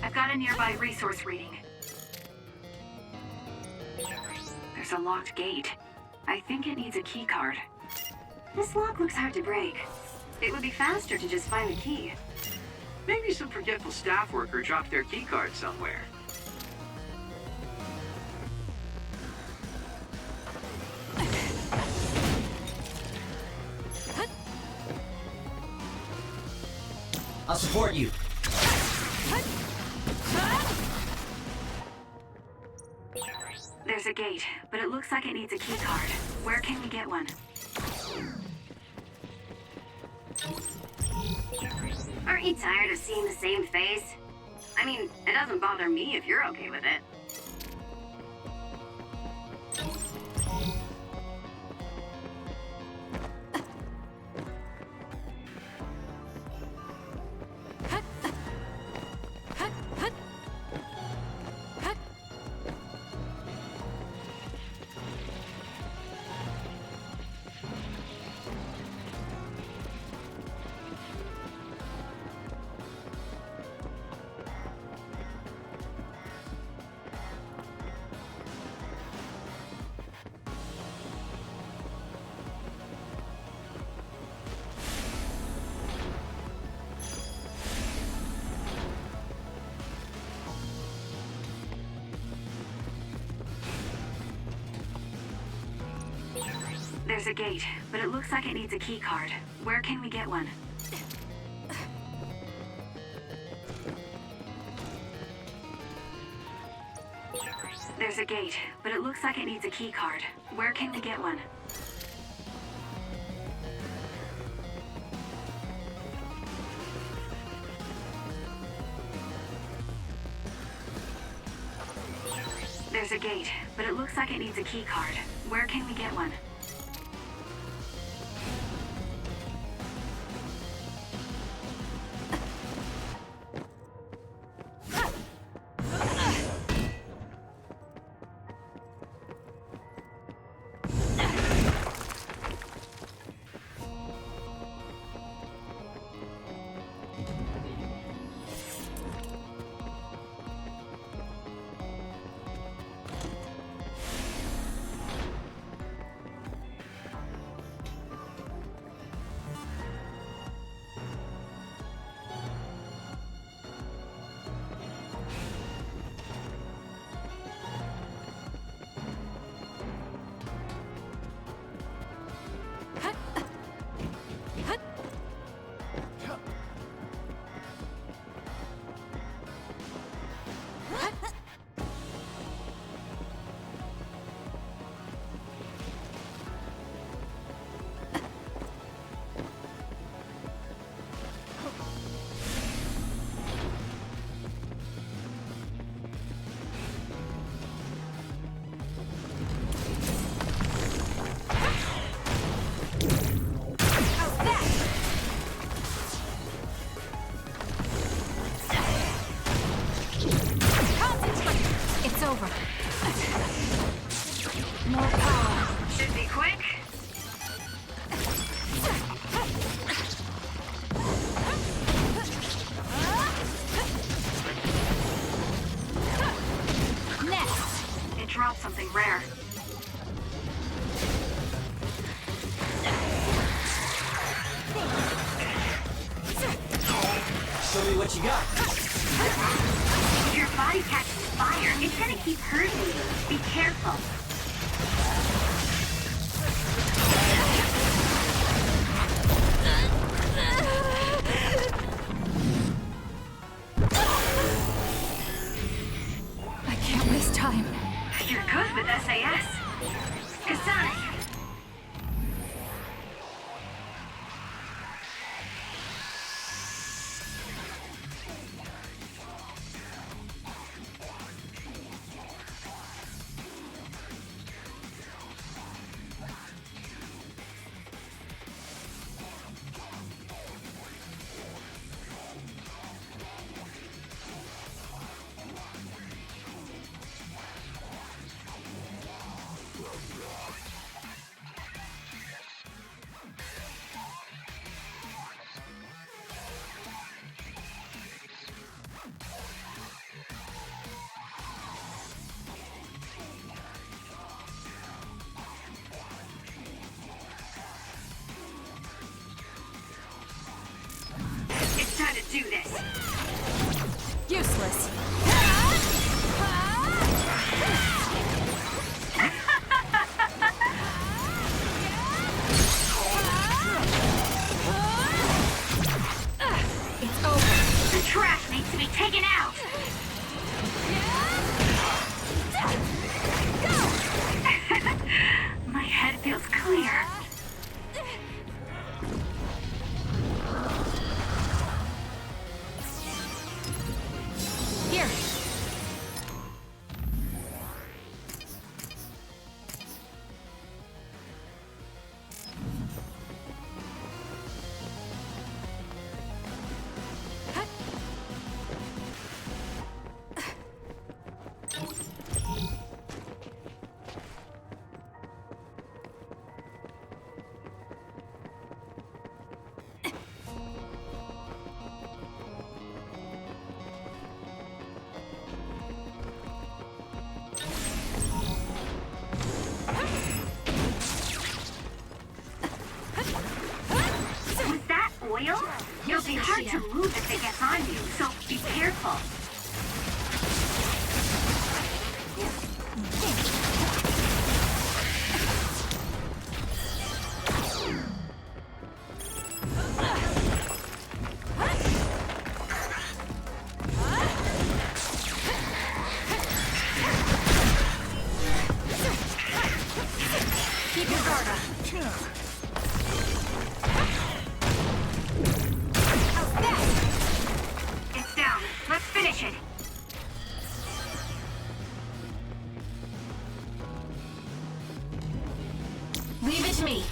I've got a nearby resource reading. There's a locked gate. I think it needs a key card. This lock looks hard to break. It would be faster to just find the key. Maybe some forgetful staff worker dropped their keycard somewhere. I'll support you. There's a gate, but it looks like it needs a key card. Where can we get one? Aren't you tired of seeing the same face? I mean, it doesn't bother me if you're okay with it. There's a gate, but it looks like it needs a key card. Where can we get one? There's a gate, but it looks like it needs a key card. Where can we get one? There's a gate, but it looks like it needs a key card. Where can we get one? Should be quick. Next. It dropped something rare. Show me what you got. If your body catches fire, it's gonna keep hurting you. Be careful. I can't waste time. You're good with SAS. Kasane. time to do this. Useless. It's over. The trash needs to be taken out. My head feels clear. Here. With that oil, it'll be hard to move if it gets on you, so be careful. Keep your guard up. How's that? It's down. Let's finish it. Leave it to me.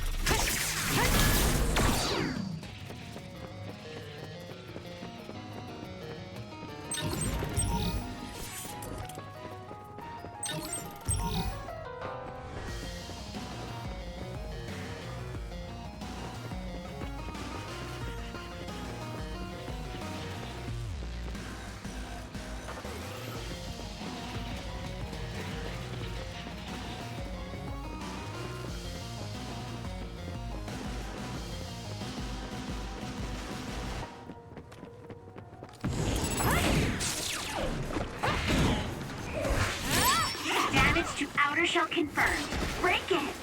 Damage to outer shell confirmed. Break it.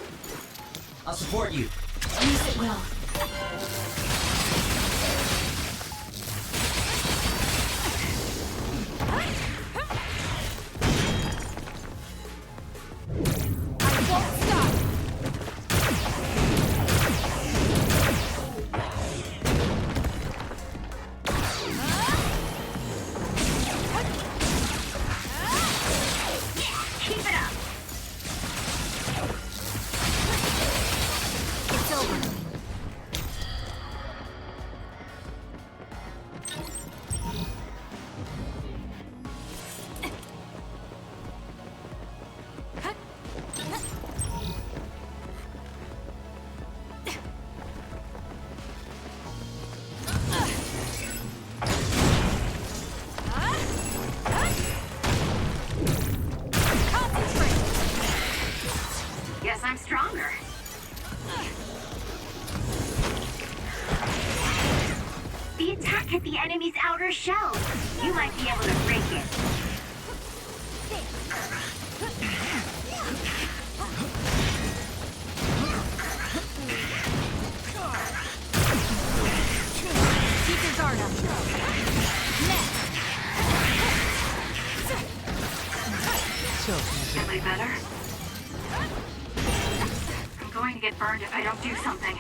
I'll support you. Use it well. I won't stop. Keep it up. It's over. Concentrate. Guess I'm stronger. The attack hit the enemy's outer shell. You might be able to break it. Keep your guard up. Next. Am I better? I'm going to get burned if I don't do something.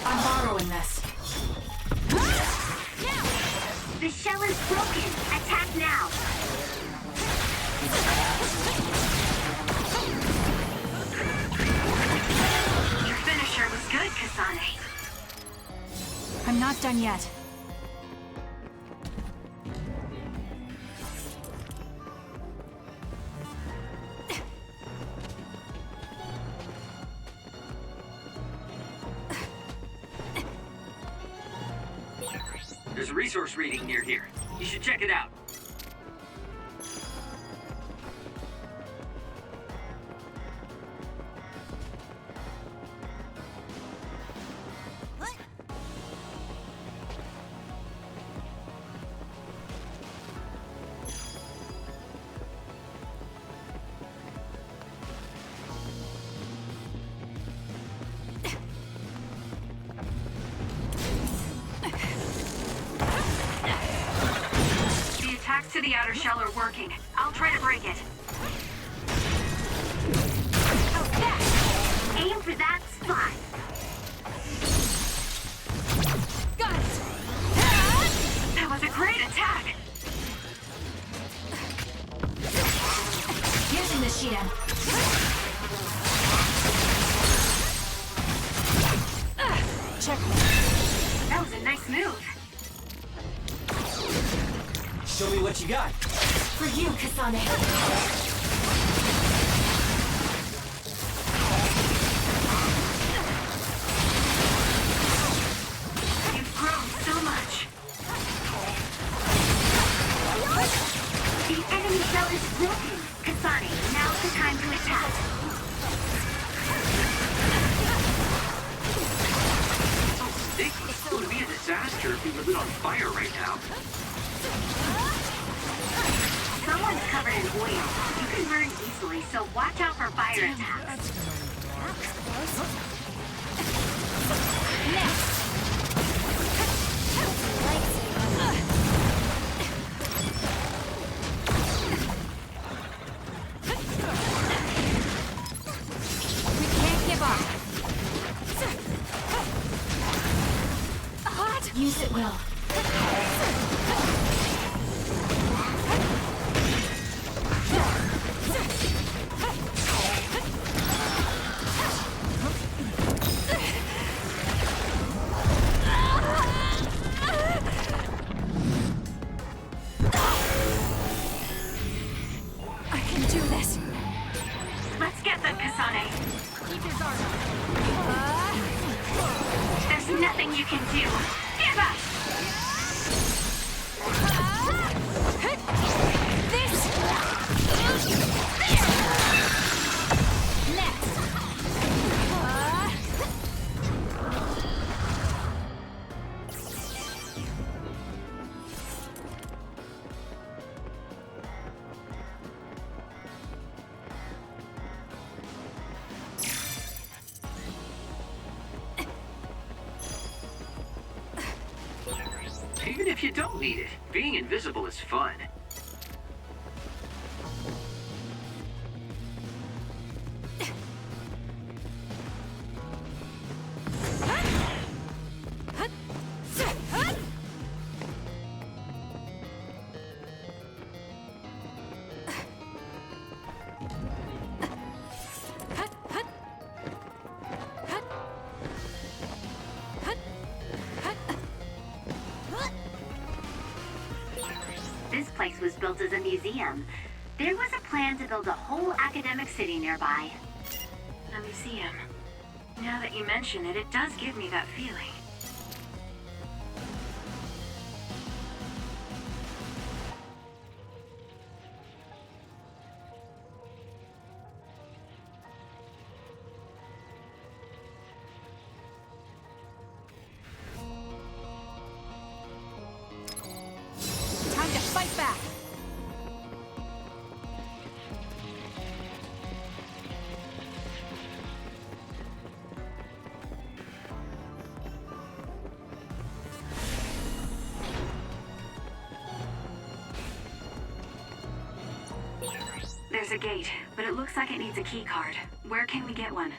I'm borrowing this. The shell is broken. Attack now. Your finisher was good, Kasane. I'm not done yet. There's a resource reading near here. You should check it out. to the outer shell are working. I'll try to break it. Aim for that spot. Got it! That was a great attack. Using the shield. Checkmate. That was a nice move. Show me what you got. For you, Kasane. You've grown so much. The enemy shell is broken. Kasane, now's the time to attack. So sticky. It would be a disaster if we were lit on fire right now. Someone's covered in oil. You can burn easily, so watch out for fire attacks. We can't give up. Hot. Use it well. I can do this. Let's get them, Kasane. Keep his arm up. There's nothing you can do. Give up! This. Next. Even if you don't need it, being invisible is fun. This place was built as a museum. There was a plan to build a whole academic city nearby. A museum. Now that you mention it, it does give me that feeling. Time to fight back. There's a gate, but it looks like it needs a key card. Where can we get one?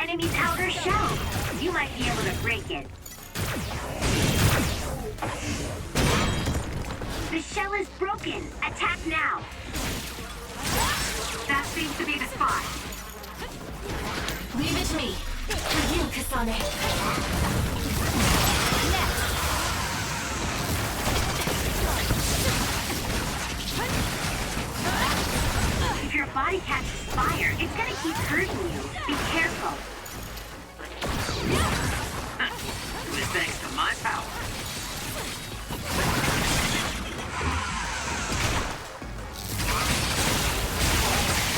enemy's outer shell. You might be able to break it. The shell is broken. Attack now. That seems to be the spot. Leave it to me. For you, Kasane. If your body catches fire, it's gonna keep hurting you. Be careful. This thanks to my power.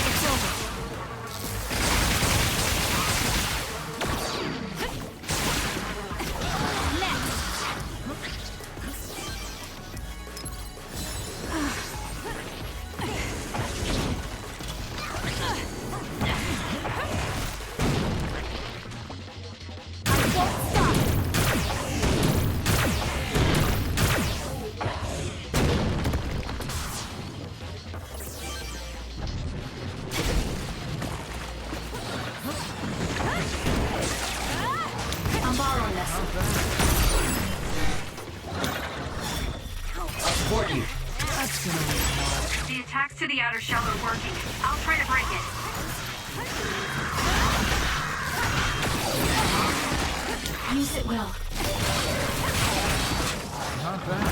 It's over. I'm borrowing this. I'll support you. The attacks to the outer shell are working. I'll try to break it. Use it well. Not bad.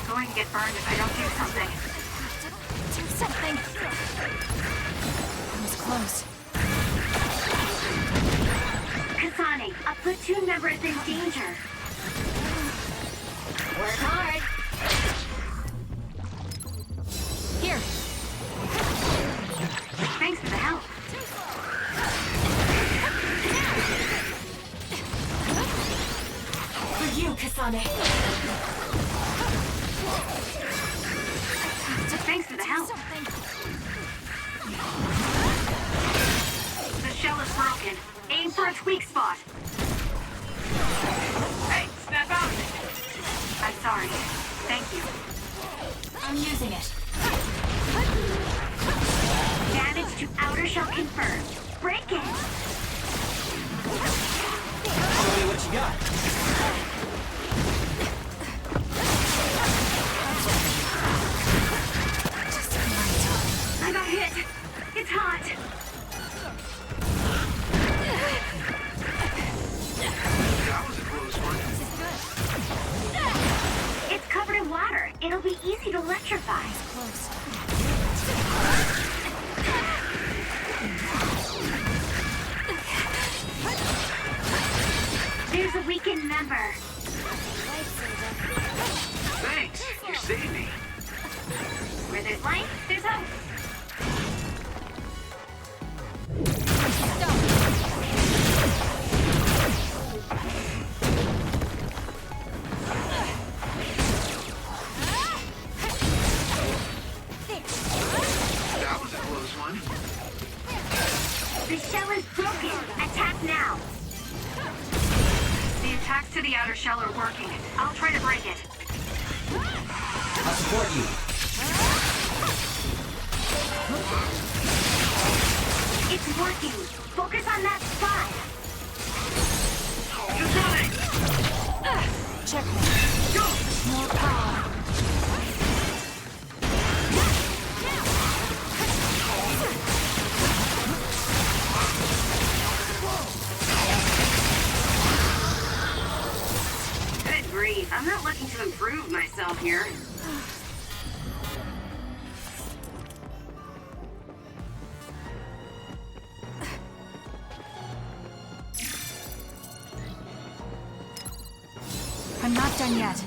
I'm going to get burned if I don't do something. Do something. That was close. Kasane, a platoon member is in danger. Work hard. Here. Thanks for the help. For you, Kasane. Thanks for the help. Something. The shell is broken. Aim for its weak spot. Hey, snap out of it! I'm sorry. Thank you. I'm using it. Damage to outer shell confirmed. Break it. Show me what you got. I got hit. It's hot. That was a close one. It's covered in water. It'll be easy to electrify. Close. There's a weakened member. Thanks. You saved me. Where there's life, there's hope. That was a close one. The shell is broken. Attack now. The attacks to the outer shell are working. I'll try to break it. I'll support you. It's working. Focus on that spot. Checkmate. More power. Good grief. I'm not looking to improve myself here. I'm not done yet.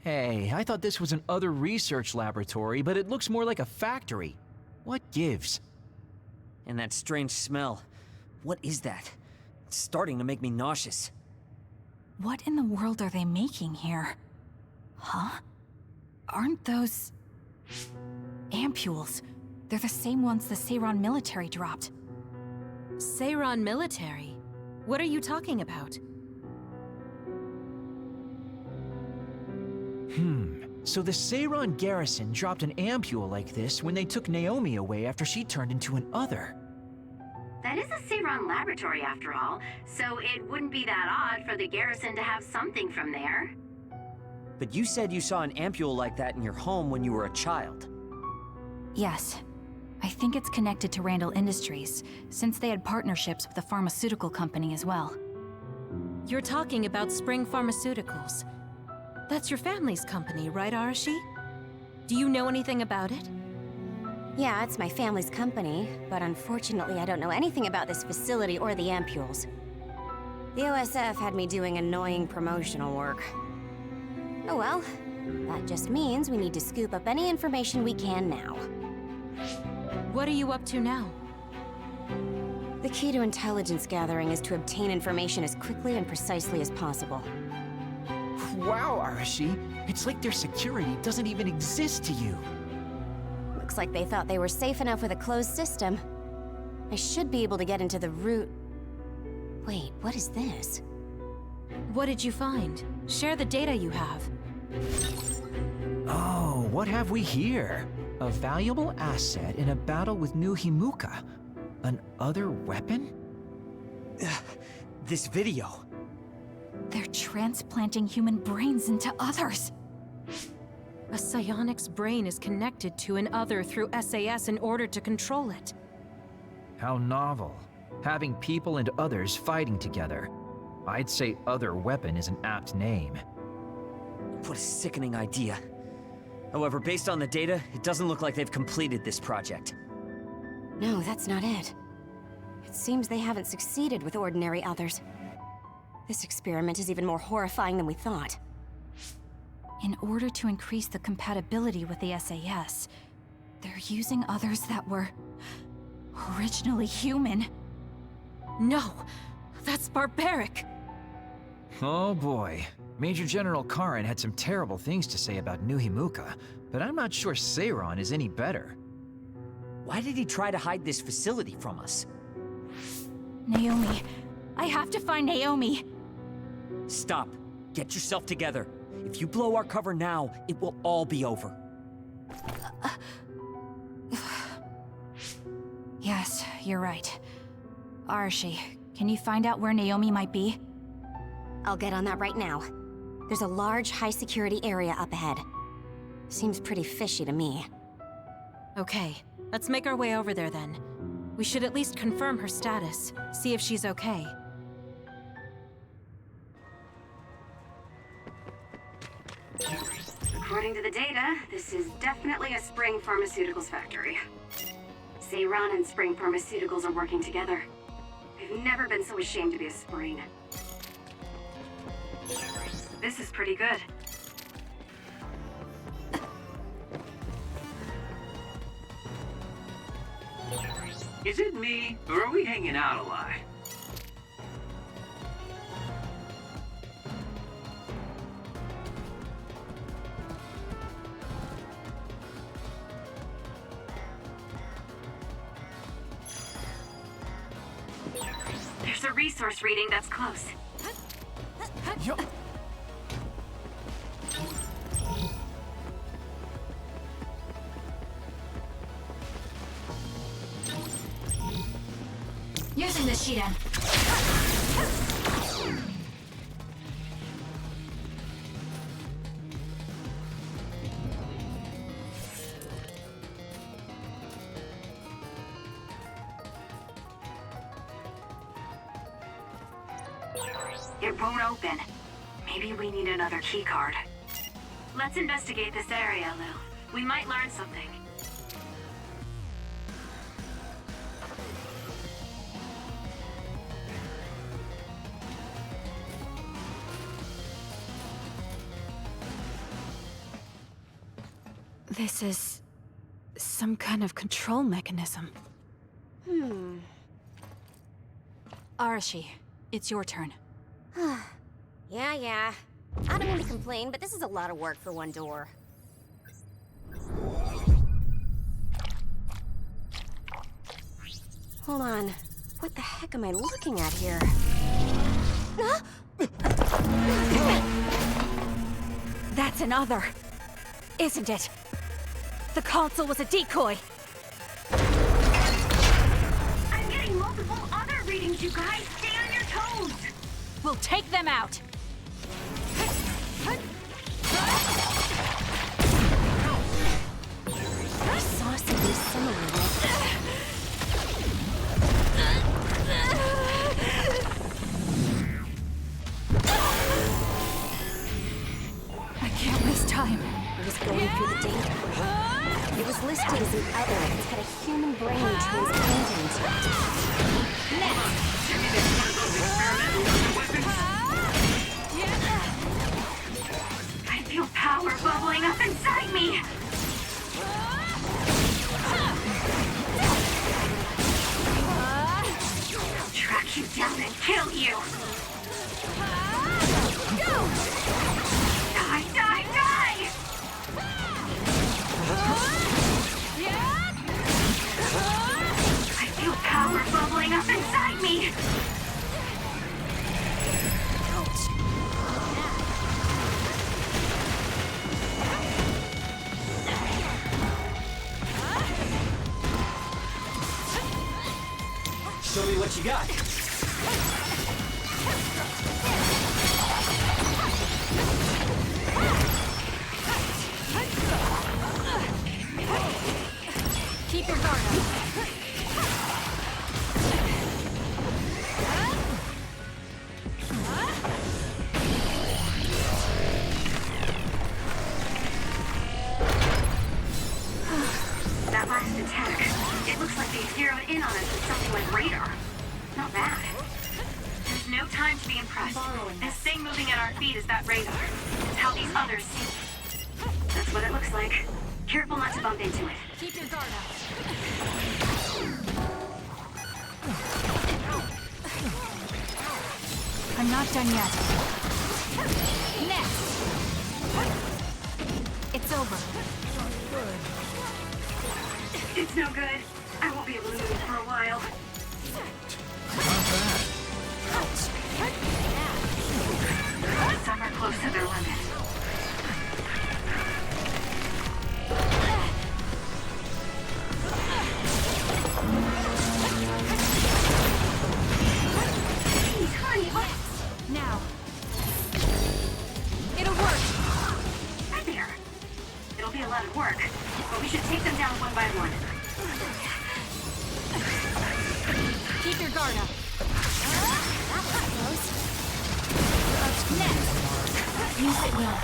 Hey, I thought this was an other research laboratory, but it looks more like a factory. What gives? And that strange smell. What is that? It's starting to make me nauseous. What in the world are they making here? Huh? Aren't those... ampules? They're the same ones the Seiran military dropped. Seiran military? What are you talking about? So the Seiran garrison dropped an ampule like this when they took Naomi away after she turned into an other. That is a Seiran laboratory after all, so it wouldn't be that odd for the garrison to have something from there. But you said you saw an ampule like that in your home when you were a child. Yes. I think it's connected to Randall Industries, since they had partnerships with a pharmaceutical company as well. You're talking about Spring Pharmaceuticals. That's your family's company, right, Arashi? Do you know anything about it? Yeah, it's my family's company, but unfortunately I don't know anything about this facility or the ampules. The OSF had me doing annoying promotional work. Oh well, that just means we need to scoop up any information we can now. What are you up to now? The key to intelligence gathering is to obtain information as quickly and precisely as possible. Wow, Arashi. It's like their security doesn't even exist to you. Looks like they thought they were safe enough with a closed system. I should be able to get into the root... Wait, what is this? What did you find? Share the data you have. Oh, what have we here? A valuable asset in a battle with New Himuka. An other weapon? This video. They're transplanting human brains into others. A psionic's brain is connected to an other through SAS in order to control it. How novel. Having people and others fighting together. I'd say other weapon is an apt name. What a sickening idea. However, based on the data, it doesn't look like they've completed this project. No, that's not it. It seems they haven't succeeded with ordinary others. This experiment is even more horrifying than we thought. In order to increase the compatibility with the SAS, they're using others that were... originally human. No! That's barbaric! Oh boy. Major General Karin had some terrible things to say about New Himuka, but I'm not sure Seiran is any better. Why did he try to hide this facility from us? Naomi. I have to find Naomi. Stop. Get yourself together. If you blow our cover now, it will all be over. Yes, you're right. Arashi, can you find out where Naomi might be? I'll get on that right now. There's a large, high-security area up ahead. Seems pretty fishy to me. Okay, let's make our way over there then. We should at least confirm her status, see if she's okay. According to the data, this is definitely a Spring Pharmaceuticals factory. Seiran and Spring Pharmaceuticals are working together. I've never been so ashamed to be a Spring. This is pretty good. Is it me, or are we hanging out a lot? There's a resource reading that's close. Yo. Using the Shiden. It won't open. Maybe we need another keycard. Let's investigate this area, Lou. We might learn something. This is some kind of control mechanism. Arashi, it's your turn. Yeah. I don't mean to complain, but this is a lot of work for one door. Hold on. What the heck am I looking at here? That's another, isn't it? The console was a decoy. I'm getting multiple other readings, you guys. Stay on your toes. We'll take them out. I saw something similar. I can't waste time. I was going through the data. It was listed as an other that had a human brain transplanted into I feel power bubbling up inside me! I'll track you down and kill you! Die, die, die! I feel power bubbling up inside me! Show me what you got. Keep your guard up. That last attack, it looks like they zeroed in on us with something like radar. Not bad. There's no time to be impressed. This thing moving at our feet is that radar. It's how these others see. That's what it looks like. Careful not to bump into it. Keep your guard up. I'm not done yet. Next. It's over. It's no good. I won't be able to move for a while. Some are close to their limit. Jeez, honey, what? Now. It'll work. There. It'll be a lot of work, but we should take them down one by one. Keep your guard up. Next. Use it well.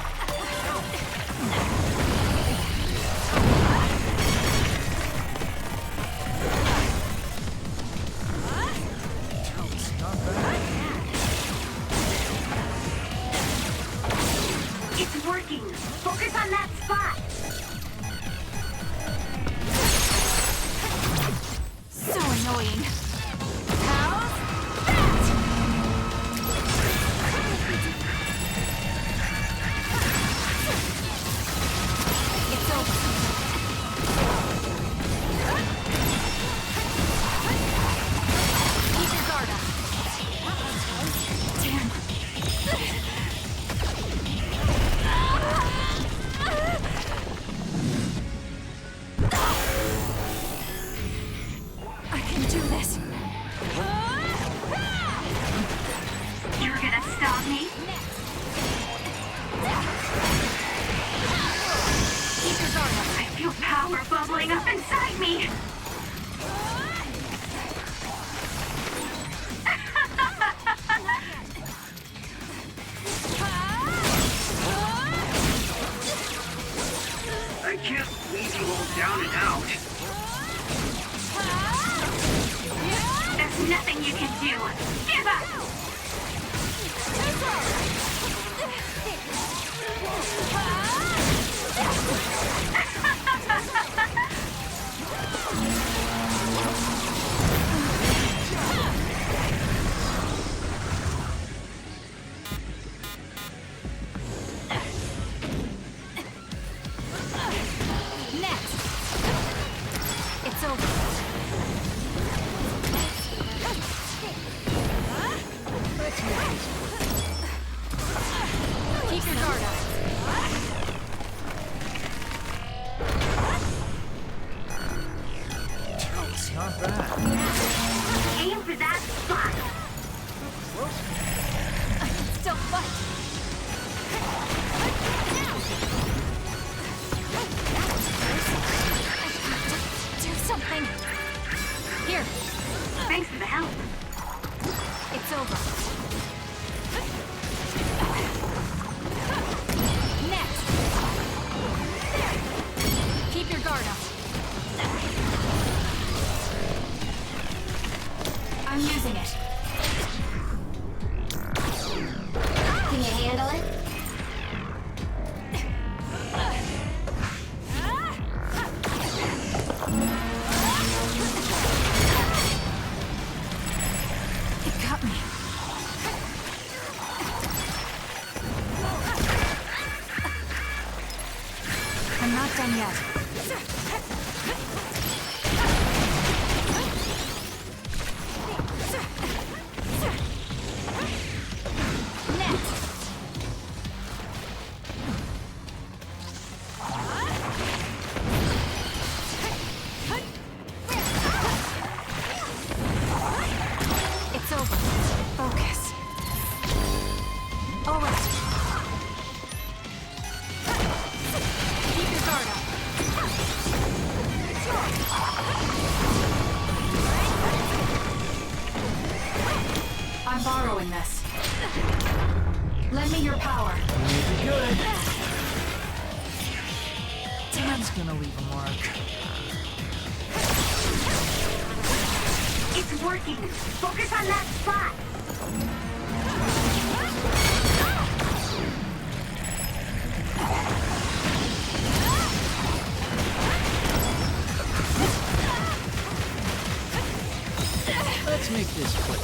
It's working. Focus on that spot. So annoying. How's that? It's over. Keep your guard up. Damn. I can do this. You're gonna stop me? Keep your guard up. I feel power bubbling up inside me. I can't leave you all down and out. There's nothing you can do. Give up! Thanks for the help. It's over. Next! Keep your guard up. I'm using it. Can you handle it? It got me. I'm not done yet. It's over. Focus. All right. Keep your guard up. I'm borrowing this. Lend me your power. Good. That's gonna leave a mark. It's working. Focus on that spot. Let's make this quick.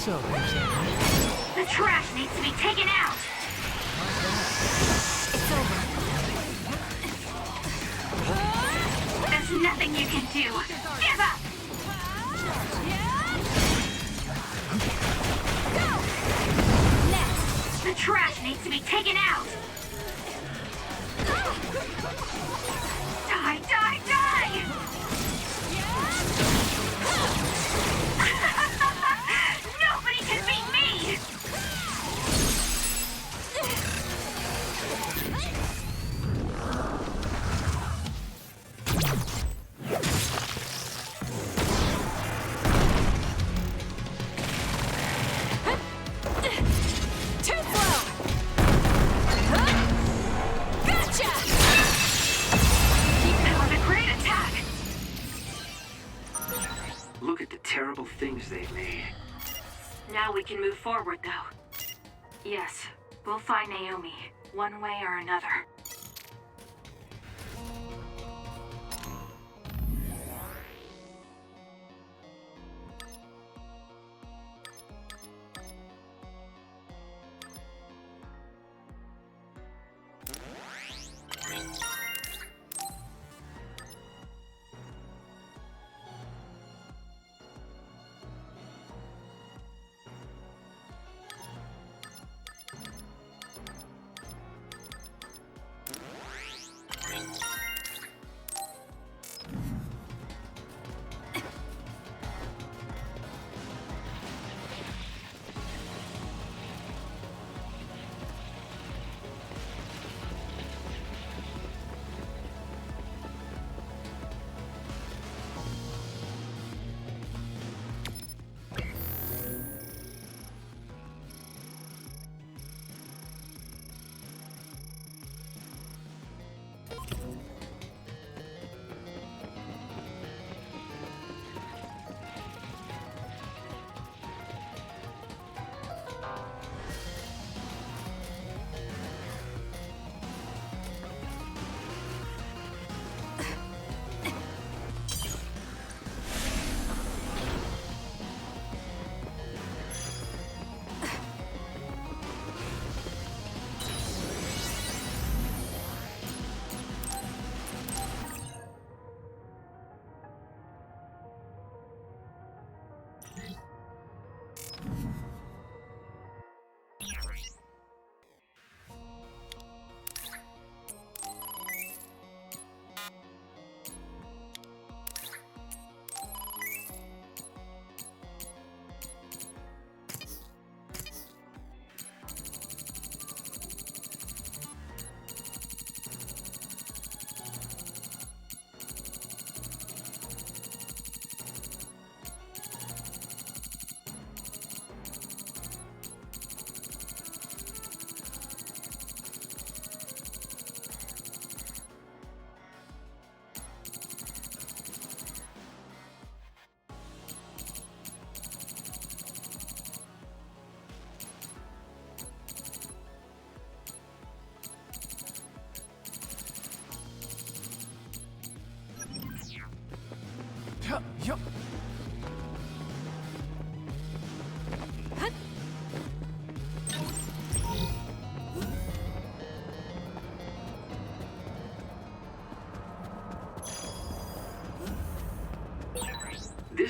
So, The trash needs to be taken out. It's over. There's nothing you can do. Give up. Next. The trash needs to be taken out. Die, die, die! Nobody can beat me! Too slow. Gotcha. That was a great attack! Look at the terrible things they've made. Now we can move forward, though. Yes, we'll find Naomi, one way or another.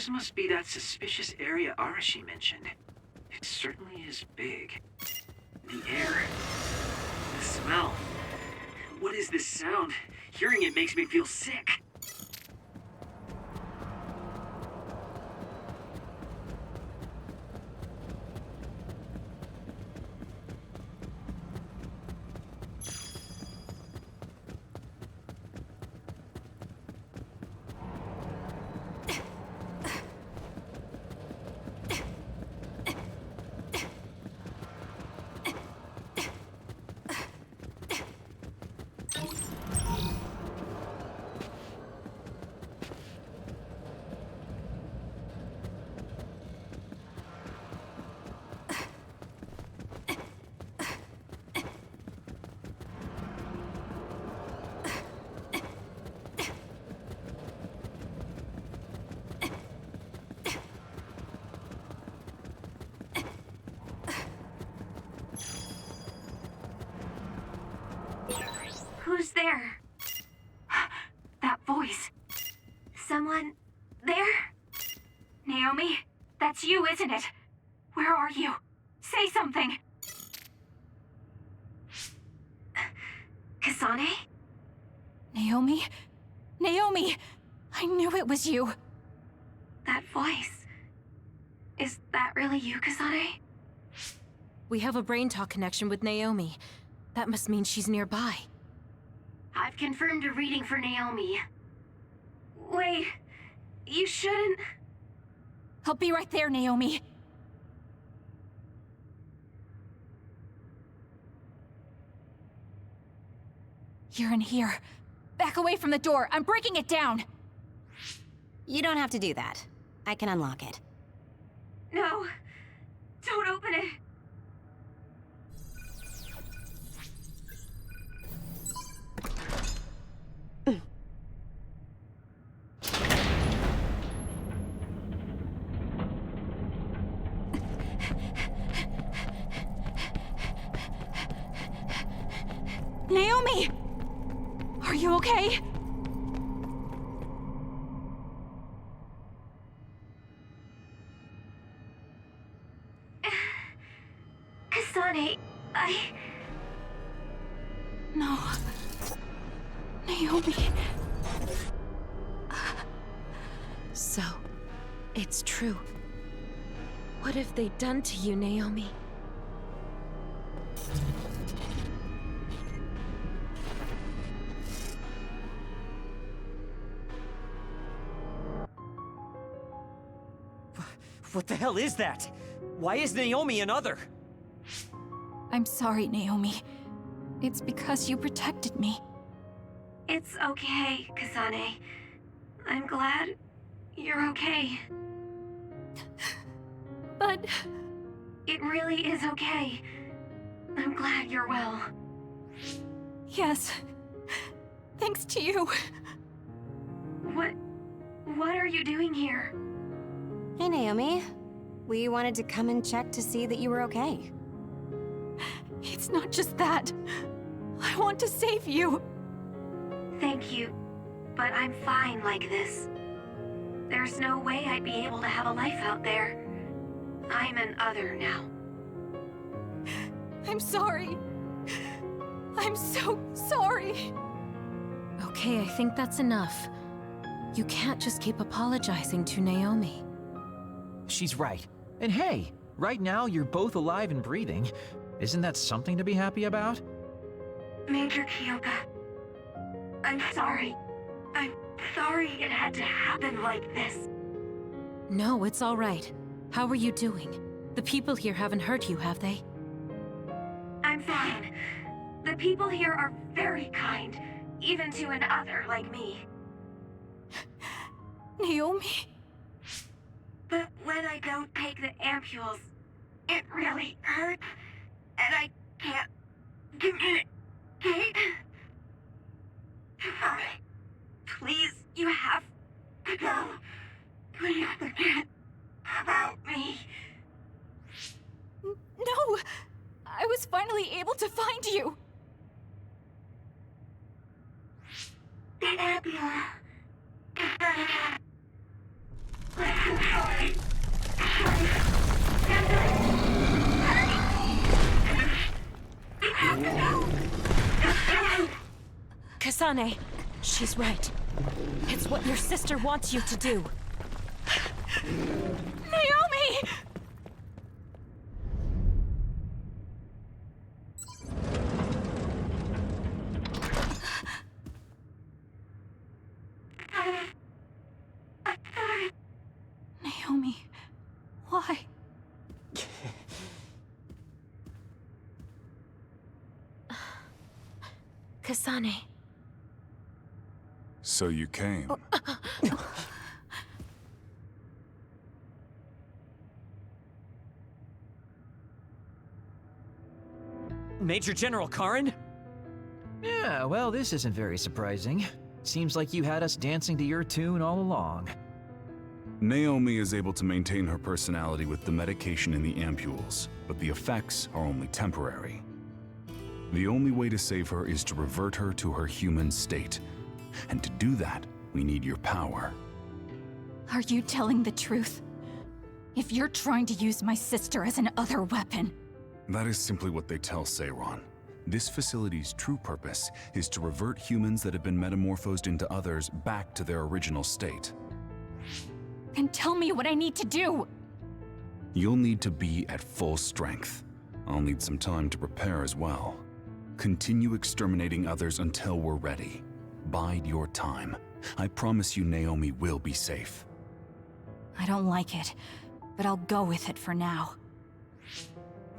This must be that suspicious area Arashi mentioned. It certainly is big. The air. The smell. What is this sound? Hearing it makes me feel sick. Who's there? That voice. Someone there? Naomi? That's you, isn't it? Where are you? Say something. Kasane? Naomi? Naomi! I knew it was you. That voice. Is that really you, Kasane? We have a brain talk connection with Naomi. That must mean she's nearby. I've confirmed a reading for Naomi. Wait, you shouldn't... I'll be right there, Naomi. You're in here. Back away from the door. I'm breaking it down. You don't have to do that. I can unlock it. No, don't open it. Naomi! Are you okay? Kasane, No. Naomi. So, it's true. What have they done to you, Naomi? What the hell is that? Why is Naomi another? I'm sorry, Naomi. It's because you protected me. It's okay, Kasane. I'm glad you're okay. But... It really is okay. I'm glad you're well. yes. Thanks to you. What are you doing here? Hey, Naomi. We wanted to come and check to see that you were okay. It's not just that. I want to save you. Thank you, but I'm fine like this. There's no way I'd be able to have a life out there. I'm an other now. I'm sorry. I'm so sorry. Okay, I think that's enough. You can't just keep apologizing to Naomi. She's right. And hey, right now you're both alive and breathing. Isn't that something to be happy about? Major Kyoka, I'm sorry. I'm sorry it had to happen like this. No, it's all right. How are you doing? The people here haven't hurt you, have they? I'm fine. The people here are very kind, even to an other like me. Naomi? But when I don't take the ampules, it really hurts, and I can't communicate. Please, you have to go. Please forget about me. No! I was finally able to find you! The ambulance. Kasane, she's right. It's what your sister wants you to do. Naomi! Naomi, why? Kasane. So you came. Major General Karin? Yeah, well, this isn't very surprising. Seems like you had us dancing to your tune all along. Naomi is able to maintain her personality with the medication in the ampules, but the effects are only temporary. The only way to save her is to revert her to her human state. And to do that, we need your power. Are you telling the truth? If you're trying to use my sister as an other weapon... That is simply what they tell Seiron. This facility's true purpose is to revert humans that have been metamorphosed into others back to their original state. Then tell me what I need to do! You'll need to be at full strength. I'll need some time to prepare as well. Continue exterminating others until we're ready. Bide your time. I promise you Naomi will be safe. I don't like it, but I'll go with it for now.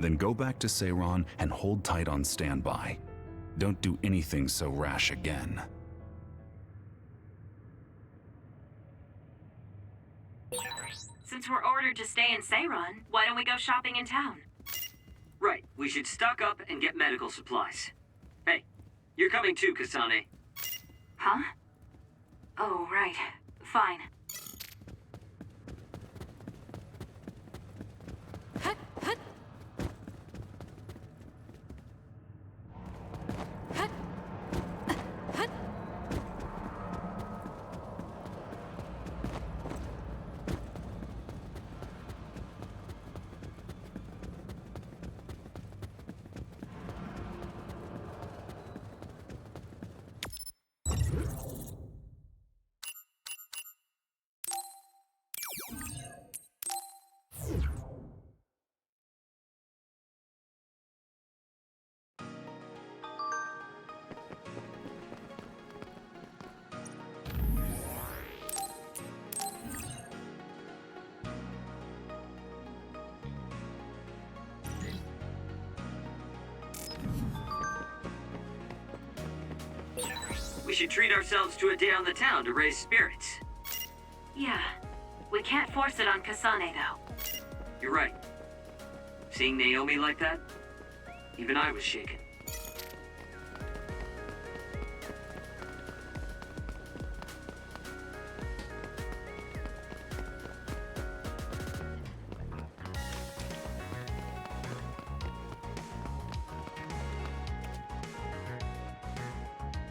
Then go back to Seiron and hold tight on standby. Don't do anything so rash again. Since we're ordered to stay in Seiron, why don't we go shopping in town? Right, we should stock up and get medical supplies. Hey, you're coming too, Kasane. Huh? Oh, right. Fine. Hut, hut. Hut. Hut. We should treat ourselves to a day on the town to raise spirits. Yeah. We can't force it on Kasane, though. You're right. Seeing Naomi like that, even I was shaken.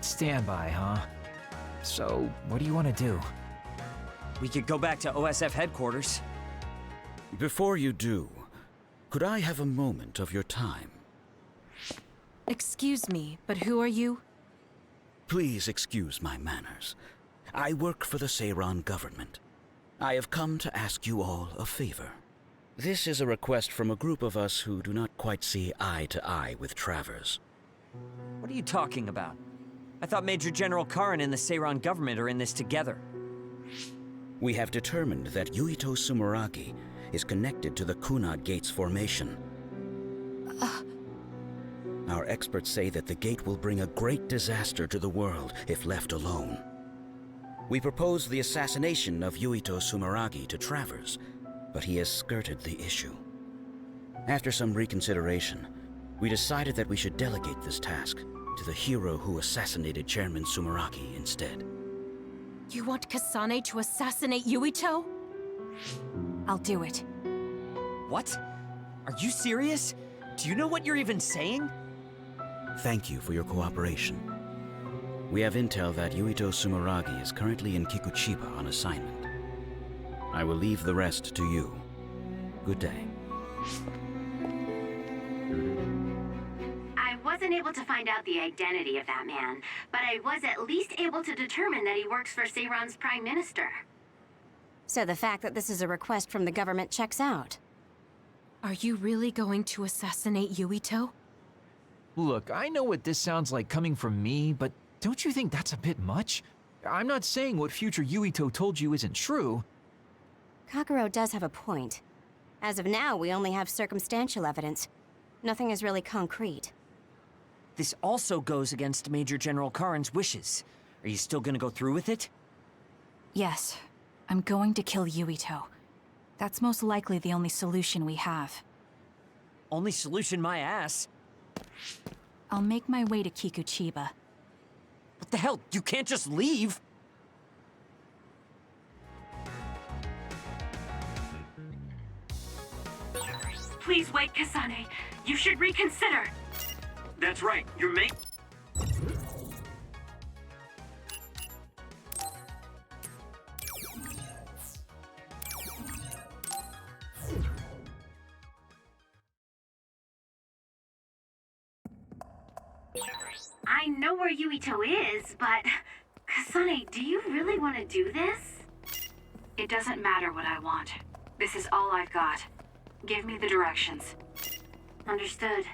Standby, huh? So, what do you want to do? We could go back to OSF headquarters. Before you do, could I have a moment of your time? Excuse me, but who are you? Please excuse my manners. I work for the Seiron government. I have come to ask you all a favor. This is a request from a group of us who do not quite see eye to eye with Travers. What are you talking about? I thought Major General Karin and the Seiron government are in this together. We have determined that Yuito Sumeragi is connected to the Kunad Gates formation. Our experts say that the gate will bring a great disaster to the world if left alone. We proposed the assassination of Yuito Sumeragi to Travers, but he has skirted the issue. After some reconsideration, we decided that we should delegate this task to the hero who assassinated Chairman Sumeragi instead. You want Kasane to assassinate Yuito? I'll do it. What? Are you serious? Do you know what you're even saying? Thank you for your cooperation. We have intel that Yuito Sumeragi is currently in Kikuchiba on assignment. I will leave the rest to you. Good day. I wasn't able to find out the identity of that man, but I was at least able to determine that he works for Seiron's Prime Minister. So the fact that this is a request from the government checks out. Are you really going to assassinate Yuito? Look, I know what this sounds like coming from me, but don't you think that's a bit much? I'm not saying what future Yuito told you isn't true. Kakuro does have a point. As of now, we only have circumstantial evidence. Nothing is really concrete. This also goes against Major General Karin's wishes. Are you still gonna go through with it? Yes, I'm going to kill Yuito. That's most likely the only solution we have. Only solution, my ass. I'll make my way to Kikuchiba. What the hell? You can't just leave! Please wait, Kasane. You should reconsider. That's right, you're making... I know where Yuito is, but... Kasane, do you really want to do this? It doesn't matter what I want. This is all I've got. Give me the directions. Understood.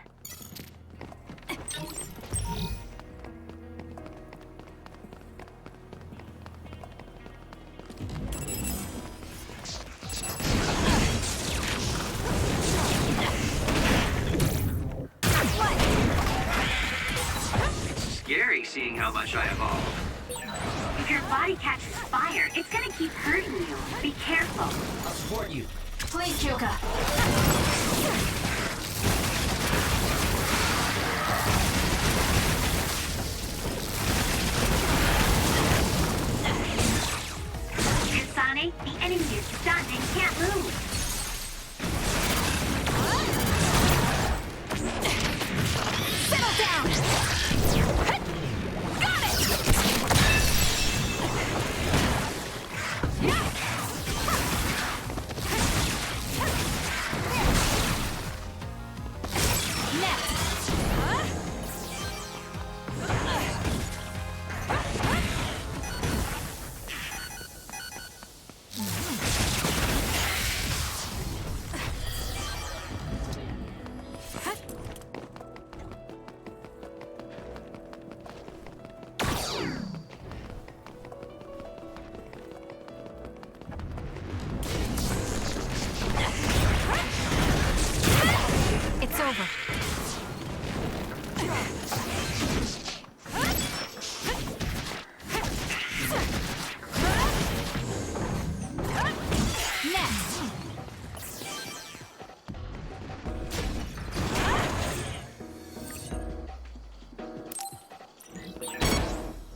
Scary seeing how much I evolved. If your body catches fire, it's gonna keep hurting you. Be careful. I'll support you. Please, Kyoka. Kasane, the enemy is stunned and can't move. Settle down! Got it! It's over. Next.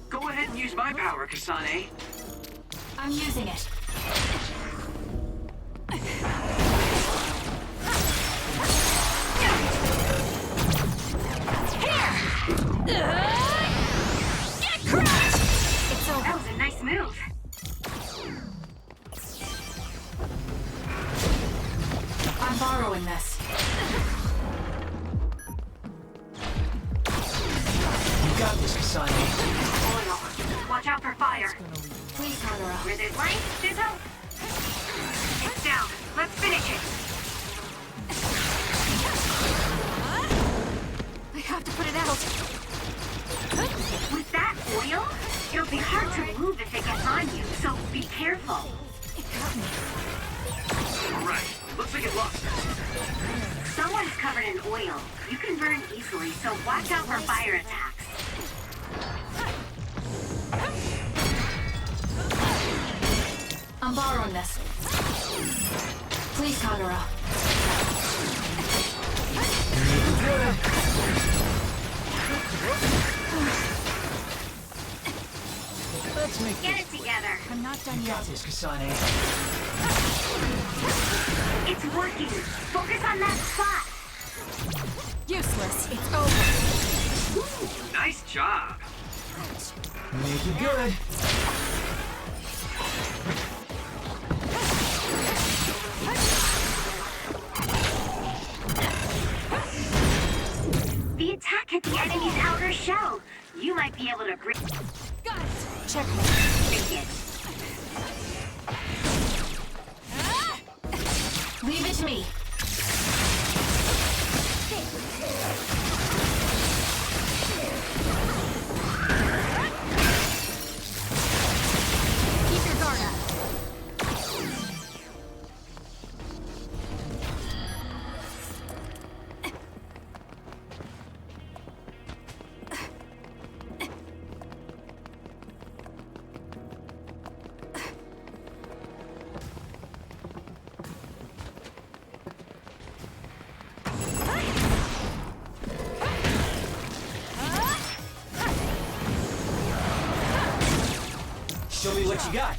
Go ahead and use my power, Kasane. I'm using it. Get crushed! It's over. That was a nice move. I'm borrowing this. You got this, Kasane. Oil. Watch out for fire. Please, Kagura. Where there's life, there's hope. It's down. Let's finish it. I have to put it out. With that oil, it'll be hard to move if it gets on you, so be careful. It got me. Right. Looks like it lost us. Someone's covered in oil. You can burn easily, so watch out for fire attacks. I'm borrowing this. Please, Kagura. Let's make Get it together. I'm not done You yet. got this, Kasane. It's working. Focus on that spot. Useless. It's over. Nice job. Make it good. the enemy's outer shell. You might be able to break. Got it! Check. It. Leave it to me. Keep your guard up. Show me what you got.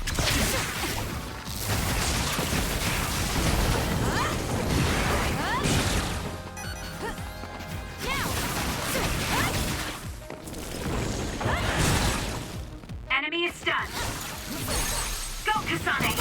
Enemy is stunned. Go, Kasane!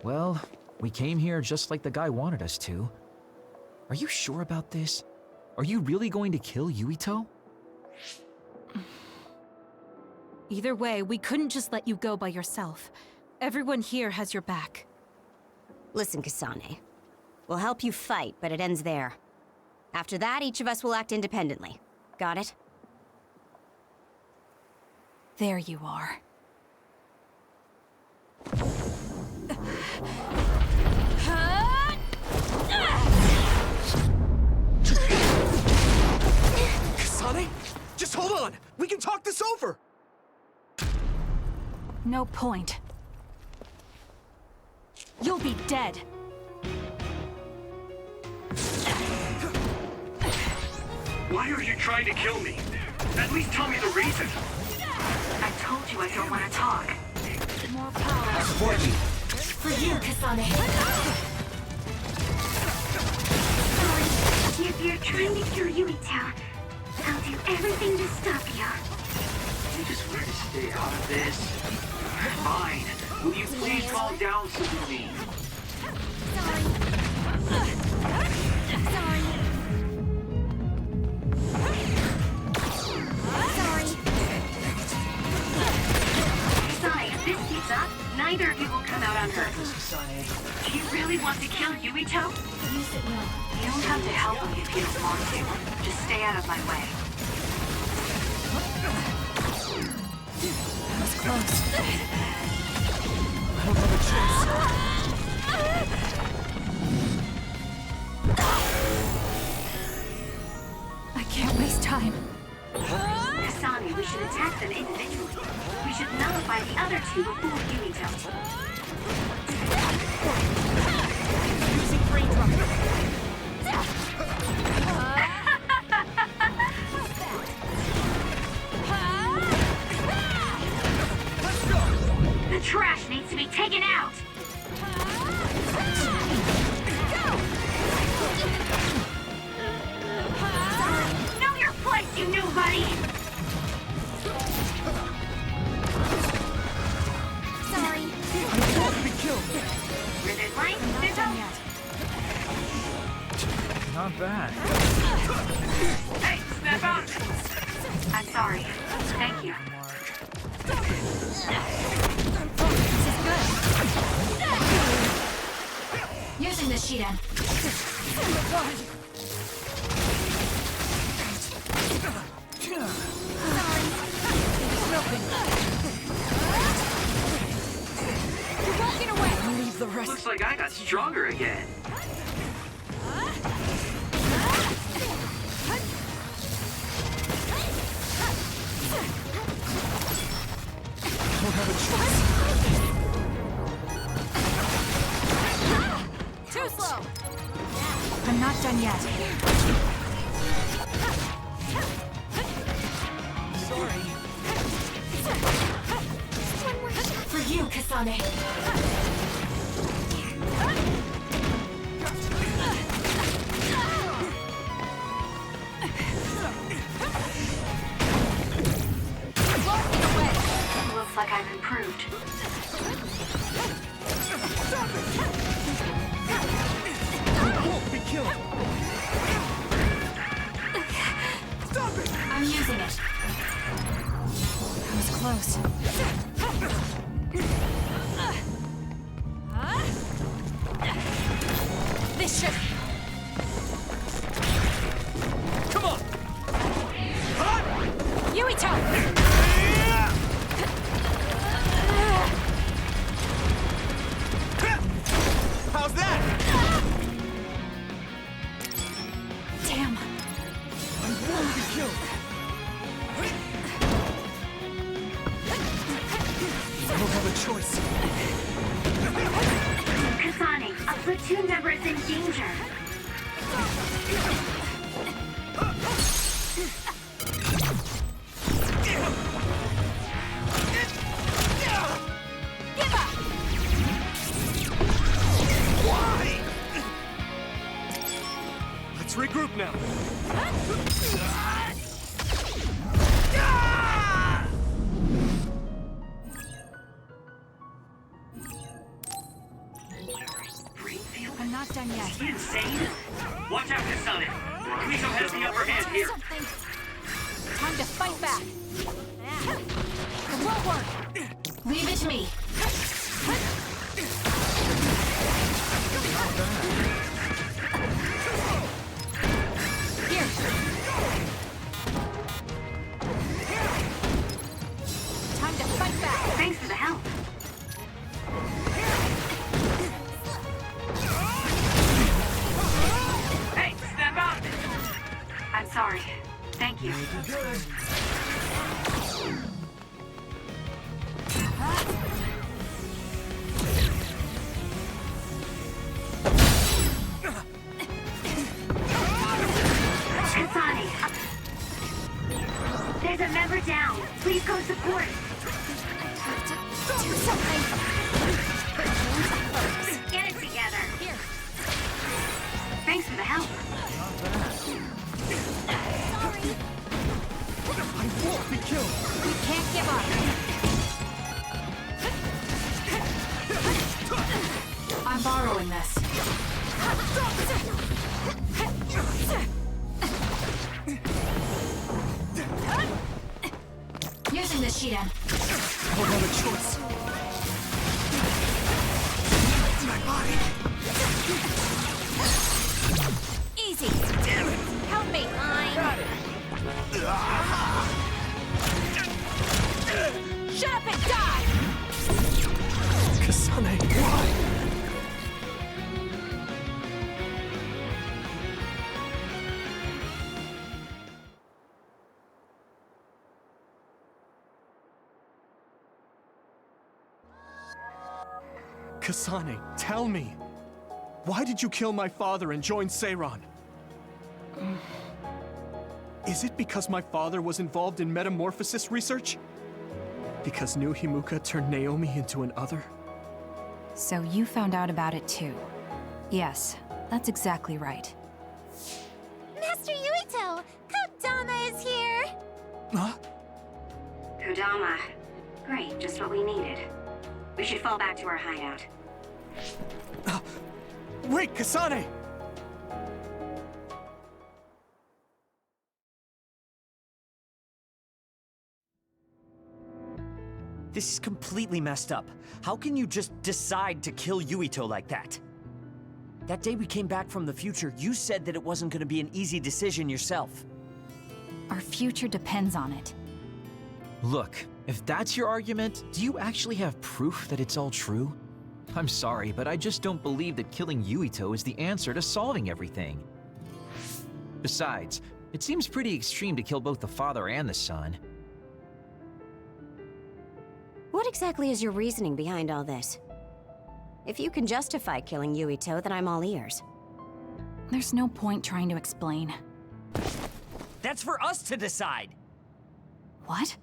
Well, we came here just like the guy wanted us to. Are you sure about this? Are you really going to kill Yuito? Either way, we couldn't just let you go by yourself. Everyone here has your back. Listen, Kasane. We'll help you fight, but it ends there. After that, each of us will act independently. Got it? There you are. Kasane? Just hold on! We can talk this over! No point. You'll be dead. Why are you trying to kill me? At least tell me the reason. I told you I don't want to talk. More power. Support me. For you, Kasane. If you're trying to kill Yuito, I'll do everything to stop you. You just want to stay out of this? Fine. Will you please calm down, Sugumi? Kasane, if this keeps up, neither of you will come out unhurt. Do you really want to kill Yuito? You don't have to help me if you don't want to. Just stay out of my way. That was close. I don't have a chance. I can't waste time. Kasane, we should attack them individually. We should nullify the other two before Yuito. Using brain drop. The trash needs to be taken out! Know your place, you nobody! Sorry. I don't want to be killed. Where there's light, there's hope. Not bad. Hey, snap out! I'm sorry. Thank you. Using the Shiden. You're walking away! Leave the rest. Looks like I got stronger again. Don't have a choice. Too slow! I'm not done yet. Sorry. For you, Kasane. Looks like I've improved. Won't be killed. Stop it! I'm using it. That was close. This should... Come on! Yuito! How's that? Damn. I won't be killed. I don't have a choice. Kasane, a platoon member is in danger. Give up! Why? Let's regroup now. I'm not done yet. Is he insane? Watch out, Kasane. Yuito has the upper hand here. Something. Time to fight back. It won't work. Leave it to me. Here. Time to fight back. Thanks for the help. Hey, snap out! I'm sorry. Thank you. Kasane, there's a member down. Please go support. Do something. Get it together. Here. Thanks for the help. Sorry. I won't be killed. We can't give up. I'm borrowing this. Using the sheet end. I don't have a choice. My body. Easy. Help me. Got it. Shut up and die! Kasane, why? Kasane, tell me. Why did you kill my father and join Seiron? Is it because my father was involved in metamorphosis research? Because New Himuka turned Naomi into an other? So you found out about it too. Yes, that's exactly right. Master Yuito! Kodama is here! Huh? Kodama. Great, just what we needed. We should fall back to our hideout. Wait, Kasane! This is completely messed up. How can you just decide to kill Yuito like that? That day we came back from the future, you said that it wasn't gonna be an easy decision yourself. Our future depends on it. Look, if that's your argument, do you actually have proof that it's all true? I'm sorry, but I just don't believe that killing Yuito is the answer to solving everything. Besides, it seems pretty extreme to kill both the father and the son. What exactly is your reasoning behind all this? If you can justify killing Yuito, then I'm all ears. There's no point trying to explain. That's for us to decide! What?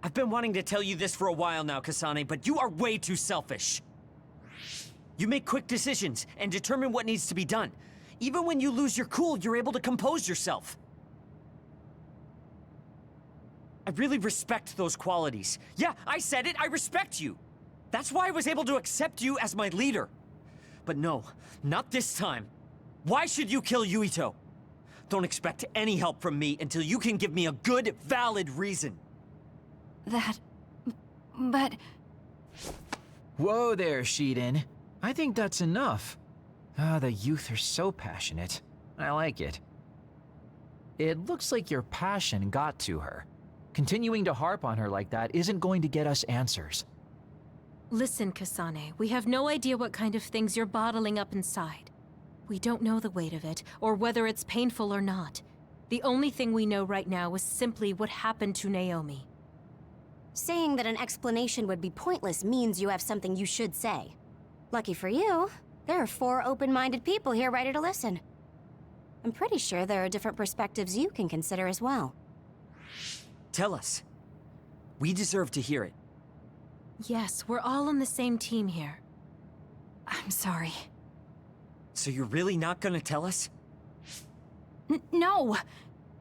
I've been wanting to tell you this for a while now, Kasane, but you are way too selfish. You make quick decisions and determine what needs to be done. Even when you lose your cool, you're able to compose yourself. I really respect those qualities. Yeah, I said it, I respect you. That's why I was able to accept you as my leader. But no, not this time. Why should you kill Yuito? Don't expect any help from me until you can give me a good, valid reason. But... Whoa there, Shiden. I think that's enough. Ah, the youth are so passionate. I like it. It looks like your passion got to her. Continuing to harp on her like that isn't going to get us answers. Listen, Kasane, we have no idea what kind of things you're bottling up inside. We don't know the weight of it, or whether it's painful or not. The only thing we know right now is simply what happened to Naomi. Saying that an explanation would be pointless means you have something you should say. Lucky for you, there are 4 open-minded people here ready to listen. I'm pretty sure there are different perspectives you can consider as well. Tell us. We deserve to hear it. Yes, we're all on the same team here. I'm sorry. So you're really not gonna tell us? No!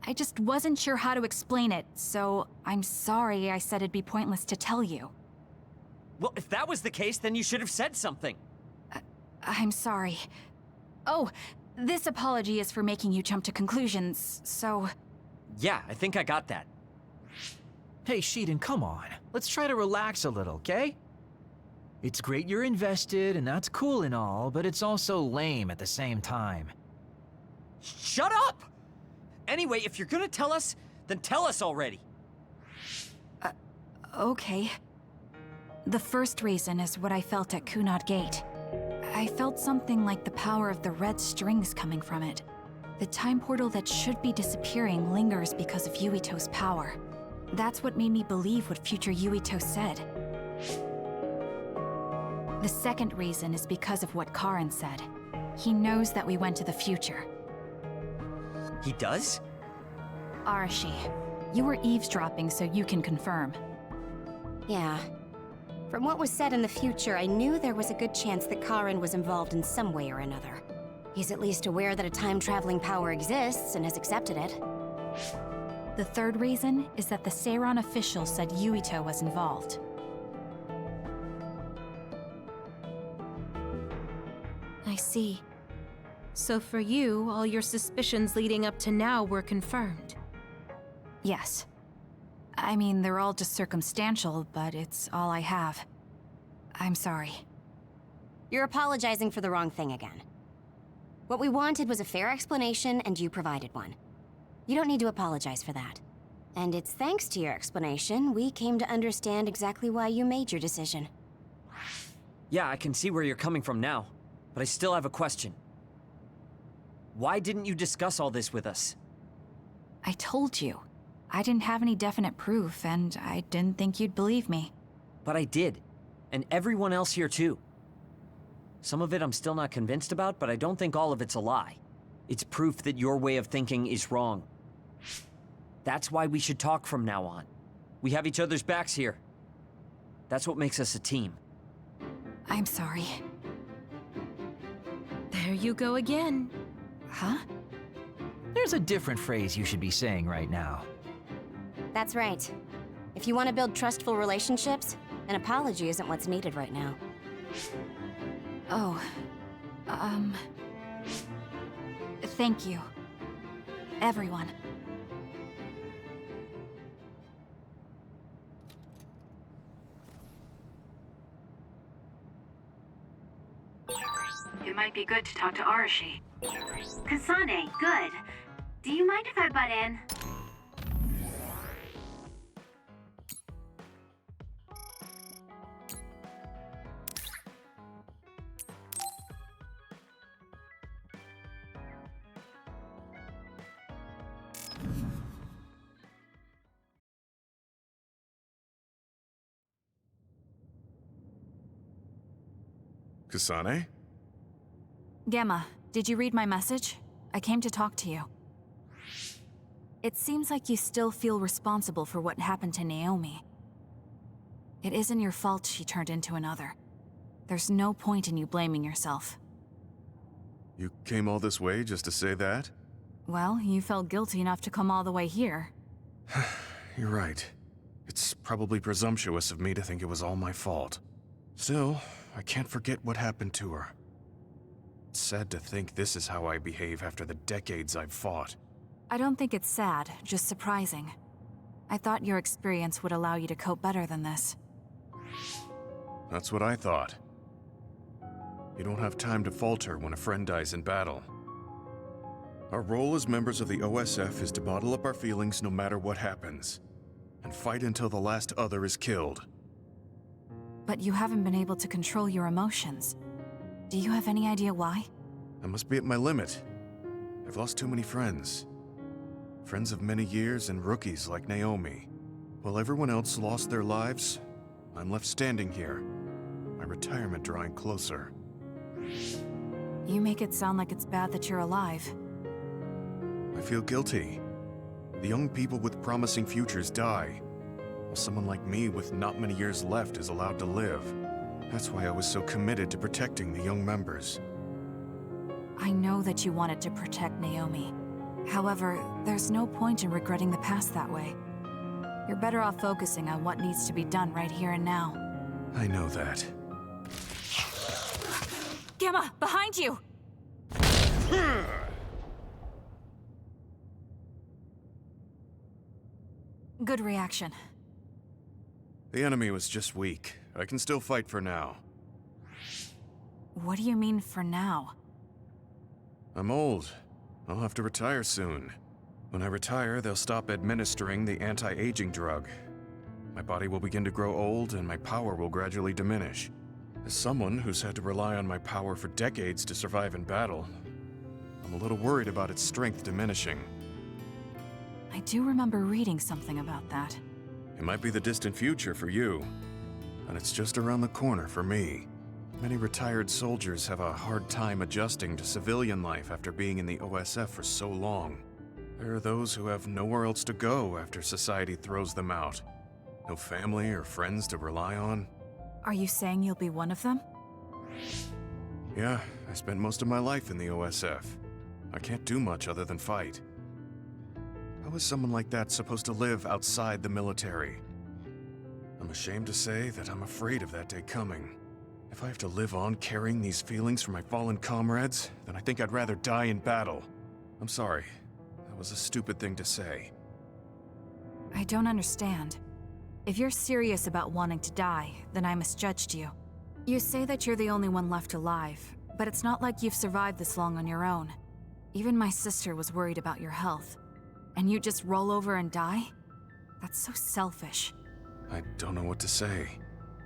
I just wasn't sure how to explain it, so I'm sorry I said it'd be pointless to tell you. Well, if that was the case, then you should have said something. I'm sorry. Oh, this apology is for making you jump to conclusions, so... Yeah, I think I got that. Hey, Shiden, come on. Let's try to relax a little, okay? It's great you're invested, and that's cool and all, but it's also lame at the same time. Shut up! Anyway, if you're gonna tell us, then tell us already. Okay. The first reason is what I felt at Kunad Gate. I felt something like the power of the red strings coming from it. The time portal that should be disappearing lingers because of Yuito's power. That's what made me believe what future Yuito said. The second reason is because of what Karin said. He knows that we went to the future. He does? Arashi, you were eavesdropping so you can confirm. Yeah. From what was said in the future, I knew there was a good chance that Karin was involved in some way or another. He's at least aware that a time-traveling power exists and has accepted it. The third reason is that the Seiran official said Yuito was involved. I see. So for you, all your suspicions leading up to now were confirmed. Yes. I mean, they're all just circumstantial, but it's all I have. I'm sorry. You're apologizing for the wrong thing again. What we wanted was a fair explanation, and you provided one. You don't need to apologize for that. And it's thanks to your explanation, we came to understand exactly why you made your decision. Yeah, I can see where you're coming from now, but I still have a question. Why didn't you discuss all this with us? I told you. I didn't have any definite proof, and I didn't think you'd believe me. But I did. And everyone else here too. Some of it I'm still not convinced about, but I don't think all of it's a lie. It's proof that your way of thinking is wrong. That's why we should talk from now on. We have each other's backs here. That's what makes us a team. I'm sorry. There you go again. Huh? There's a different phrase you should be saying right now. That's right. If you want to build trustful relationships, an apology isn't what's needed right now. Oh, thank you. Everyone. It might be good to talk to Arashi. Kasane, good. Do you mind if I butt in? Kasane? Gamma, did you read my message? I came to talk to you. It seems like you still feel responsible for what happened to Naomi. It isn't your fault she turned into another. There's no point in you blaming yourself. You came all this way just to say that? Well, you felt guilty enough to come all the way here. You're right. It's probably presumptuous of me to think it was all my fault. Still, I can't forget what happened to her. It's sad to think this is how I behave after the decades I've fought. I don't think it's sad, just surprising. I thought your experience would allow you to cope better than this. That's what I thought. You don't have time to falter when a friend dies in battle. Our role as members of the OSF is to bottle up our feelings no matter what happens, and fight until the last other is killed. But you haven't been able to control your emotions. Do you have any idea why? I must be at my limit. I've lost too many friends. Friends of many years and rookies like Naomi. While everyone else lost their lives, I'm left standing here, my retirement drawing closer. You make it sound like it's bad that you're alive. I feel guilty. The young people with promising futures die, while someone like me with not many years left is allowed to live. That's why I was so committed to protecting the young members. I know that you wanted to protect Naomi. However, there's no point in regretting the past that way. You're better off focusing on what needs to be done right here and now. I know that. Gamma, behind you! Good reaction. The enemy was just weak. I can still fight for now. What do you mean for now? I'm old. I'll have to retire soon. When I retire, they'll stop administering the anti-aging drug. My body will begin to grow old and my power will gradually diminish. As someone who's had to rely on my power for decades to survive in battle, I'm a little worried about its strength diminishing. I do remember reading something about that. It might be the distant future for you, and it's just around the corner for me. Many retired soldiers have a hard time adjusting to civilian life after being in the OSF for so long. There are those who have nowhere else to go after society throws them out. No family or friends to rely on. Are you saying you'll be one of them? Yeah, I spent most of my life in the OSF. I can't do much other than fight. How is someone like that supposed to live outside the military? I'm ashamed to say that I'm afraid of that day coming. If I have to live on carrying these feelings for my fallen comrades, then I think I'd rather die in battle. I'm sorry. That was a stupid thing to say. I don't understand. If you're serious about wanting to die, then I misjudged you. You say that you're the only one left alive, but it's not like you've survived this long on your own. Even my sister was worried about your health. And you just roll over and die? That's so selfish. I don't know what to say.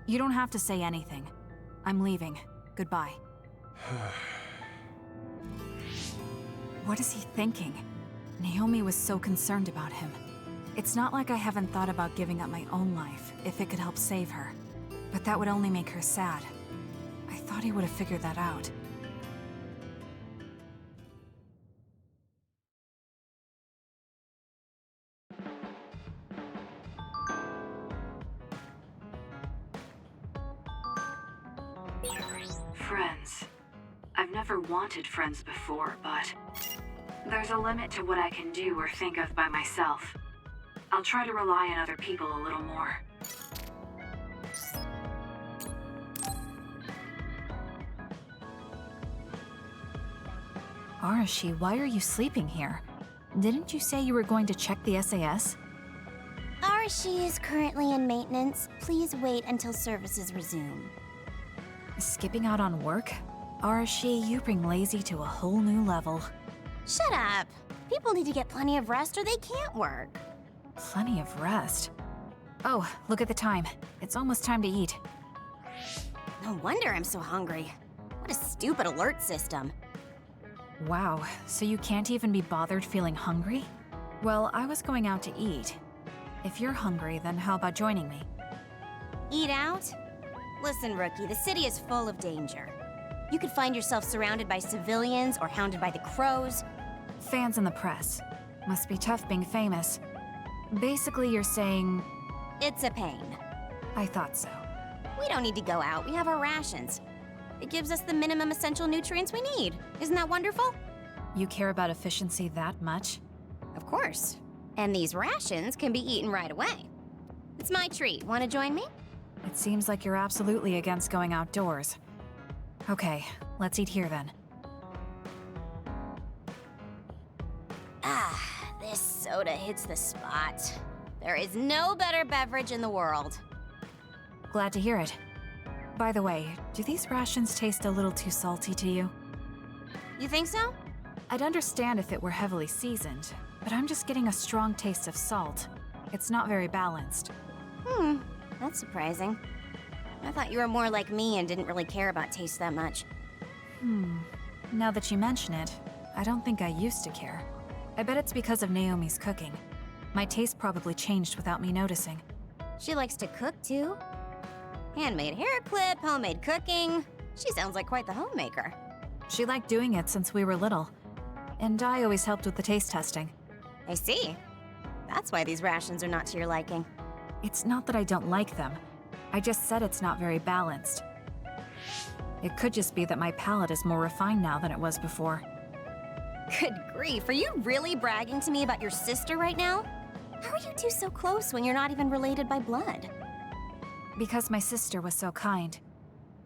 You don't have to say anything. I'm leaving. Goodbye. What is he thinking? Naomi was so concerned about him. It's not like I haven't thought about giving up my own life, if it could help save her. But that would only make her sad. I thought he would have figured that out. Friends. I've never wanted friends before, but there's a limit to what I can do or think of by myself. I'll try to rely on other people a little more. Arashi, why are you sleeping here? Didn't you say you were going to check the SAS? Arashi is currently in maintenance. Please wait until services resume. Skipping out on work? Arashi, you bring lazy to a whole new level. Shut up! People need to get plenty of rest or they can't work. Plenty of rest. Oh, look at the time. It's almost time to eat. No wonder I'm so hungry. What a stupid alert system. Wow, so you can't even be bothered feeling hungry? Well, I was going out to eat. If you're hungry, then how about joining me? Eat out? Listen, Rookie, the city is full of danger. You could find yourself surrounded by civilians or hounded by the crows. Fans in the press. Must be tough being famous. Basically, you're saying... It's a pain. I thought so. We don't need to go out. We have our rations. It gives us the minimum essential nutrients we need. Isn't that wonderful? You care about efficiency that much? Of course. And these rations can be eaten right away. It's my treat. Want to join me? It seems like you're absolutely against going outdoors. Okay, let's eat here then. Ah, this soda hits the spot. There is no better beverage in the world. Glad to hear it. By the way, do these rations taste a little too salty to you? You think so? I'd understand if it were heavily seasoned, but I'm just getting a strong taste of salt. It's not very balanced. That's surprising. I thought you were more like me and didn't really care about taste that much. Now that you mention it, I don't think I used to care. I bet it's because of Naomi's cooking. My taste probably changed without me noticing. She likes to cook too. Handmade hair clip, homemade cooking. She sounds like quite the homemaker. She liked doing it since we were little. And I always helped with the taste testing. I see. That's why these rations are not to your liking. It's not that I don't like them. I just said it's not very balanced. It could just be that my palate is more refined now than it was before. Good grief, are you really bragging to me about your sister right now? How are you two so close when you're not even related by blood? Because my sister was so kind.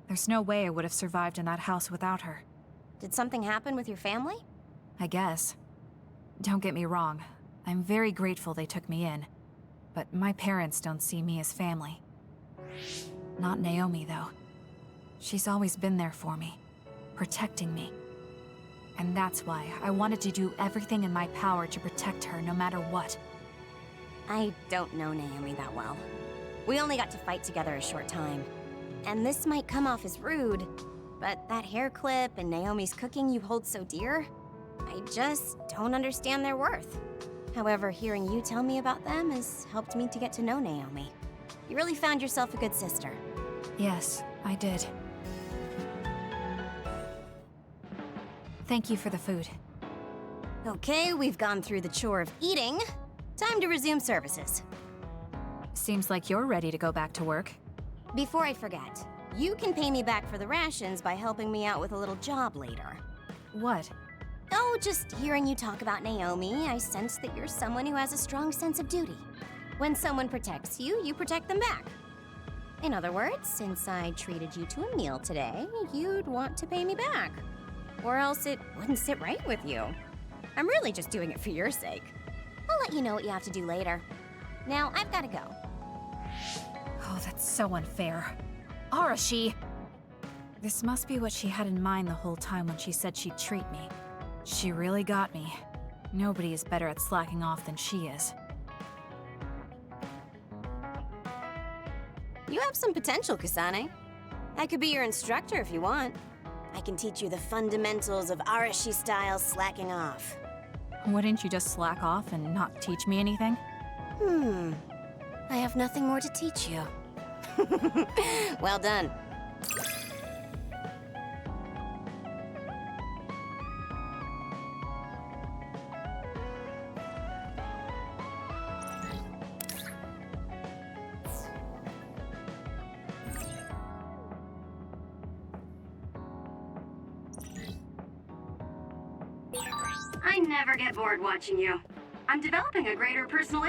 There's no way I would have survived in that house without her. Did something happen with your family? I guess. Don't get me wrong. I'm very grateful they took me in. But my parents don't see me as family. Not Naomi, though. She's always been there for me, protecting me. And that's why I wanted to do everything in my power to protect her no matter what. I don't know Naomi that well. We only got to fight together a short time. And this might come off as rude, but that hair clip and Naomi's cooking you hold so dear, I just don't understand their worth. However, hearing you tell me about them has helped me to get to know Naomi. You really found yourself a good sister. Yes, I did. Thank you for the food. Okay, we've gone through the chore of eating. Time to resume services. Seems like you're ready to go back to work. Before I forget, you can pay me back for the rations by helping me out with a little job later. What? Oh, just hearing you talk about Naomi, I sense that you're someone who has a strong sense of duty. When someone protects you, you protect them back. In other words, since I treated you to a meal today, you'd want to pay me back. Or else it wouldn't sit right with you. I'm really just doing it for your sake. I'll let you know what you have to do later. Now, I've got to go. Oh, that's so unfair. Arashi! This must be what she had in mind the whole time when she said she'd treat me. She really got me. Nobody is better at slacking off than she is. You have some potential, Kasane. I could be your instructor if you want. I can teach you the fundamentals of Arashi-style slacking off. Wouldn't you just slack off and not teach me anything? I have nothing more to teach you. Well done. I never get bored watching you. I'm developing a greater personal...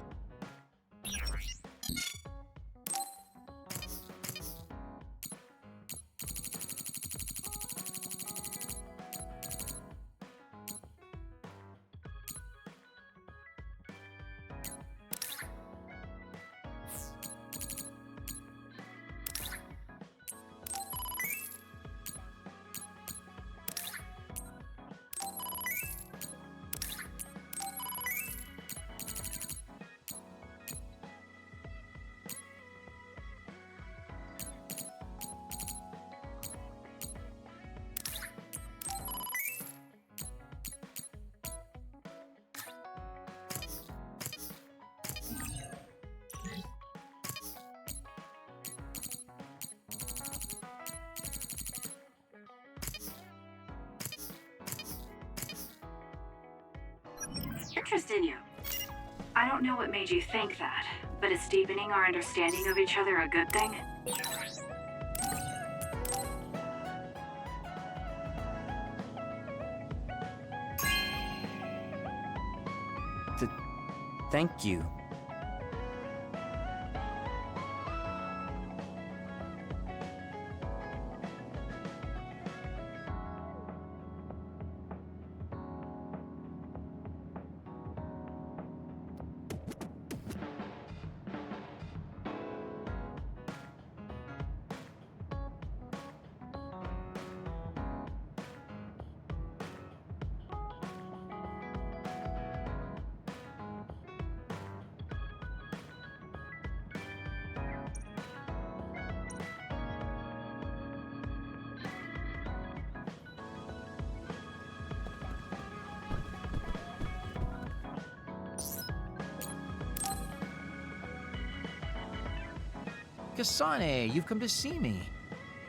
interest in you. I don't know what made you think that, but is deepening our understanding of each other a good thing? Thank you. Kasane, you've come to see me.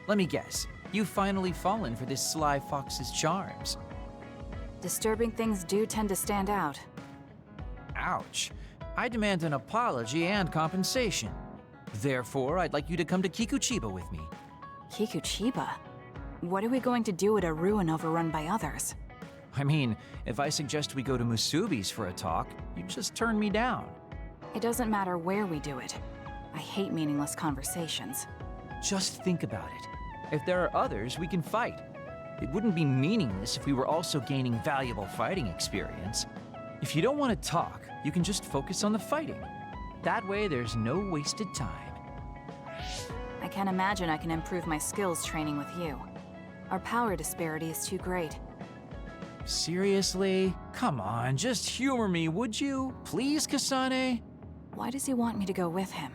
Let me guess, you've finally fallen for this sly fox's charms. Disturbing things do tend to stand out. Ouch. I demand an apology and compensation. Therefore, I'd like you to come to Kikuchiba with me. Kikuchiba? What are we going to do at a ruin overrun by others? I mean, if I suggest we go to Musubi's for a talk, you just turn me down. It doesn't matter where we do it. I hate meaningless conversations. Just think about it. If there are others, we can fight. It wouldn't be meaningless if we were also gaining valuable fighting experience. If you don't want to talk, you can just focus on the fighting. That way, there's no wasted time. I can't imagine I can improve my skills training with you. Our power disparity is too great. Seriously? Come on, just humor me, would you? Please, Kasane? Why does he want me to go with him?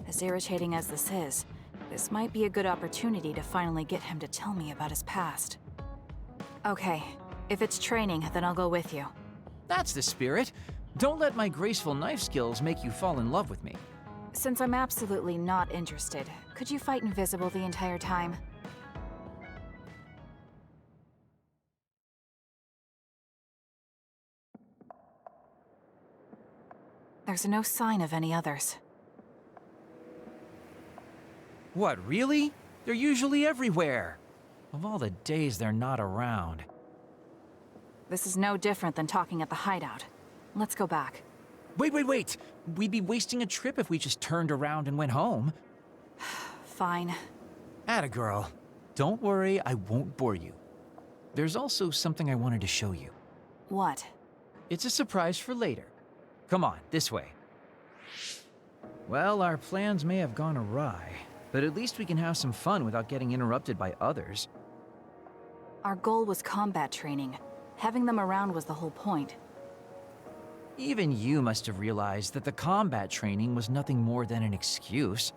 As irritating as this is, this might be a good opportunity to finally get him to tell me about his past. Okay, if it's training, then I'll go with you. That's the spirit. Don't let my graceful knife skills make you fall in love with me. Since I'm absolutely not interested, could you fight invisible the entire time? There's no sign of any others. What, really? They're usually everywhere. Of all the days they're not around. This is no different than talking at the hideout. Let's go back. Wait! We'd be wasting a trip if we just turned around and went home. Fine. Atta girl. Don't worry, I won't bore you. There's also something I wanted to show you. What? It's a surprise for later. Come on, this way. Well, our plans may have gone awry, but at least we can have some fun without getting interrupted by others. Our goal was combat training. Having them around was the whole point. Even you must have realized that the combat training was nothing more than an excuse.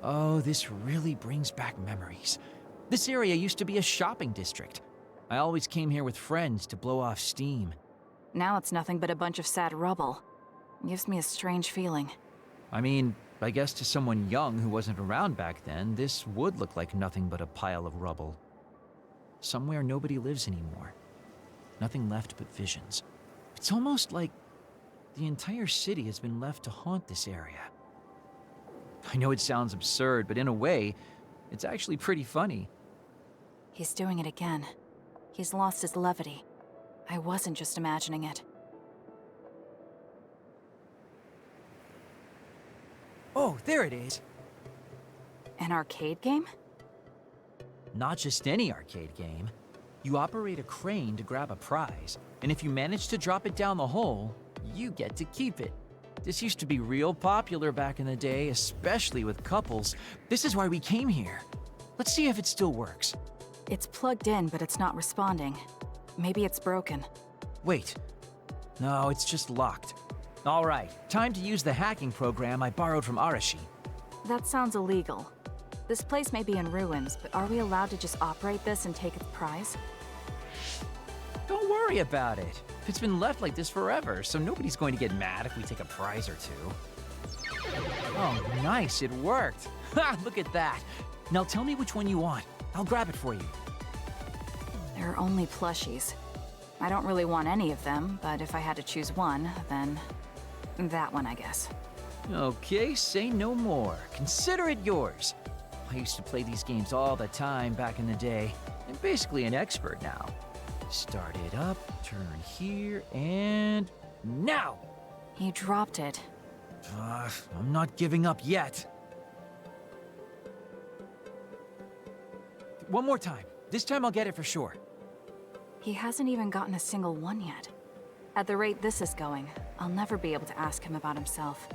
Oh, this really brings back memories. This area used to be a shopping district. I always came here with friends to blow off steam. Now it's nothing but a bunch of sad rubble. Gives me a strange feeling. I mean, I guess to someone young who wasn't around back then, this would look like nothing but a pile of rubble. Somewhere nobody lives anymore. Nothing left but visions. It's almost like the entire city has been left to haunt this area. I know it sounds absurd, but in a way, it's actually pretty funny. He's doing it again. He's lost his levity. I wasn't just imagining it. Oh, there it is. An arcade game? Not just any arcade game. You operate a crane to grab a prize, and if you manage to drop it down the hole, you get to keep it. This used to be real popular back in the day, especially with couples. This is why we came here. Let's see if it still works. It's plugged in, but it's not responding. Maybe it's broken. Wait. No, it's just locked. All right, time to use the hacking program I borrowed from Arashi. That sounds illegal. This place may be in ruins, but are we allowed to just operate this and take its prize? Don't worry about it. It's been left like this forever, so nobody's going to get mad if we take a prize or two. Oh, nice, it worked. Ha, look at that. Now tell me which one you want. I'll grab it for you. There are only plushies. I don't really want any of them, but if I had to choose one, then that one, I guess. Okay, say no more. Consider it yours. I used to play these games all the time back in the day. I'm basically an expert now. Start it up, turn here, and now! You dropped it. I'm not giving up yet. One more time. This time I'll get it for sure. He hasn't even gotten a single one yet. At the rate this is going, I'll never be able to ask him about himself.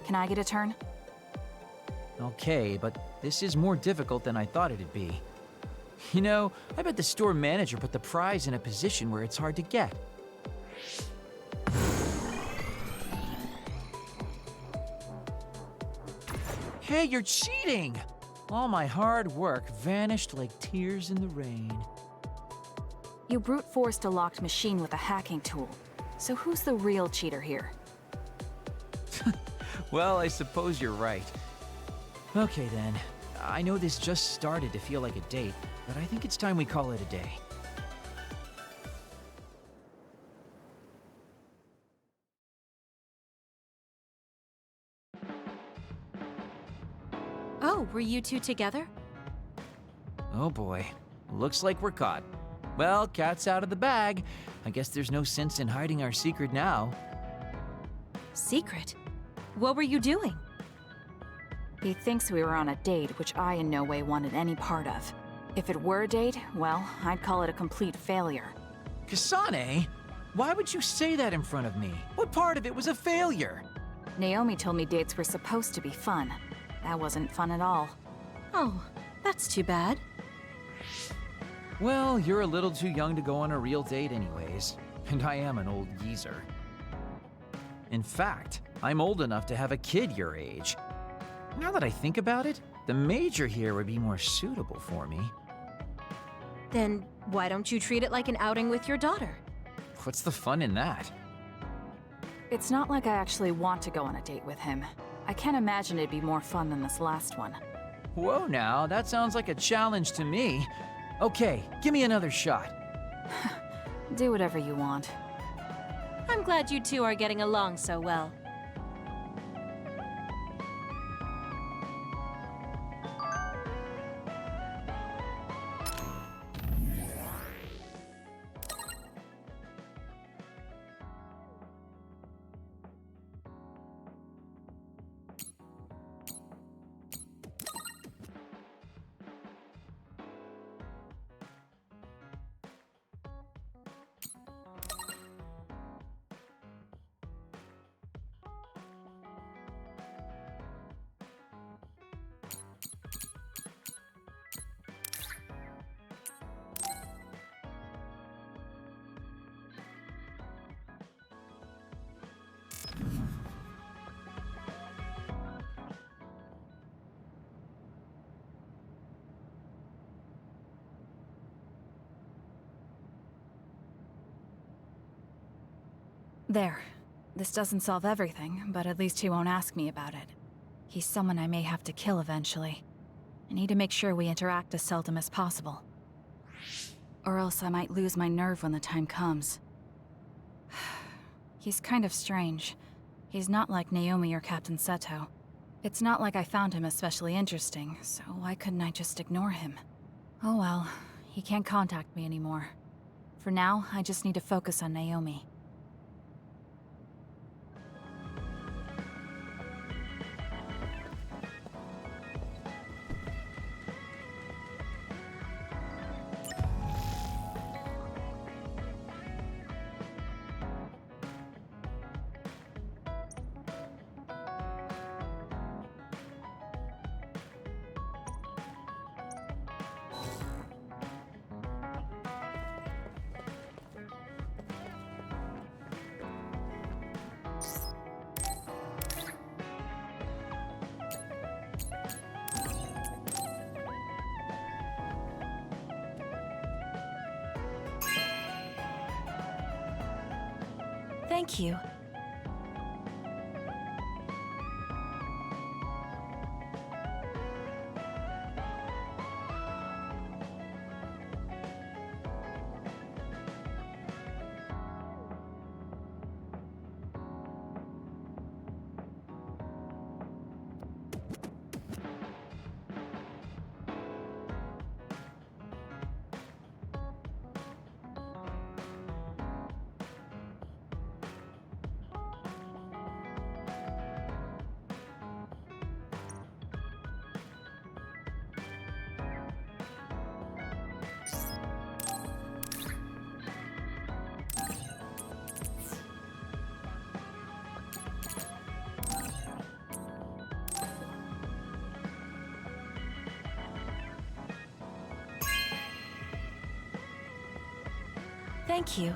Can I get a turn? Okay, but this is more difficult than I thought it'd be. You know, I bet the store manager put the prize in a position where it's hard to get. Hey, you're cheating! All my hard work vanished like tears in the rain. You brute forced a locked machine with a hacking tool. So who's the real cheater here? Well, I suppose you're right. Okay then, I know this just started to feel like a date, but I think it's time we call it a day. Oh, were you two together? Oh boy, looks like we're caught. Well, cat's out of the bag. I guess there's no sense in hiding our secret now. Secret? What were you doing? He thinks we were on a date, which I in no way wanted any part of. If it were a date, well, I'd call it a complete failure. Kasane? Why would you say that in front of me? What part of it was a failure? Naomi told me dates were supposed to be fun. That wasn't fun at all. Oh, that's too bad. Well, you're a little too young to go on a real date anyways, and I am an old geezer. In fact, I'm old enough to have a kid your age. Now that I think about it, the major here would be more suitable for me. Then why don't you treat it like an outing with your daughter? What's the fun in that? It's not like I actually want to go on a date with him. I can't imagine it'd be more fun than this last one. Whoa now, that sounds like a challenge to me. Okay, give me another shot. Do whatever you want. I'm glad you two are getting along so well. There. This doesn't solve everything, but at least he won't ask me about it. He's someone I may have to kill eventually. I need to make sure we interact as seldom as possible. Or else I might lose my nerve when the time comes. He's kind of strange. He's not like Naomi or Captain Seto. It's not like I found him especially interesting, so why couldn't I just ignore him? Oh well, he can't contact me anymore. For now, I just need to focus on Naomi. Thank you. Thank you.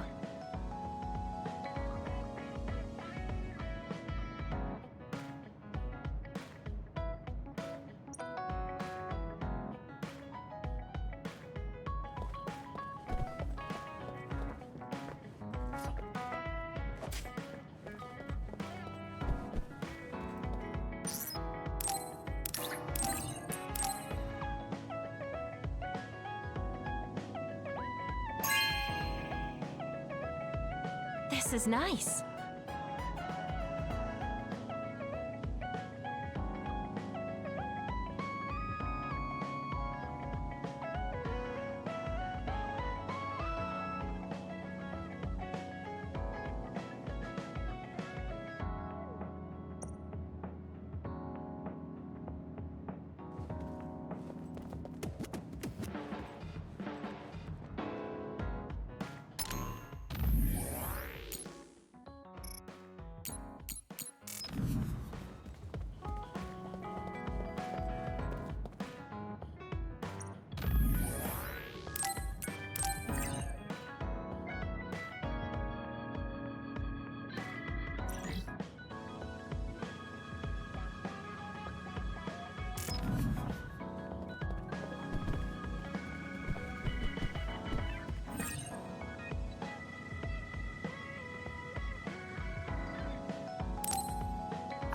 This is nice.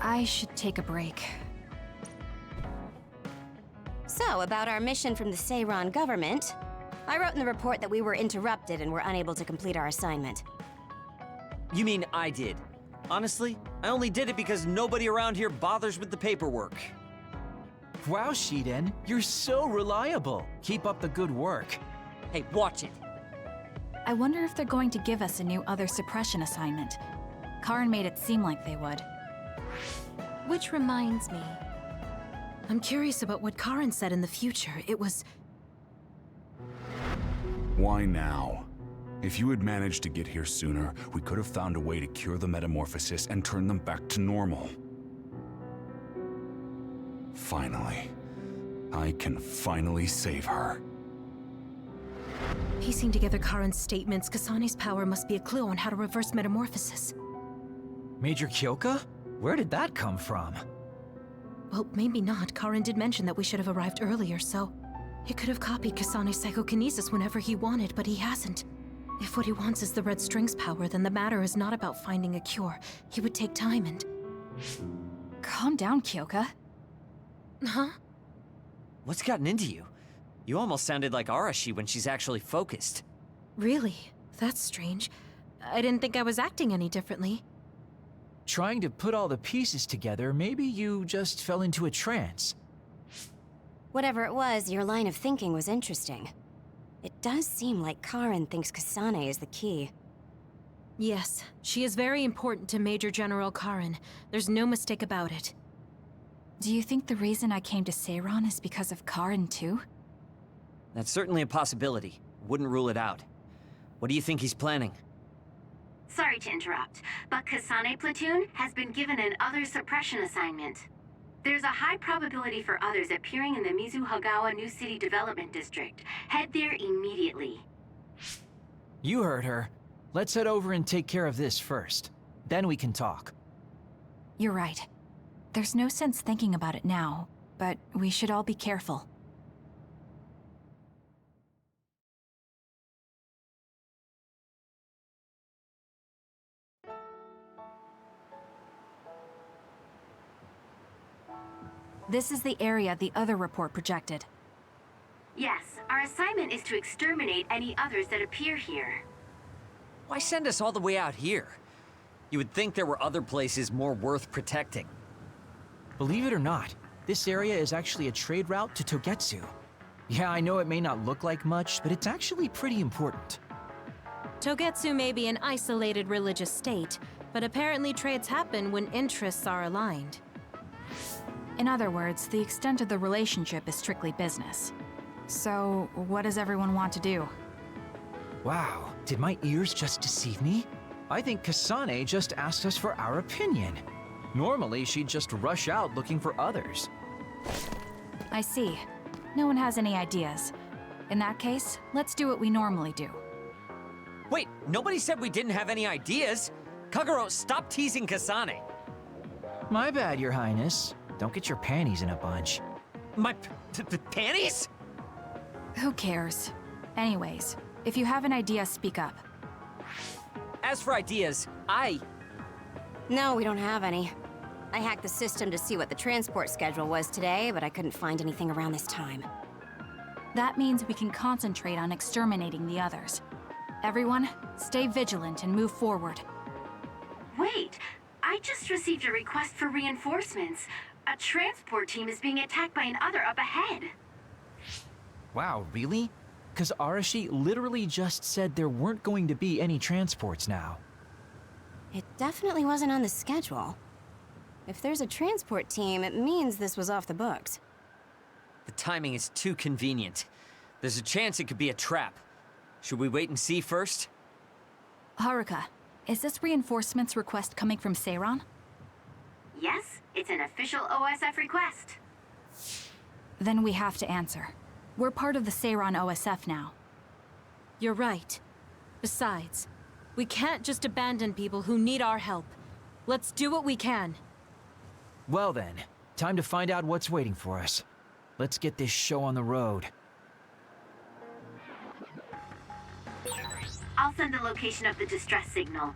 I should take a break. So, about our mission from the Seiran government, I wrote in the report that we were interrupted and were unable to complete our assignment. You mean I did? Honestly, I only did it because nobody around here bothers with the paperwork. Wow, Shiden, you're so reliable. Keep up the good work. Hey, watch it. I wonder if they're going to give us a new other suppression assignment. Karin made it seem like they would. Which reminds me, I'm curious about what Karin said in the future. It was... Why now? If you had managed to get here sooner, we could have found a way to cure the metamorphosis and turn them back to normal. Finally. I can finally save her. Piecing together Karin's statements, Kasane's power must be a clue on how to reverse metamorphosis. Major Kyoka? Where did that come from? Well, maybe not. Karin did mention that we should have arrived earlier, so... He could have copied Kasane's psychokinesis whenever he wanted, but he hasn't. If what he wants is the Red String's power, then the matter is not about finding a cure. He would take time and... Calm down, Kyoka. Huh? What's gotten into you? You almost sounded like Arashi when she's actually focused. Really? That's strange. I didn't think I was acting any differently. Trying to put all the pieces together, maybe you just fell into a trance. Whatever it was, your line of thinking was interesting. It does seem like Karin thinks Kasane is the key. Yes, she is very important to Major General Karin. There's no mistake about it. Do you think the reason I came to Seiran is because of Karin too? That's certainly a possibility. Wouldn't rule it out. What do you think he's planning? Sorry to interrupt, but Kasane Platoon has been given an other suppression assignment. There's a high probability for others appearing in the Mizuhagawa New City Development District. Head there immediately. You heard her. Let's head over and take care of this first. Then we can talk. You're right. There's no sense thinking about it now, but we should all be careful. This is the area the other report projected. Yes, our assignment is to exterminate any others that appear here. Why send us all the way out here? You would think there were other places more worth protecting. Believe it or not, this area is actually a trade route to Togetsu. Yeah, I know it may not look like much, but it's actually pretty important. Togetsu may be an isolated religious state, but apparently trades happen when interests are aligned. In other words, the extent of the relationship is strictly business. So, what does everyone want to do? Wow, did my ears just deceive me? I think Kasane just asked us for our opinion. Normally, she'd just rush out looking for others. I see. No one has any ideas. In that case, let's do what we normally do. Wait, nobody said we didn't have any ideas. Kagero, stop teasing Kasane. My bad, Your Highness. Don't get your panties in a bunch. My panties? Who cares? Anyways, if you have an idea, speak up. As for ideas, No, we don't have any. I hacked the system to see what the transport schedule was today, but I couldn't find anything around this time. That means we can concentrate on exterminating the others. Everyone, stay vigilant and move forward. Wait, I just received a request for reinforcements. A transport team is being attacked by another up ahead. Wow, really? Because Arashi literally just said there weren't going to be any transports now. It definitely wasn't on the schedule. If there's a transport team, it means this was off the books. The timing is too convenient. There's a chance it could be a trap. Should we wait and see first? Haruka, is this reinforcements request coming from Seiran? Yes, it's an official OSF request. Then we have to answer. We're part of the Seiran OSF now. You're right. Besides, we can't just abandon people who need our help. Let's do what we can. Well then, time to find out what's waiting for us. Let's get this show on the road. I'll send the location of the distress signal.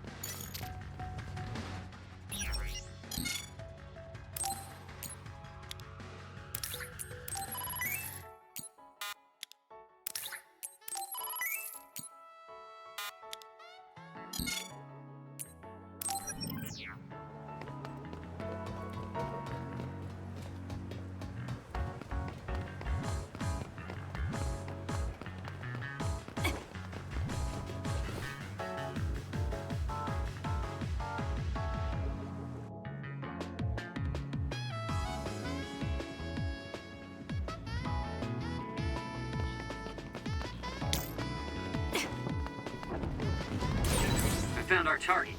Found our target.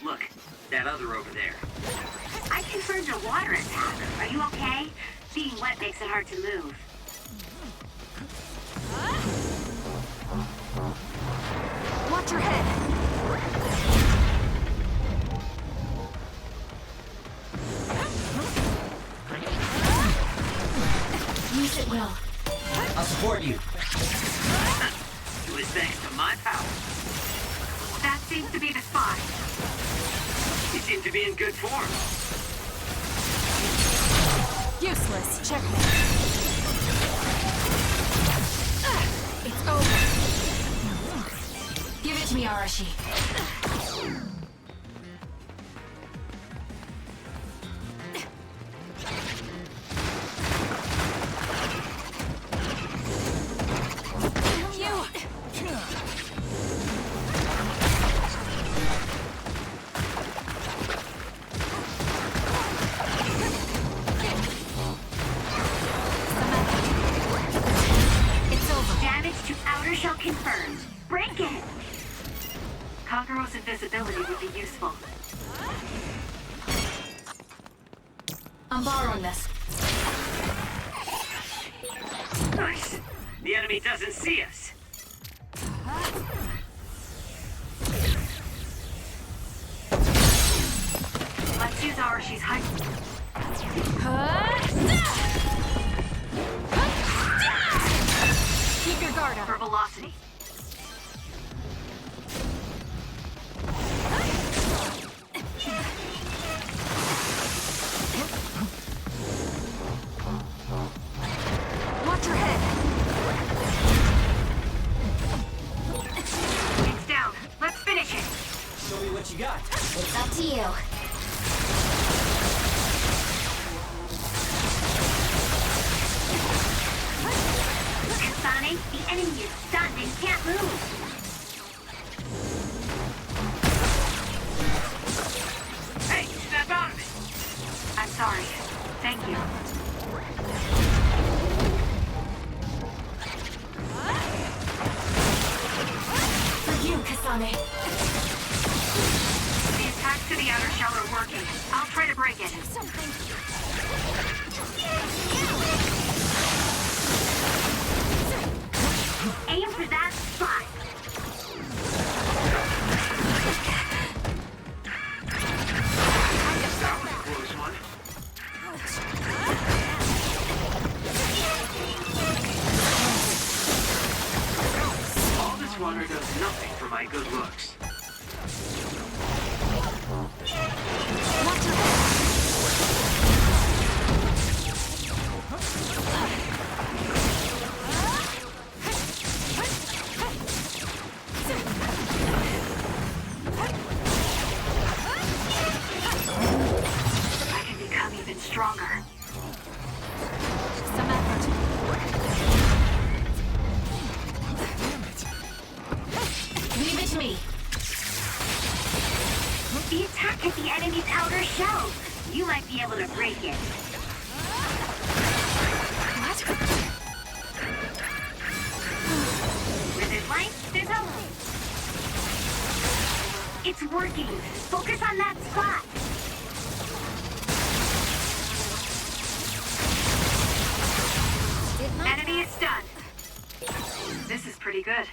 Look, that other over there. I confirmed a water attack. Are you okay? Being wet makes it hard to move. Watch your head! Use it well. I'll support you. It was thanks to my power. That seems to be the spot. You seem to be in good form. Useless. Checkmate. It's over. Give it to me, Arashi. Confirmed. Break it! Kagero's invisibility would be useful. I'm borrowing this. Nice. The enemy doesn't see us. Let's use Arashi's height. Keep your guard up. For velocity. Watch your head. It's down. Let's finish it. Show me what you got. It's up to you. Kasane, the enemy is stunned and can't move. Hey, snap out of it! I'm sorry. Thank you. For you, Kasane. The attacks to the outer shell are working. I'll try to break it. Aim for that spot. stronger. Some effort. Leave it to me. The attack hit the enemy's outer shell. You might be able to break it. What? With its light, there's hope. It's working. Focus on that spot. Enemy is stunned. This is pretty good.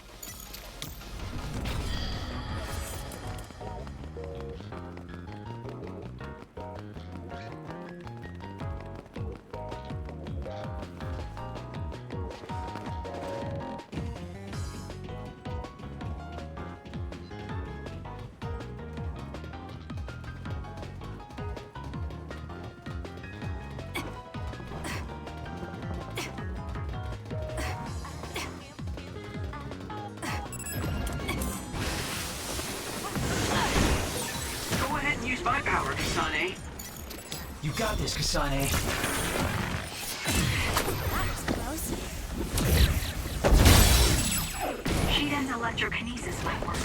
Go ahead and use my power, Kasane. You got this, Kasane. Shiden's electrokinesis might work.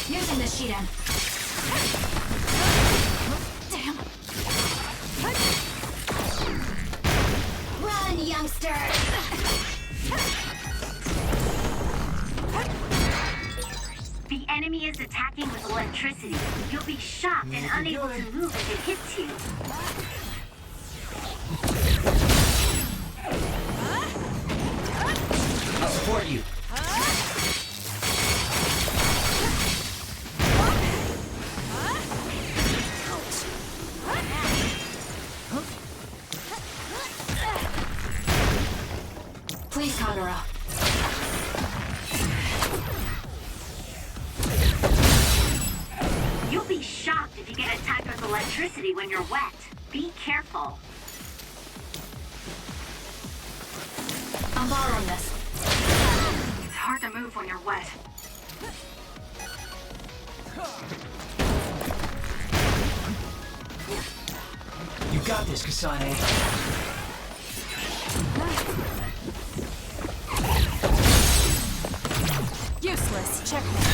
Using the Shiden. Damn. Run, youngster! The enemy is attacking with electricity. You'll be shocked and unable to move if it hits you. I'll support you. Please, Kagura. You'll be shocked if you get attacked with electricity when you're wet. Be careful. I'm borrowing this. It's hard to move when you're wet. You got this, Kasane. Useless. Checkmate.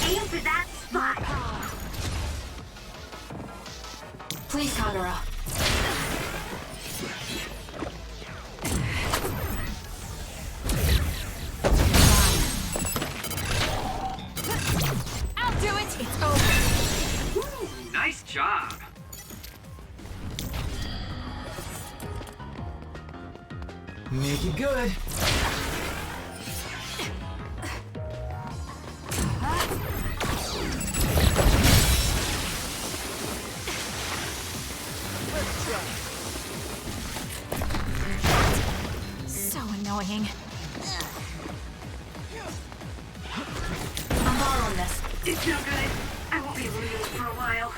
Aim for that spot. Please, Kagura. I'll do it. It's over. Ooh, nice job. Make it good. So annoying. I'm borrowing this. It's no good. I won't be able to use it for a while.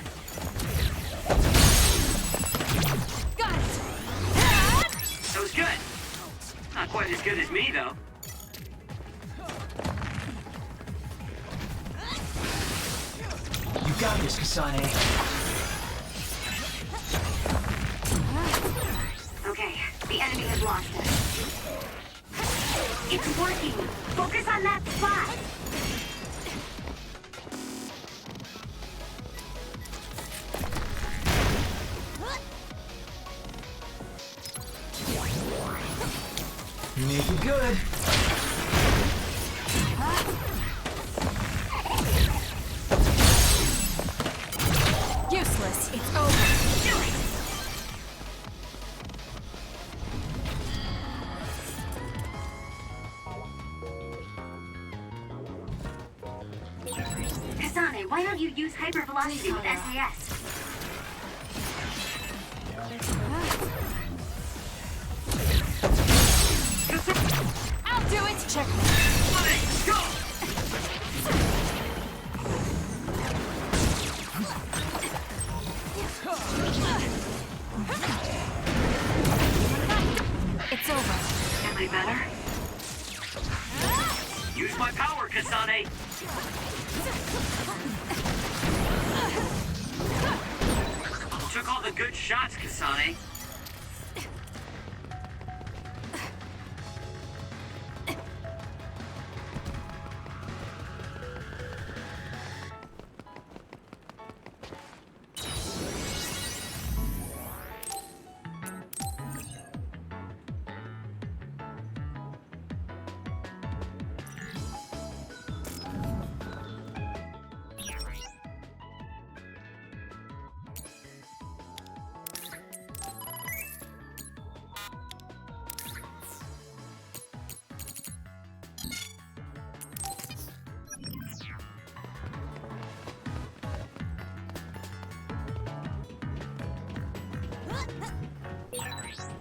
Got it. That was good. Not quite as good as me, though. You got this, Kasane. Okay, the enemy has lost us. It's working. Focus on that spot. Make it good. Useless. It's over. Do it. Kasane, why don't you use hypervelocity with SAS? I'll do it. Checkmate. Go! It's over. Am I better? Use my power, Kasane. Took all the Good shots, Kasane.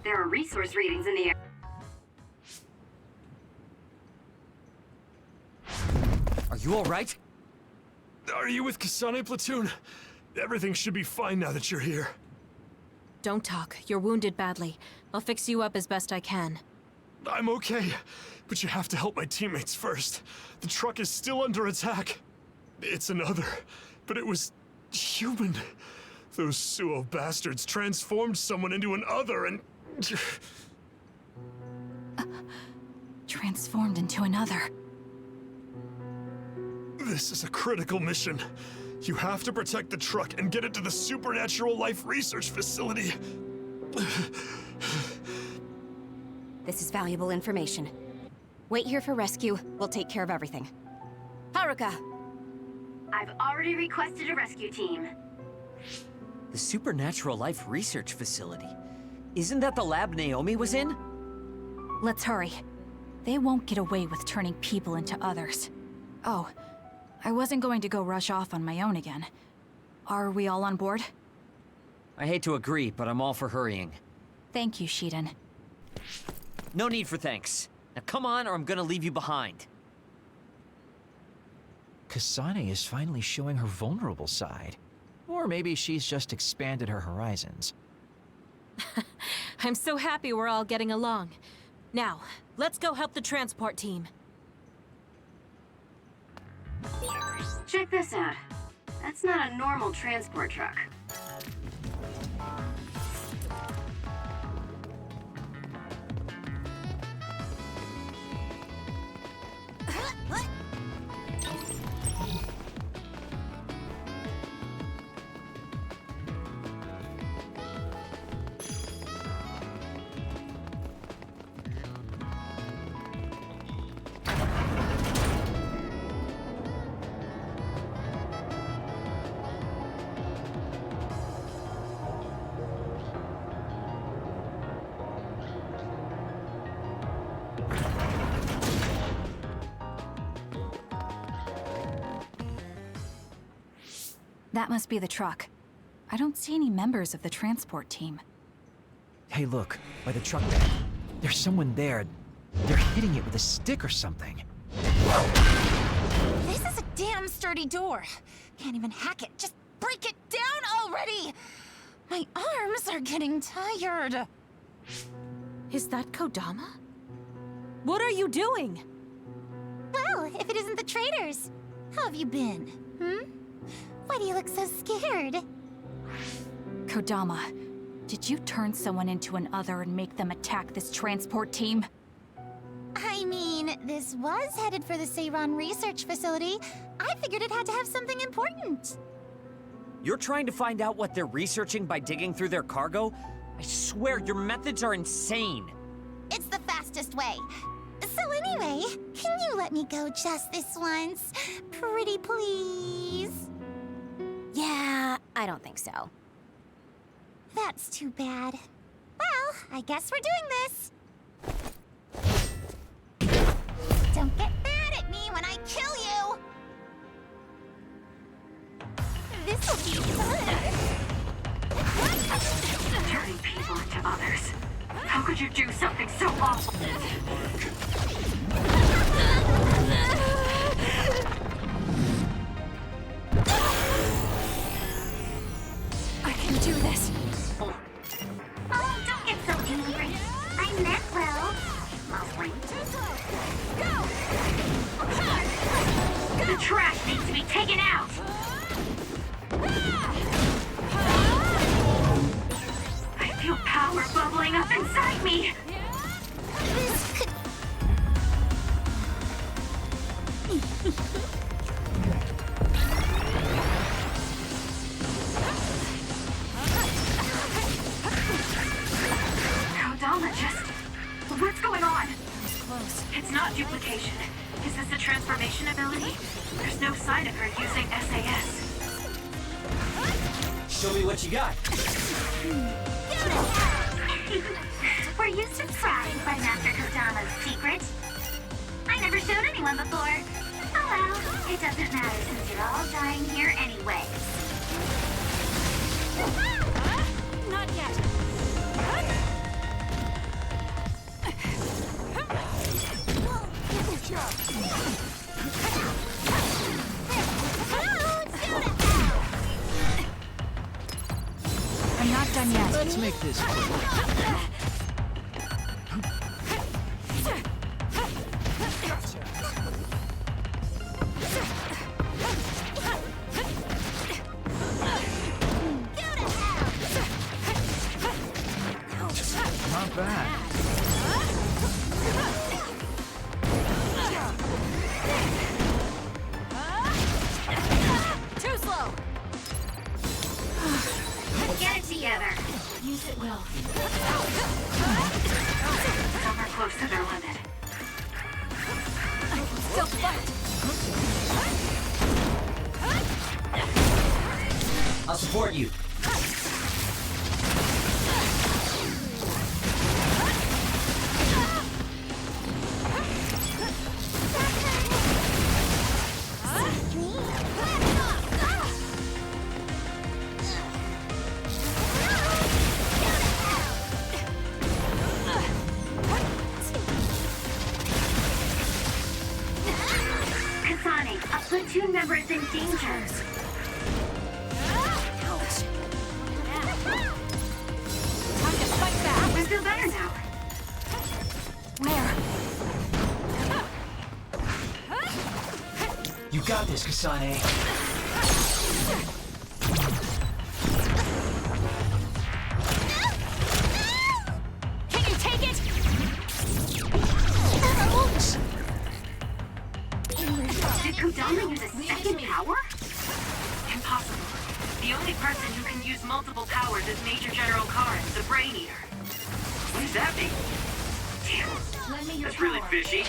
There are resource readings in the air. Are you all right? Are you with Kasane Platoon? Everything should be fine now that you're here. Don't talk. You're wounded badly. I'll fix you up as best I can. I'm okay, but you have to help my teammates first. The truck is still under attack. It's another, but it was human. Those Suo bastards transformed someone into an other and... Transformed into another. This is a critical mission. You have to protect the truck and get it to the Supernatural Life Research Facility. This is valuable information. Wait here for rescue. We'll take care of everything. Haruka! I've already requested a rescue team. The Supernatural Life Research Facility. Isn't that the lab Naomi was in? Let's hurry. They won't get away with turning people into others. Oh, I wasn't going to go rush off on my own again. Are we all on board? I hate to agree, but I'm all for hurrying. Thank you, Shiden. No need for thanks. Now come on, or I'm gonna leave you behind. Kasane is finally showing her vulnerable side. Or maybe she's just expanded her horizons. I'm so happy we're all getting along. Now, let's go help the transport team. Check this out. That's not a normal transport truck. That must be the truck. I don't see any members of the transport team. Hey, look, by the truck bed. There's someone there. They're hitting it with a stick or something. This is a damn sturdy door. Can't even hack it. Just break it down already! My arms are getting tired. Is that Kodama? What are you doing? Well, if it isn't the traitors, how have you been? Why do you look so scared? Kodama, did you turn someone into an other and make them attack this transport team? I mean, this was headed for the Seiran Research Facility. I figured it had to have something important. You're trying to find out what they're researching by digging through their cargo? I swear, your methods are insane. It's the fastest way. So anyway, can you let me go just this once? Pretty please? Yeah, I don't think so. That's too bad. Well, I guess we're doing this. Don't get mad at me when I kill you! This'll be fun! Turning people into others. How could you do something so awful? I can do this! Oh, don't get so angry. I meant well. Mostly. The trash needs to be taken out! see. There's no sign of her using SAS. Show me what you got. Were you surprised by Master Kodama's secret? I never showed anyone before. Oh well, it doesn't matter since you're all dying here anyway. Not yet. I'm not done yet. Let's make this quick. Not bad. Too slow. Get it together. Use it well. Some are close to their limit. Still fight. I'll support you. Kasane, a platoon member is in danger. Time to fight back. I feel better now. Where? You got this, Kasane. Can you take it? Did Kodama use a second power? Impossible. The only person who can use multiple powers is Major General Karen, the Brain Eater. What does that mean? Damn, Lend me your that's really power. fishy.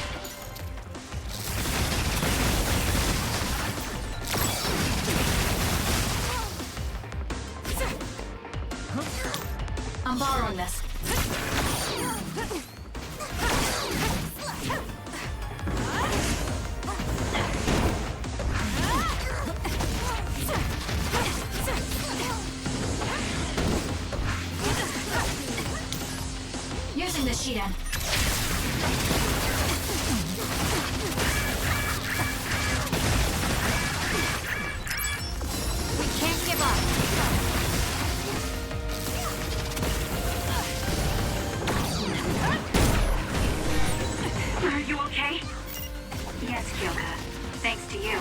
I'm borrowing this. Using the sheet end. We can't give up. Are you okay? Yes, Kyoka. Thanks to you.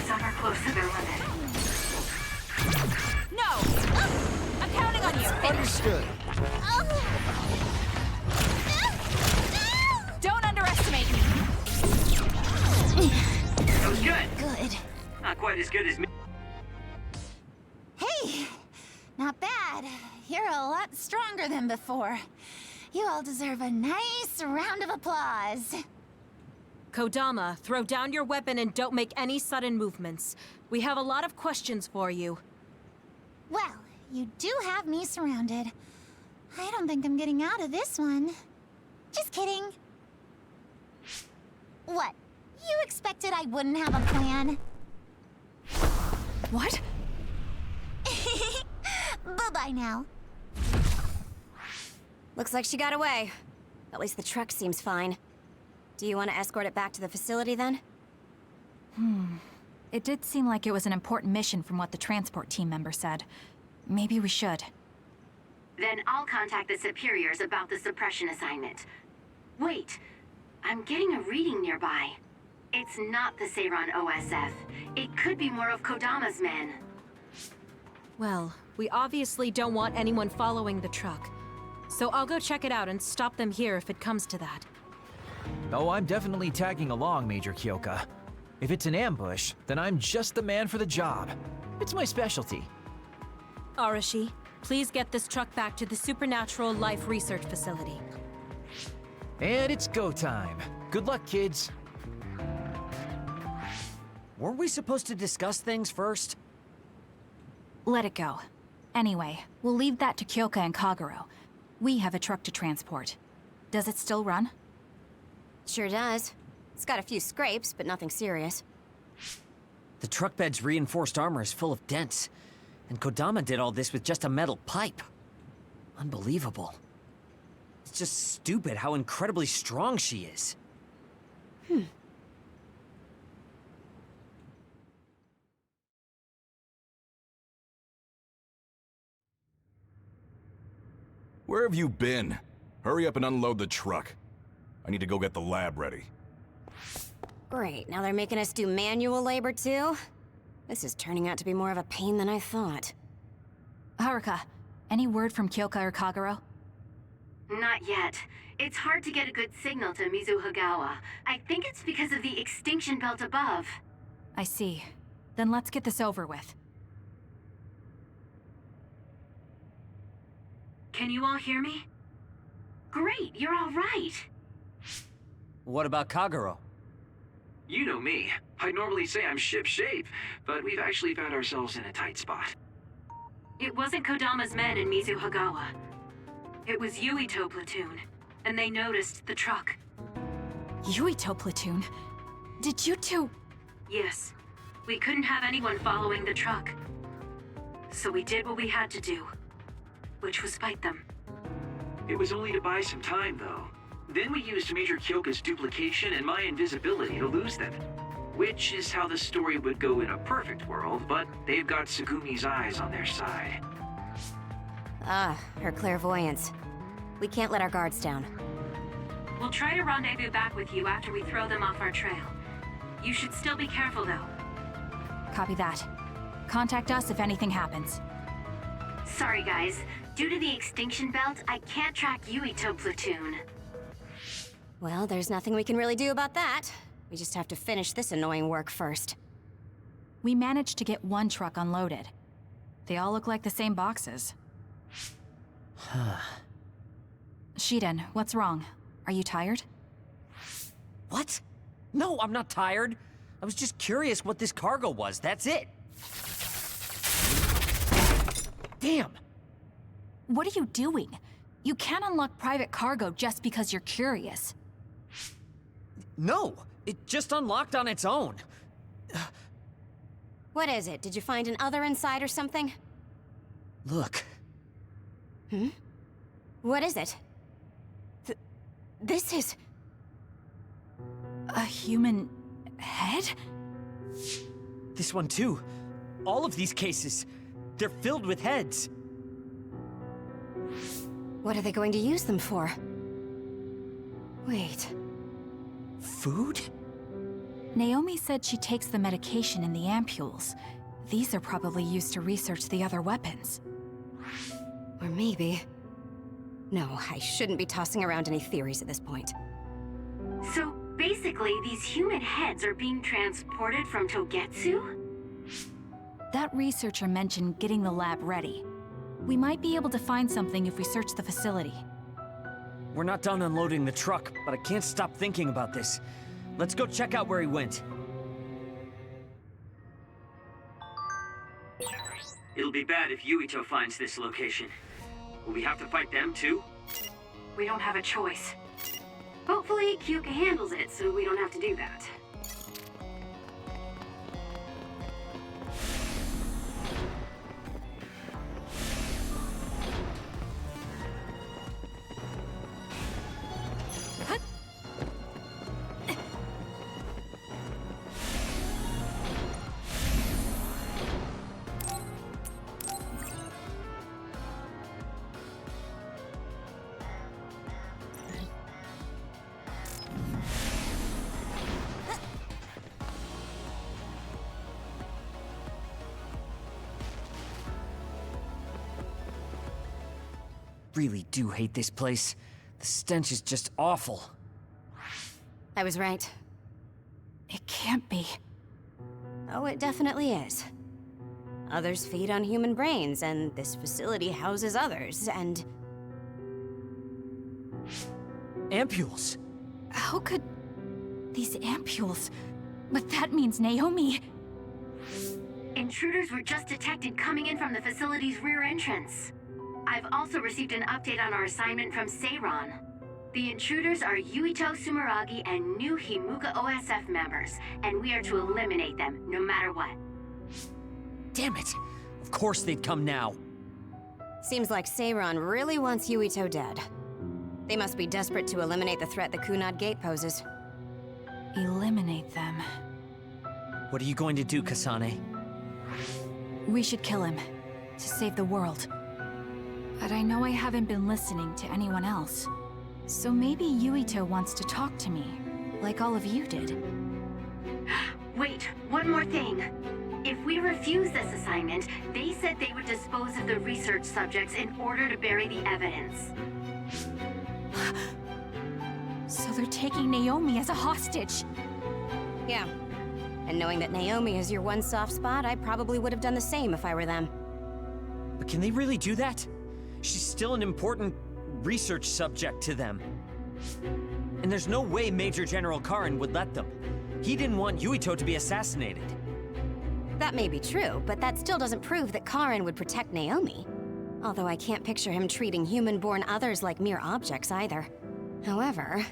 Some are close to their limit. No! I'm counting on you. Understood. Don't underestimate me. That was good. Good. Not quite as good as me. Hey, not bad. You're a lot stronger than before. You all deserve a nice round of applause. Kodama, throw down your weapon and don't make any sudden movements. We have a lot of questions for you. Well, you do have me surrounded. I don't think I'm getting out of this one. Just kidding. What? You expected I wouldn't have a plan? What? Bye-bye now. Looks like she got away. At least the truck seems fine. Do you want to escort it back to the facility then? It did seem like it was an important mission from what the transport team member said. Maybe we should. Then I'll contact the superiors about the suppression assignment. Wait, I'm getting a reading nearby. It's not the Seiran OSF. It could be more of Kodama's men. Well, we obviously don't want anyone following the truck. So I'll go check it out and stop them here if it comes to that. Oh, I'm definitely tagging along, Major Kyoka. If it's an ambush, then I'm just the man for the job. It's my specialty. Arashi, please get this truck back to the Supernatural Life Research Facility. And it's go time. Good luck, kids. Weren't we supposed to discuss things first? Let it go. Anyway, we'll leave that to Kyoka and Kagero. We have a truck to transport. Does it still run? Sure does. It's got a few scrapes, but nothing serious. The truck bed's reinforced armor is full of dents, and Kodama did all this with just a metal pipe. Unbelievable. It's just stupid how incredibly strong she is. Where have you been? Hurry up and unload the truck. I need to go get the lab ready. Great, now they're making us do manual labor too? This is turning out to be more of a pain than I thought. Haruka, any word from Kyoka or Kagero? Not yet. It's hard to get a good signal to Mizuhagawa. I think it's because of the extinction belt above. I see. Then let's get this over with. Can you all hear me? Great, you're all right. What about Kagero? You know me. I normally say I'm ship-shape, but we've actually found ourselves in a tight spot. It wasn't Kodama's men in Mizuhagawa. It was Yuito platoon, and they noticed the truck. Yuito platoon? Did you two... Yes. We couldn't have anyone following the truck. So we did what we had to do, which was fight them. It was only to buy some time, though. Then we used Major Kyoka's duplication and my invisibility to lose them. Which is how the story would go in a perfect world, but they've got Segumi's eyes on their side. Ah, her clairvoyance. We can't let our guards down. We'll try to rendezvous back with you after we throw them off our trail. You should still be careful, though. Copy that. Contact us if anything happens. Sorry, guys. Due to the extinction belt, I can't track Yuito platoon. Well, there's nothing we can really do about that. We just have to finish this annoying work first. We managed to get one truck unloaded. They all look like the same boxes. Shiden, what's wrong? Are you tired? What? No, I'm not tired. I was just curious what this cargo was, that's it. Damn! What are you doing? You can't unlock private cargo just because you're curious. No, it just unlocked on its own. What is it? Did you find an other inside or something? Look. Hmm? What is it? This is... a human head? This one too. All of these cases. They're filled with heads. What are they going to use them for? Wait. Food? Naomi said she takes the medication in the ampules. These are probably used to research the other weapons. Or maybe... No, I shouldn't be tossing around any theories at this point. So basically, these human heads are being transported from Togetsu? That researcher mentioned getting the lab ready. We might be able to find something if we search the facility. We're not done unloading the truck, but I can't stop thinking about this. Let's go check out where he went. It'll be bad if Yuito finds this location. Will we have to fight them too? We don't have a choice. Hopefully, Kyoka handles it so we don't have to do that. Really do hate this place. The stench is just awful. I was right. It can't be. Oh, it definitely is. Others feed on human brains, and this facility houses others, and... Ampules! How could... these ampules... But that means Naomi... Intruders were just detected coming in from the facility's rear entrance. I've also received an update on our assignment from Seiran. The intruders are Yuito Sumeragi and new Himuka OSF members, and we are to eliminate them, no matter what. Damn it! Of course they'd come now. Seems like Seiran really wants Yuito dead. They must be desperate to eliminate the threat the Kunad Gate poses. Eliminate them. What are you going to do, Kasane? We should kill him, to save the world. But I know I haven't been listening to anyone else. So maybe Yuito wants to talk to me, like all of you did. Wait, one more thing. If we refuse this assignment, they said they would dispose of the research subjects in order to bury the evidence. So they're taking Naomi as a hostage. Yeah. And knowing that Naomi is your one soft spot, I probably would have done the same if I were them. But can they really do that? She's still an important research subject to them. And there's no way Major General Karin would let them. He didn't want Yuito to be assassinated. That may be true, but that still doesn't prove that Karin would protect Naomi. Although I can't picture him treating human-born others like mere objects either. However,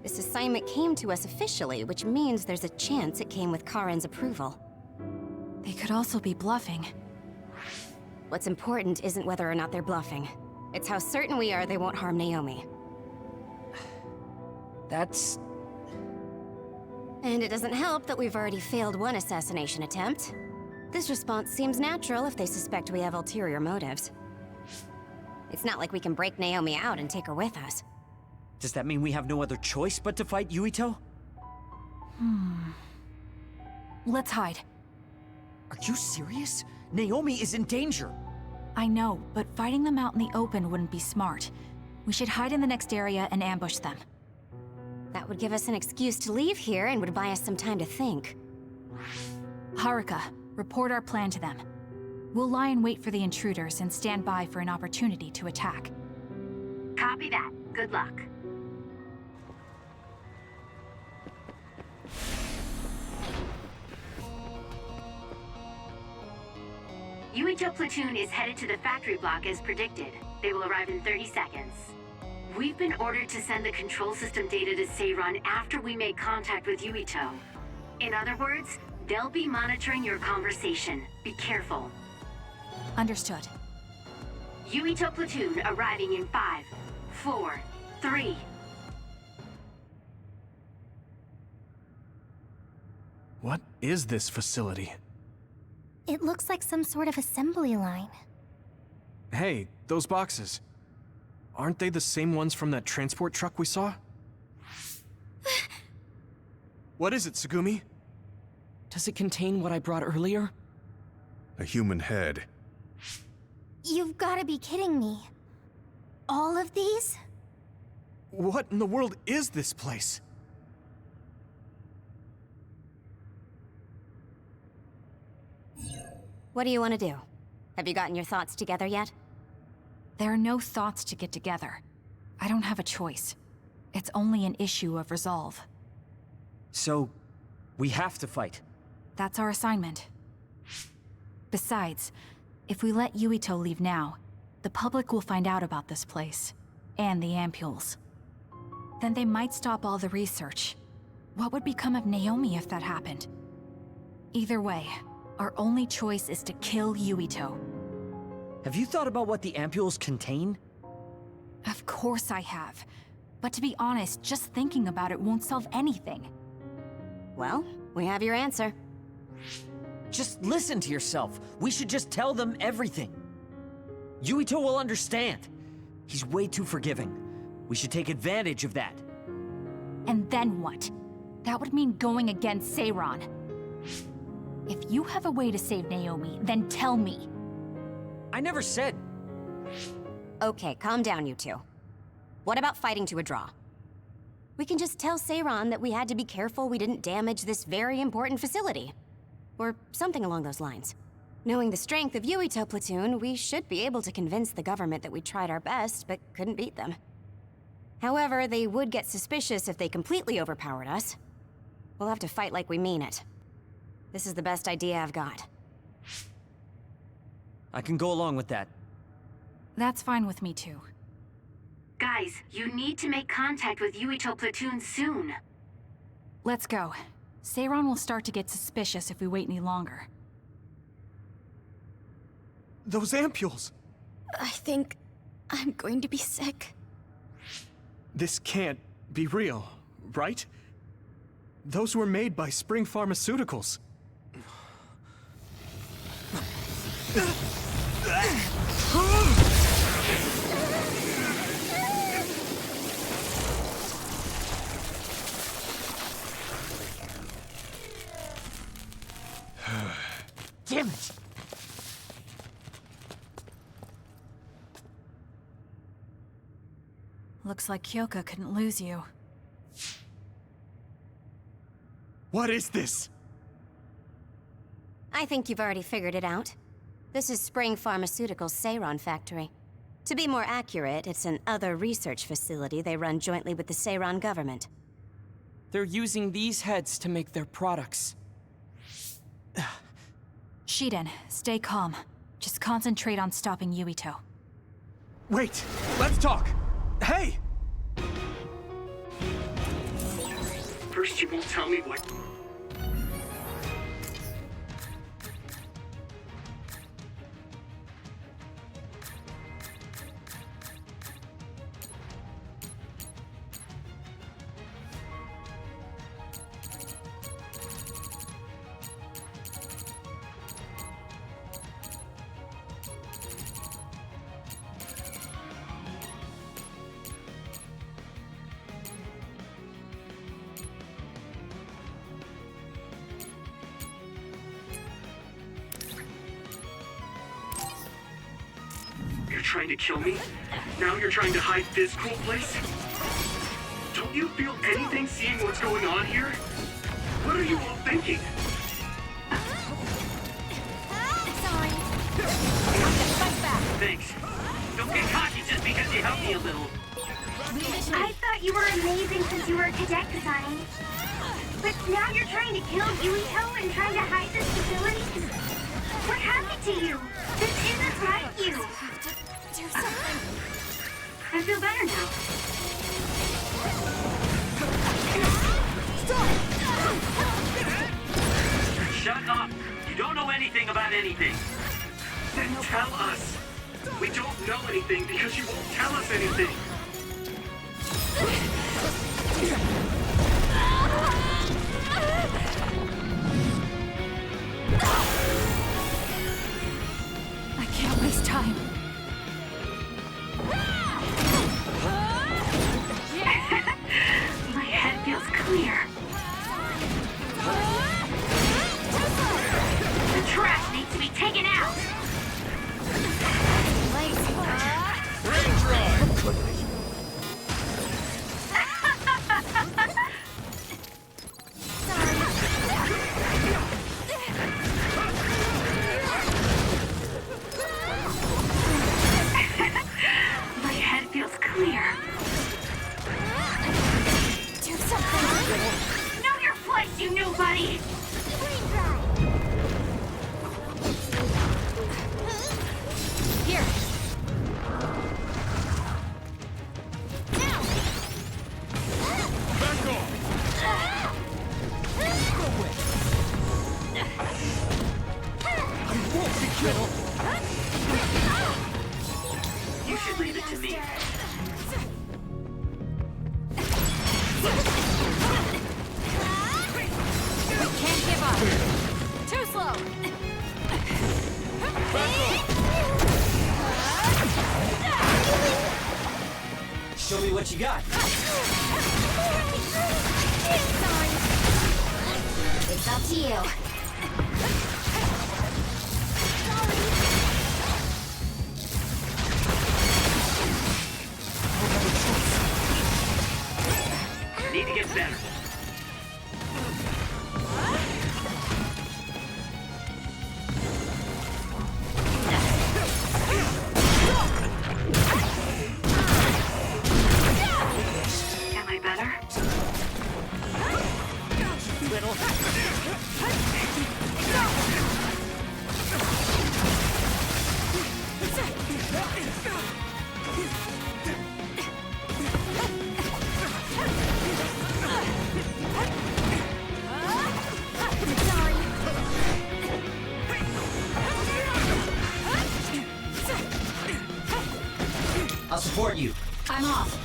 this assignment came to us officially, which means there's a chance it came with Karin's approval. They could also be bluffing. What's important isn't whether or not they're bluffing. It's how certain we are they won't harm Naomi. That's... And it doesn't help that we've already failed one assassination attempt. This response seems natural if they suspect we have ulterior motives. It's not like we can break Naomi out and take her with us. Does that mean we have no other choice but to fight Yuito? Let's hide. Are you serious? Naomi is in danger. I know, but fighting them out in the open wouldn't be smart. We should hide in the next area and ambush them. That would give us an excuse to leave here and would buy us some time to think. Haruka, report our plan to them. We'll lie in wait for the intruders and stand by for an opportunity to attack. Copy that. Good luck. Yuito platoon is headed to the factory block as predicted. They will arrive in 30 seconds. We've been ordered to send the control system data to Seiran after we make contact with Yuito. In other words, they'll be monitoring your conversation. Be careful. Understood. Yuito platoon arriving in 5, 4, 3. What is this facility? It looks like some sort of assembly line. Hey, those boxes. Aren't they the same ones from that transport truck we saw? What is it, Tsugumi? Does it contain what I brought earlier? A human head. You've got to be kidding me. All of these? What in the world is this place? What do you want to do? Have you gotten your thoughts together yet? There are no thoughts to get together. I don't have a choice. It's only an issue of resolve. So, we have to fight. That's our assignment. Besides, if we let Yuito leave now, the public will find out about this place, and the ampules. Then they might stop all the research. What would become of Naomi if that happened? Either way, our only choice is to kill Yuito. Have you thought about what the ampules contain? Of course I have. But to be honest, just thinking about it won't solve anything. Well, we have your answer. Just listen to yourself. We should just tell them everything. Yuito will understand. He's way too forgiving. We should take advantage of that. And then what? That would mean going against Seiran. If you have a way to save Naomi, then tell me. I never said... Okay, calm down, you two. What about fighting to a draw? We can just tell Seiran that we had to be careful we didn't damage this very important facility. Or something along those lines. Knowing the strength of Yuito Platoon, we should be able to convince the government that we tried our best, but couldn't beat them. However, they would get suspicious if they completely overpowered us. We'll have to fight like we mean it. This is the best idea I've got. I can go along with that. That's fine with me too. Guys, you need to make contact with Yuito Platoon soon. Let's go. Seiran will start to get suspicious if we wait any longer. Those ampules! I think I'm going to be sick. This can't be real, right? Those were made by Spring Pharmaceuticals. Damn it! Looks like Kyoka couldn't lose you. What is this? I think you've already figured it out. This is Spring Pharmaceuticals' Seiran factory. To be more accurate, it's an other research facility they run jointly with the Seiran government. They're using these heads to make their products. Shiden, stay calm. Just concentrate on stopping Yuito. Wait! Let's talk! Hey! First you won't tell me what... You're trying to kill me? Now you're trying to hide this cool place? Don't you feel anything seeing what's going on here? What are you all thinking? Sorry. Fight back. Thanks. Don't get cocky just because you helped me a little. I thought you were amazing since you were a cadet, Kasane. But now you're trying to kill Yuito and trying to hide this facility? What happened to you? This isn't like you. Do something. I feel better now. Shut up! You don't know anything about anything. Then tell us. We don't know anything because you won't tell us anything. I can't waste time. My head feels clear. The trash needs to be taken out. My head feels clear. Do something. Know your place, you nobody! Here. Now. Back off! You should leave it to me. Can't give up. Too slow. Show me what you got. Sorry. It's up to you. support you. I'm off.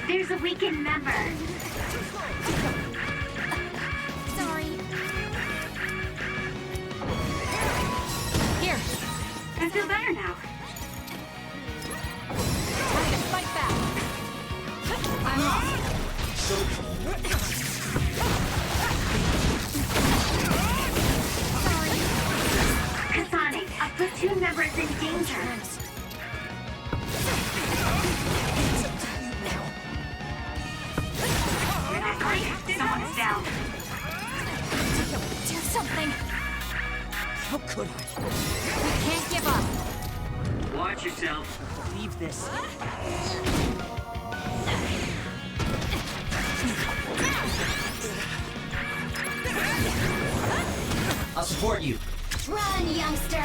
There's a weakened member. Sorry. Here. I feel better now. Time to fight back. I'm off. Kasane, a platoon member is in danger. Someone's down. Do something. How could I? We can't give up. Watch yourself. Leave this. I'll support you. Run, youngster!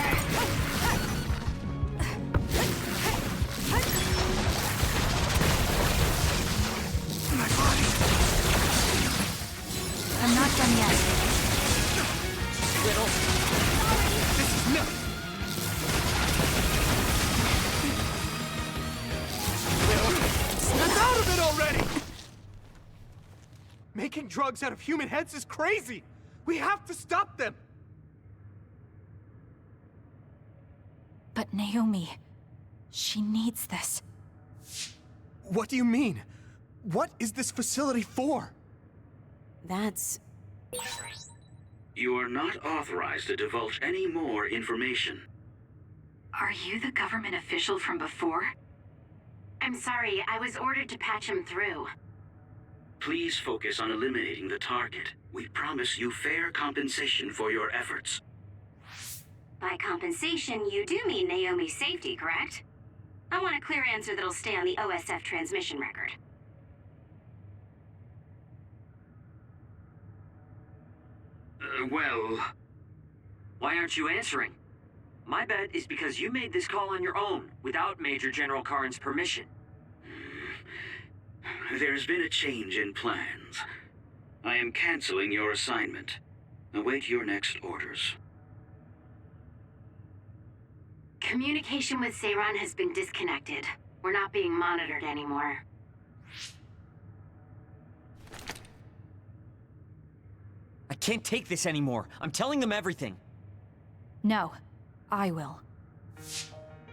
I'm not done yet. Little. This is milk! Snap out of it already! Making drugs out of human heads is crazy! We have to stop them! But Naomi, she needs this. What do you mean? What is this facility for? That's... You are not authorized to divulge any more information. Are you the government official from before? I'm sorry, I was ordered to patch him through. Please focus on eliminating the target. We promise you fair compensation for your efforts. By compensation, you do mean Naomi's safety, correct? I want a clear answer that'll stay on the OSF transmission record. Well, why aren't you answering? My bet is because you made this call on your own, without Major General Karn's permission. There's been a change in plans. I am canceling your assignment. Await your next orders. Communication with Seiran has been disconnected. We're not being monitored anymore. I can't take this anymore. I'm telling them everything. No, I will.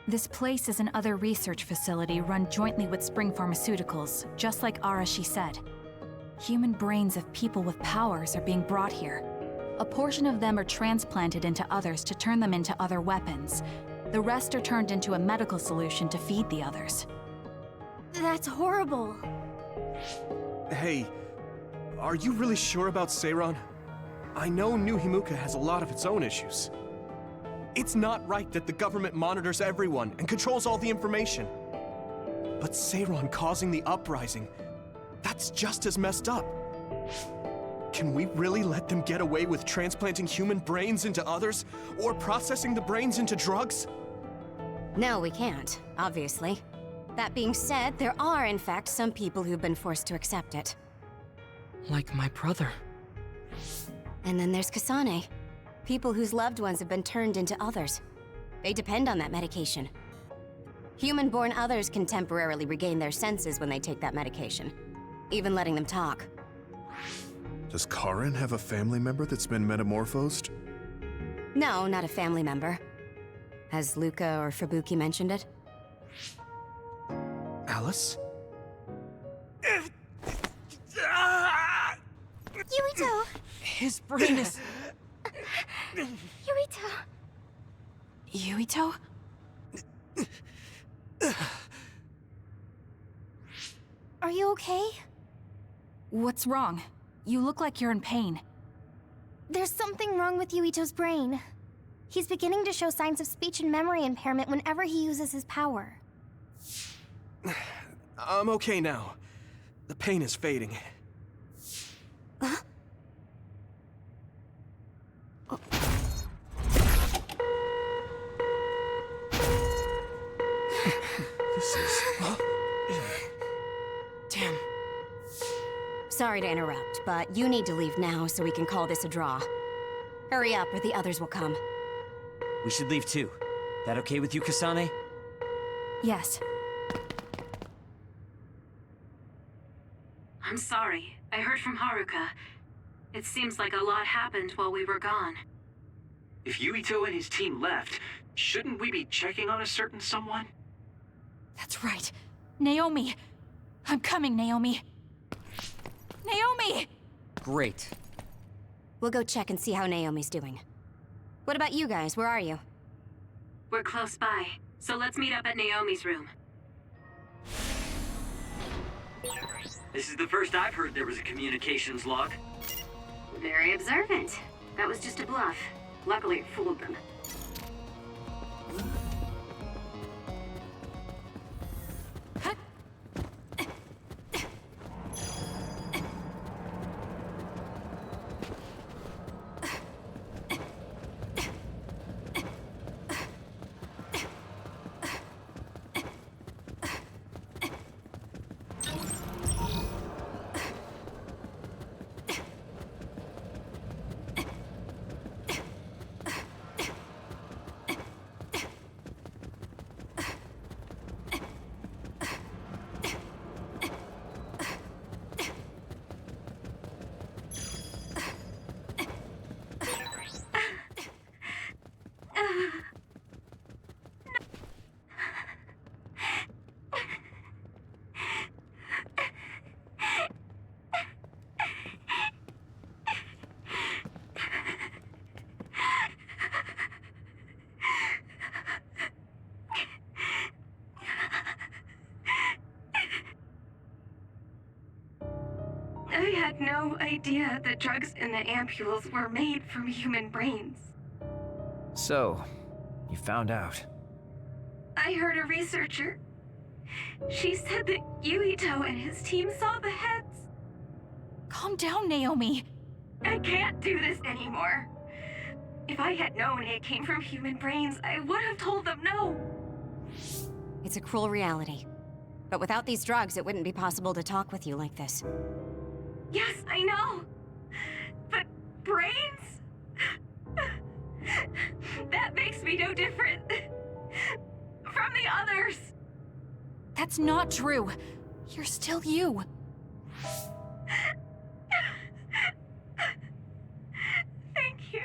This place is another research facility run jointly with Spring Pharmaceuticals, just like Arashi said. Human brains of people with powers are being brought here. A portion of them are transplanted into others to turn them into other weapons. The rest are turned into a medical solution to feed the others. That's horrible. Hey, are you really sure about Seiran? I know New Himuka has a lot of its own issues. It's not right that the government monitors everyone and controls all the information. But Seiran causing the uprising, that's just as messed up. Can we really let them get away with transplanting human brains into others, or processing the brains into drugs? No, we can't, obviously. That being said, there are, in fact, some people who've been forced to accept it. Like my brother. And then there's Kasane. People whose loved ones have been turned into others. They depend on that medication. Human-born others can temporarily regain their senses when they take that medication, even letting them talk. Does Karin have a family member that's been metamorphosed? No, not a family member. Has Luca or Fubuki mentioned it? Alice? Yuito! His brain is... Yuito! Yuito? Are you okay? What's wrong? You look like you're in pain. There's something wrong with Yuito's brain. He's beginning to show signs of speech and memory impairment whenever he uses his power. I'm okay now. The pain is fading. This is... Damn. Sorry to interrupt, but you need to leave now so we can call this a draw. Hurry up, or the others will come. We should leave too. That okay with you, Kasane? Yes. I'm sorry. I heard from Haruka. It seems like a lot happened while we were gone. If Yuito and his team left, shouldn't we be checking on a certain someone? That's right. Naomi! I'm coming, Naomi! Naomi! Great. We'll go check and see how Naomi's doing. What about you guys? Where are you? We're close by, so let's meet up at Naomi's room. This is the first I've heard there was a communications log. Very observant. That was just a bluff. Luckily, it fooled them. I had no idea the drugs in the ampules were made from human brains. So, you found out. I heard a researcher. She said that Yuito and his team saw the heads. Calm down, Naomi. I can't do this anymore. If I had known it came from human brains, I would have told them no. It's a cruel reality. But without these drugs, it wouldn't be possible to talk with you like this. Yes, I know. But brains? That makes me no different from the others. That's not true. You're still you. Thank you.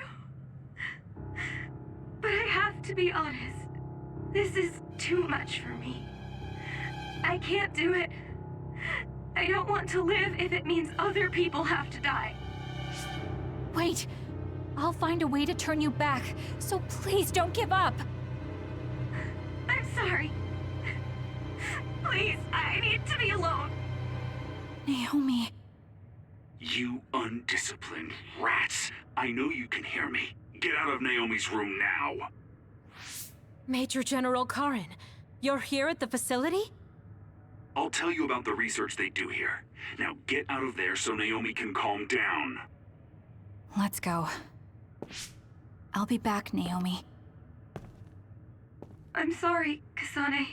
But I have to be honest. This is too much for me. I can't do it. I don't want to live if it means other people have to die. Wait. I'll find a way to turn you back, so please don't give up. I'm sorry. Please, I need to be alone. Naomi. You undisciplined rats. I know you can hear me. Get out of Naomi's room now. Major General Karin, you're here at the facility? I'll tell you about the research they do here. Now get out of there so Naomi can calm down. Let's go. I'll be back, Naomi. I'm sorry, Kasane.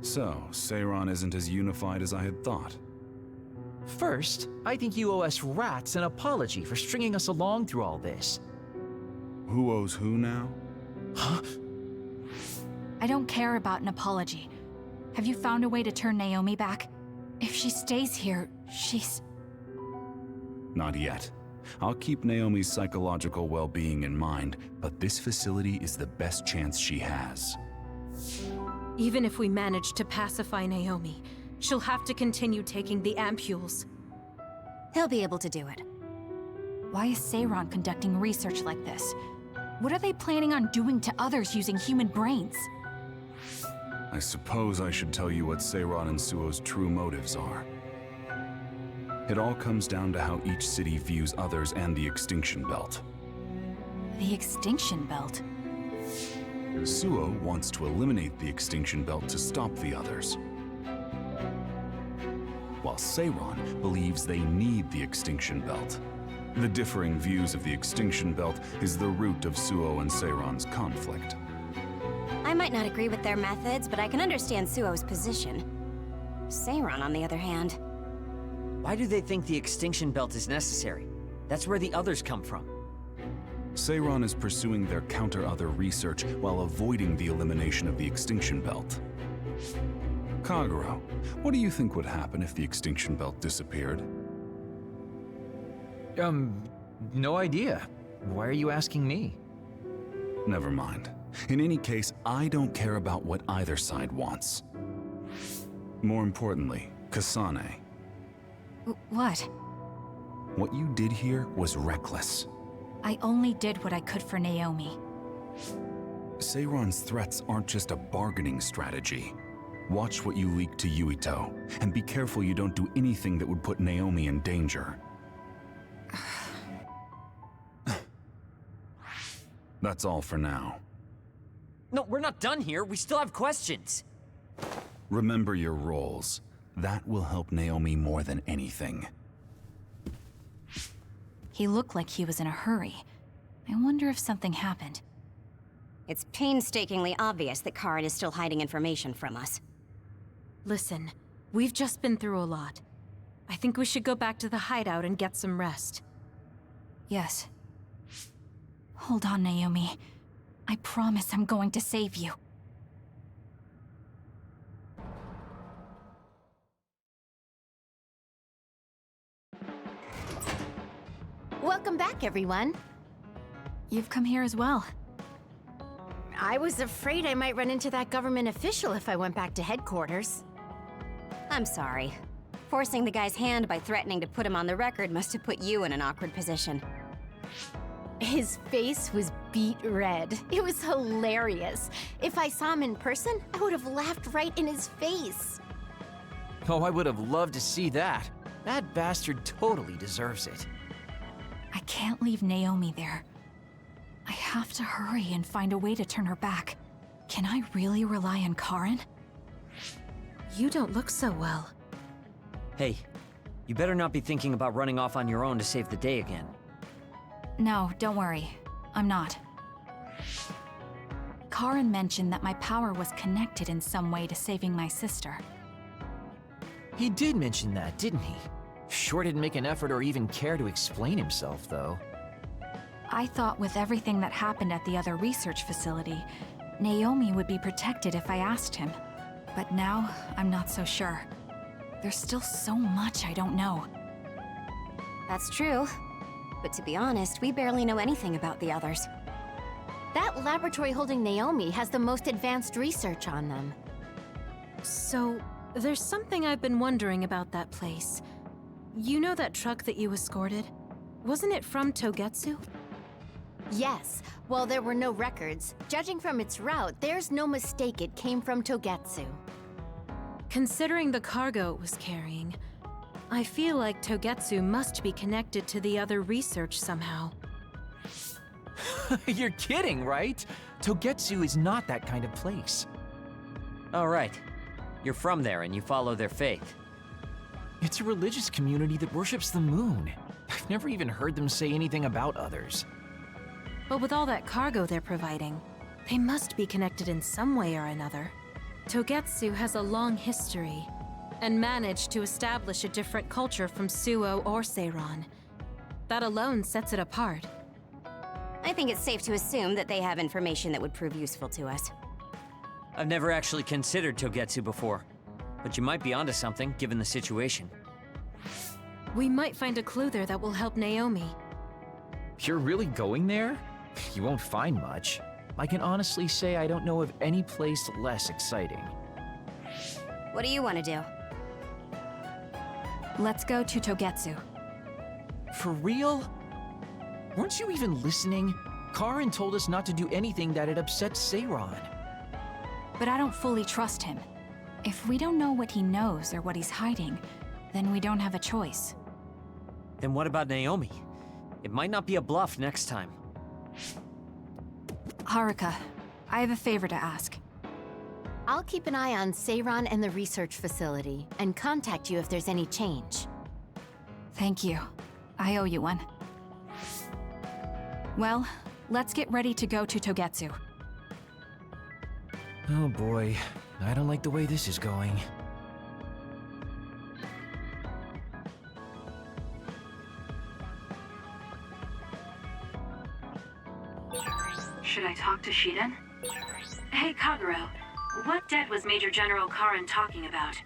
So, Seiran isn't as unified as I had thought. First, I think you owe us rats an apology for stringing us along through all this. Who owes who now? Huh? I don't care about an apology. Have you found a way to turn Naomi back? If she stays here, she's... Not yet. I'll keep Naomi's psychological well-being in mind, but this facility is the best chance she has. Even if we manage to pacify Naomi, she'll have to continue taking the ampules. He'll be able to do it. Why is Seiron conducting research like this? What are they planning on doing to others using human brains? I suppose I should tell you what Seiron and Suo's true motives are. It all comes down to how each city views others and the Extinction Belt. The Extinction Belt? Suo wants to eliminate the Extinction Belt to stop the others, while Seiron believes they need the Extinction Belt. The differing views of the Extinction Belt is the root of Suo and Seiron's conflict. I might not agree with their methods, but I can understand Suo's position. Seiron, on the other hand... Why do they think the Extinction Belt is necessary? That's where the others come from. Seiron is pursuing their counter-other research while avoiding the elimination of the Extinction Belt. Kagero, what do you think would happen if the Extinction Belt disappeared? No idea. Why are you asking me? Never mind. In any case, I don't care about what either side wants. More importantly, Kasane. What? What you did here was reckless. I only did what I could for Naomi. Seiron's threats aren't just a bargaining strategy. Watch what you leak to Yuito, and be careful you don't do anything that would put Naomi in danger. That's all for now. No, we're not done here. We still have questions. Remember your roles. That will help Naomi more than anything. He looked like he was in a hurry. I wonder if something happened. It's painstakingly obvious that Karen is still hiding information from us. Listen, we've just been through a lot. I think we should go back to the hideout and get some rest. Yes. Hold on, Naomi. I promise I'm going to save you. Welcome back, everyone. You've come here as well. I was afraid I might run into that government official if I went back to headquarters. I'm sorry. Forcing the guy's hand by threatening to put him on the record must have put you in an awkward position. His face was beet red. It was hilarious. If I saw him in person, I would have laughed right in his face. Oh, I would have loved to see that. That bastard totally deserves it. I can't leave Naomi there. I have to hurry and find a way to turn her back. Can I really rely on Karen? You don't look so well. Hey, you better not be thinking about running off on your own to save the day again. No, don't worry. I'm not. Karen mentioned that my power was connected in some way to saving my sister. He did mention that, didn't he? Sure didn't make an effort or even care to explain himself, though. I thought with everything that happened at the other research facility, Naomi would be protected if I asked him. But now, I'm not so sure. There's still so much I don't know. That's true. But to be honest, we barely know anything about the others. That laboratory holding Naomi has the most advanced research on them. So, there's something I've been wondering about that place. You know that truck that you escorted? Wasn't it from Togetsu? Yes. While there were no records, judging from its route, there's no mistake it came from Togetsu. Considering the cargo it was carrying, I feel like Togetsu must be connected to the other research somehow. You're kidding, right? Togetsu is not that kind of place. Oh, right. You're from there and you follow their faith. It's a religious community that worships the moon. I've never even heard them say anything about others. But with all that cargo they're providing, they must be connected in some way or another. Togetsu has a long history. and managed to establish a different culture from Suo or Seiran. That alone sets it apart. I think it's safe to assume that they have information that would prove useful to us. I've never actually considered Togetsu before, but you might be onto something given the situation. We might find a clue there that will help Naomi. You're really going there? You won't find much. I can honestly say I don't know of any place less exciting. What do you want to do? Let's go to Togetsu. For real? Weren't you even listening? Karin told us not to do anything that'd upset Seiran. But I don't fully trust him. If we don't know what he knows or what he's hiding, then we don't have a choice. Then what about Naomi? It might not be a bluff next time. Haruka, I have a favor to ask. I'll keep an eye on Seiran and the research facility, and contact you if there's any change. Thank you. I owe you one. Well, let's get ready to go to Togetsu. Oh boy, I don't like the way this is going. Should I talk to Shiden? Hey, Kagero. What debt was Major General Karin talking about?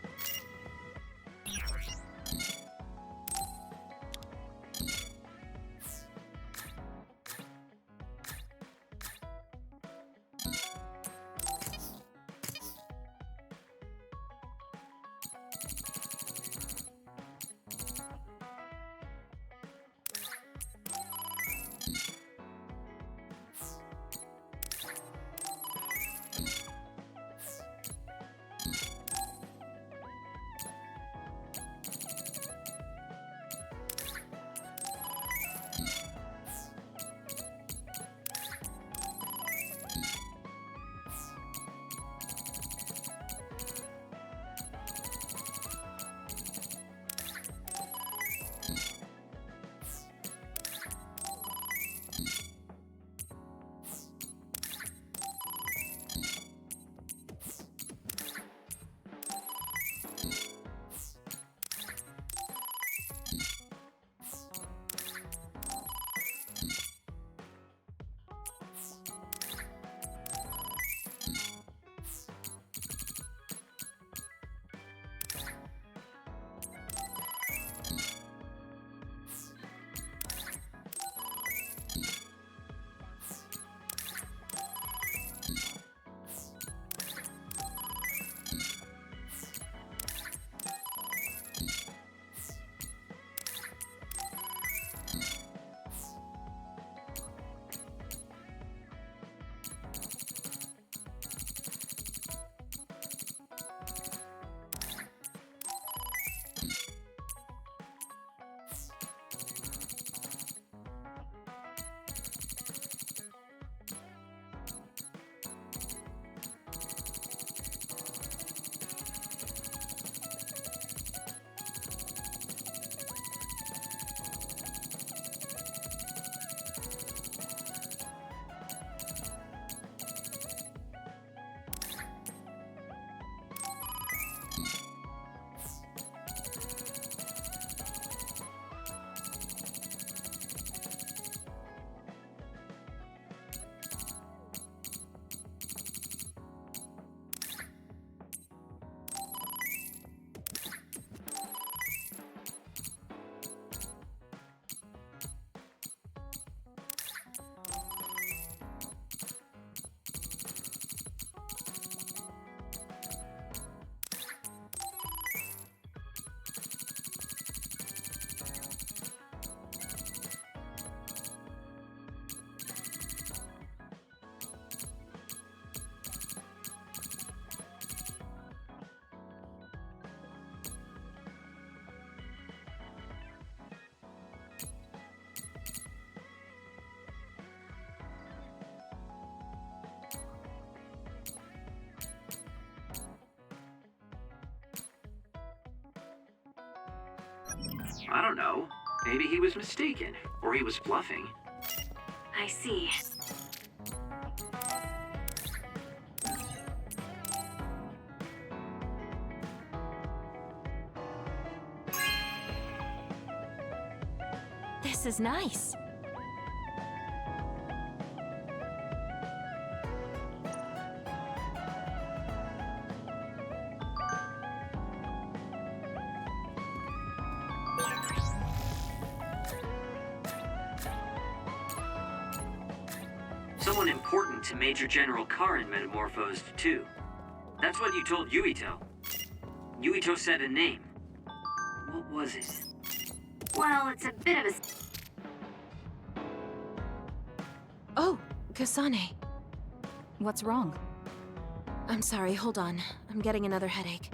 I don't know. Maybe he was mistaken, or he was bluffing. I see. This is nice. Someone important to Major General Karin metamorphosed too. That's what you told Yuito. Yuito said a name. What was it? Well, it's a bit of a... Oh, Kasane. What's wrong? I'm sorry, hold on. I'm getting another headache.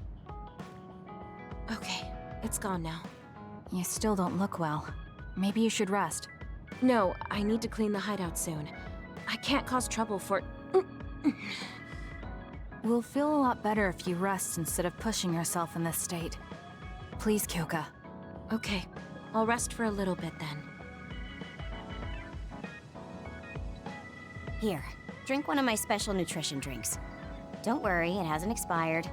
Okay, it's gone now. You still don't look well. Maybe you should rest. No, I need to clean the hideout soon. I can't cause trouble for... We'll feel a lot better if you rest instead of pushing yourself in this state. Please, Kyoka. Okay, I'll rest for a little bit then. Here, drink one of my special nutrition drinks. Don't worry, it hasn't expired.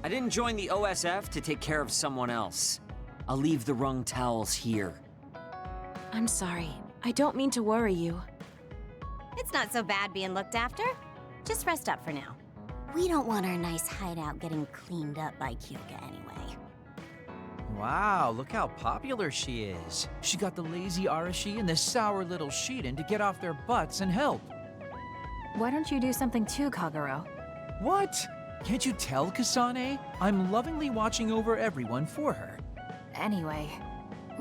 I didn't join the OSF to take care of someone else. I'll leave the wrung towels here. I'm sorry. I don't mean to worry you. It's not so bad being looked after. Just rest up for now. We don't want our nice hideout getting cleaned up by Kyoka anyway. Wow, look how popular she is. She got the lazy Arashi and the sour little Shiden to get off their butts and help. Why don't you do something too, Kagero? What? Can't you tell, Kasane? I'm lovingly watching over everyone for her. Anyway,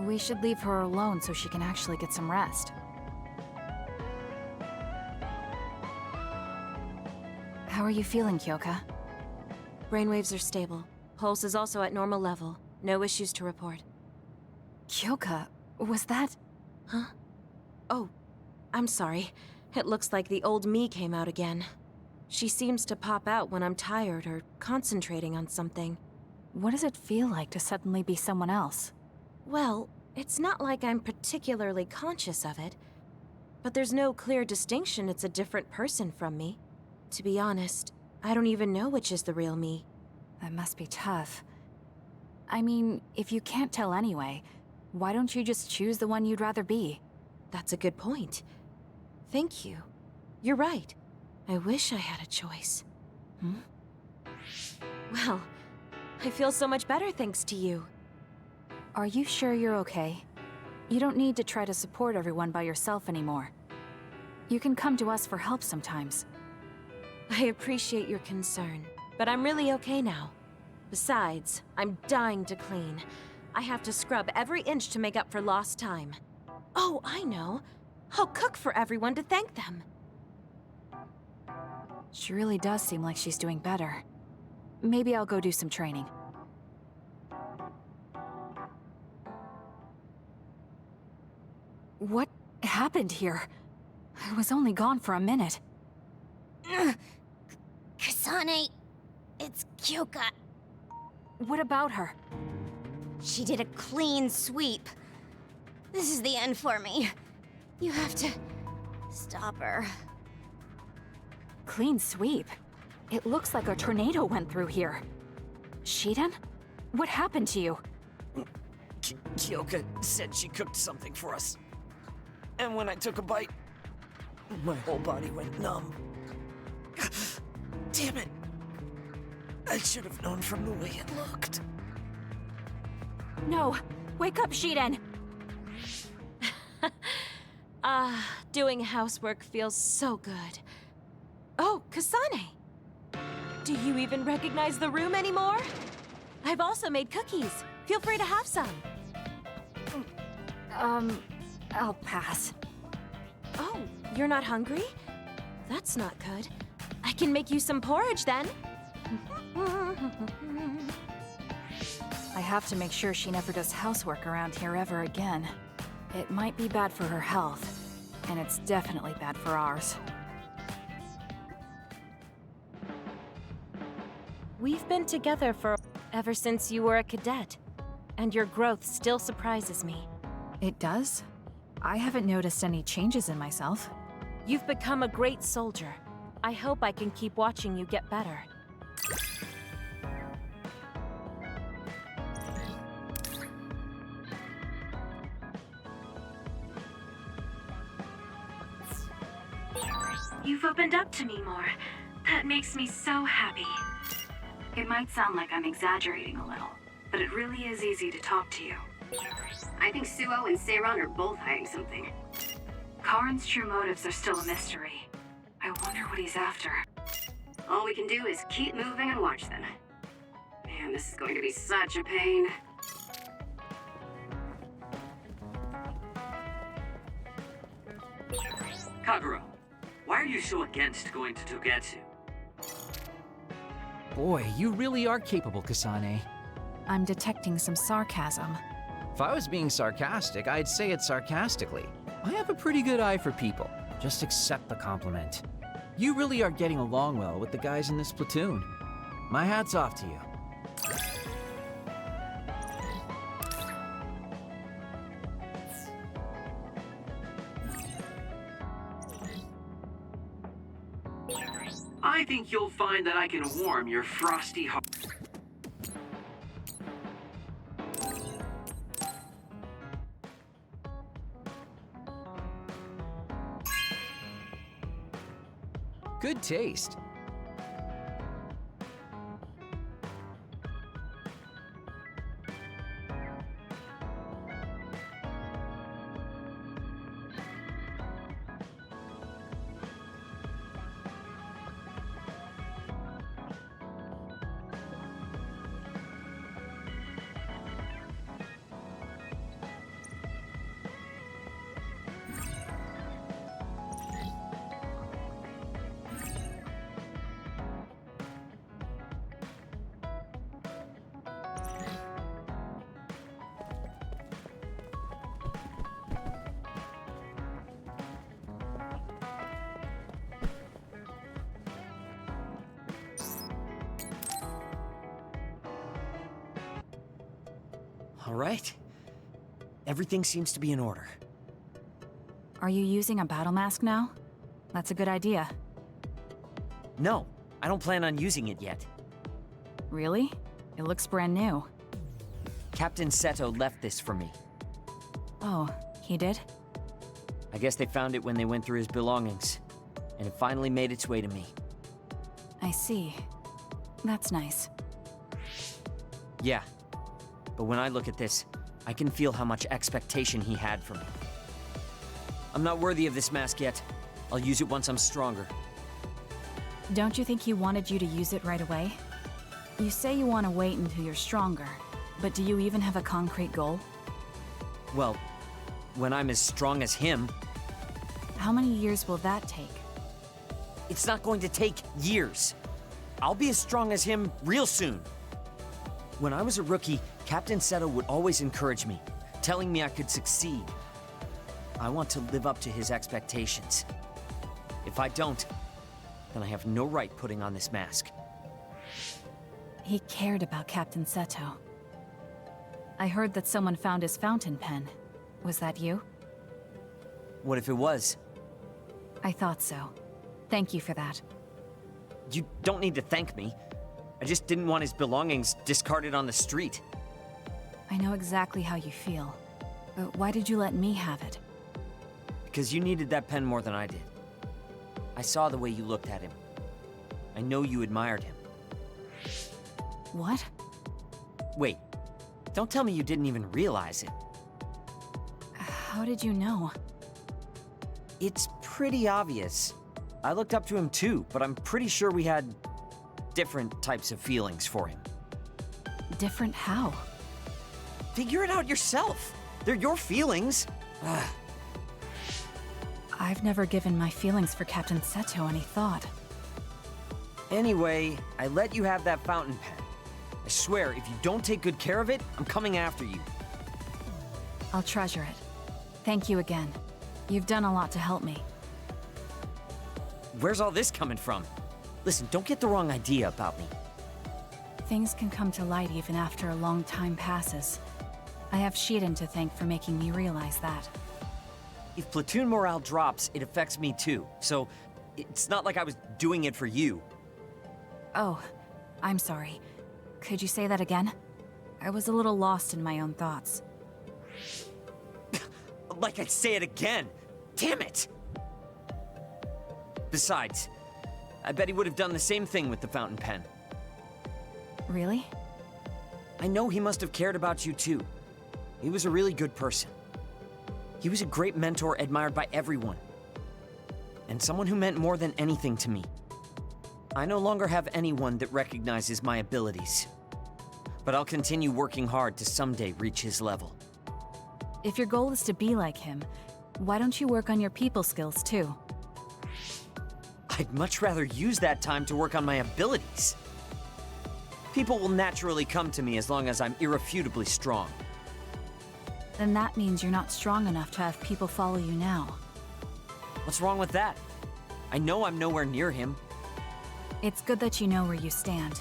we should leave her alone so she can actually get some rest. How are you feeling, Kyoka? Brainwaves are stable. Pulse is also at normal level. No issues to report. Kyoka, was that... Huh? Oh, I'm sorry. It looks like the old me came out again. She seems to pop out when I'm tired or concentrating on something. What does it feel like to suddenly be someone else? Well, it's not like I'm particularly conscious of it. But there's no clear distinction it's a different person from me. To be honest, I don't even know which is the real me. That must be tough. I mean, if you can't tell anyway, why don't you just choose the one you'd rather be? That's a good point. Thank you. You're right. I wish I had a choice. Well, I feel so much better thanks to you. Are you sure you're okay? You don't need to try to support everyone by yourself anymore. You can come to us for help sometimes. I appreciate your concern, but I'm really okay now. Besides, I'm dying to clean. I have to scrub every inch to make up for lost time. Oh, I know. I'll cook for everyone to thank them. She really does seem like she's doing better. Maybe I'll go do some training. What happened here? I was only gone for a minute. Kasane, it's Kyoka. What about her? She did a clean sweep. This is the end for me. You have to stop her. Clean sweep? It looks like a tornado went through here. Shiden? What happened to you? Kyoka said she cooked something for us. And when I took a bite, my whole body went numb. Damn it! I should have known from the way it looked. No! Wake up, Shiden! Doing housework feels so good. Oh, Kasane! Do you even recognize the room anymore? I've also made cookies. Feel free to have some. I'll pass. Oh, you're not hungry? That's not good. I can make you some porridge then. I have to make sure she never does housework around here ever again. It might be bad for her health, and it's definitely bad for ours. We've been together ever since you were a cadet, and your growth still surprises me. It does? I haven't noticed any changes in myself. You've become a great soldier. I hope I can keep watching you get better. You've opened up to me more. That makes me so happy. It might sound like I'm exaggerating a little, but it really is easy to talk to you. I think Suo and Seiron are both hiding something. Karin's true motives are still a mystery. I wonder what he's after. All we can do is keep moving and watch them. Man, this is going to be such a pain. Kagura, why are you so against going to Togetsu? Boy, you really are capable, Kasane. I'm detecting some sarcasm. If I was being sarcastic, I'd say it sarcastically. I have a pretty good eye for people. Just accept the compliment. You really are getting along well with the guys in this platoon. My hat's off to you. I think you'll find that I can warm your frosty heart. Good taste. All right. Everything seems to be in order. Are you using a battle mask now? That's a good idea. No, I don't plan on using it yet. Really? It looks brand new. Captain Seto left this for me. Oh, he did? I guess they found it when they went through his belongings, and it finally made its way to me. I see. That's nice. Yeah, but when I look at this, I can feel how much expectation he had for me. I'm not worthy of this mask yet. I'll use it once I'm stronger. Don't you think he wanted you to use it right away? You say you want to wait until you're stronger, but do you even have a concrete goal? Well, when I'm as strong as him... How many years will that take? It's not going to take years. I'll be as strong as him real soon. When I was a rookie, Captain Seto would always encourage me, telling me I could succeed. I want to live up to his expectations. If I don't, then I have no right putting on this mask. He cared about Captain Seto. I heard that someone found his fountain pen. Was that you? What if it was? I thought so. Thank you for that. You don't need to thank me. I just didn't want his belongings discarded on the street. I know exactly how you feel. But why did you let me have it? Because you needed that pen more than I did. I saw the way you looked at him. I know you admired him. What? Wait, don't tell me you didn't even realize it. How did you know? It's pretty obvious. I looked up to him too, but I'm pretty sure we had different types of feelings for him. Different how? Figure it out yourself. They're your feelings. Ugh. I've never given my feelings for Captain Seto any thought. Anyway, I let you have that fountain pen. I swear, if you don't take good care of it, I'm coming after you. I'll treasure it. Thank you again. You've done a lot to help me. Where's all this coming from? Listen, don't get the wrong idea about me. Things can come to light even after a long time passes. I have Shiden to thank for making me realize that. If platoon morale drops, it affects me too. So, it's not like I was doing it for you. Oh, I'm sorry. Could you say that again? I was a little lost in my own thoughts. Like I'd say it again. Damn it! Besides, I bet he would have done the same thing with the fountain pen. Really? I know he must have cared about you too. He was a really good person. He was a great mentor admired by everyone. And someone who meant more than anything to me. I no longer have anyone that recognizes my abilities. But I'll continue working hard to someday reach his level. If your goal is to be like him, why don't you work on your people skills too? I'd much rather use that time to work on my abilities. People will naturally come to me as long as I'm irrefutably strong. Then that means you're not strong enough to have people follow you now. What's wrong with that? I know I'm nowhere near him. It's good that you know where you stand.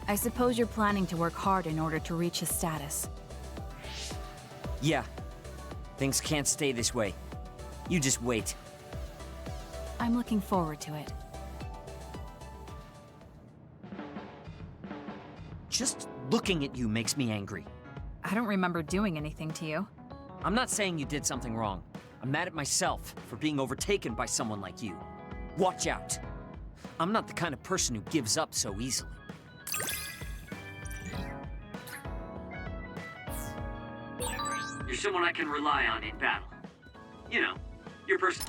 I suppose you're planning to work hard in order to reach his status. Yeah. Things can't stay this way. You just wait. I'm looking forward to it. Just looking at you makes me angry. I don't remember doing anything to you. I'm not saying you did something wrong. I'm mad at myself for being overtaken by someone like you. Watch out. I'm not the kind of person who gives up so easily. You're someone I can rely on in battle. You know, your person.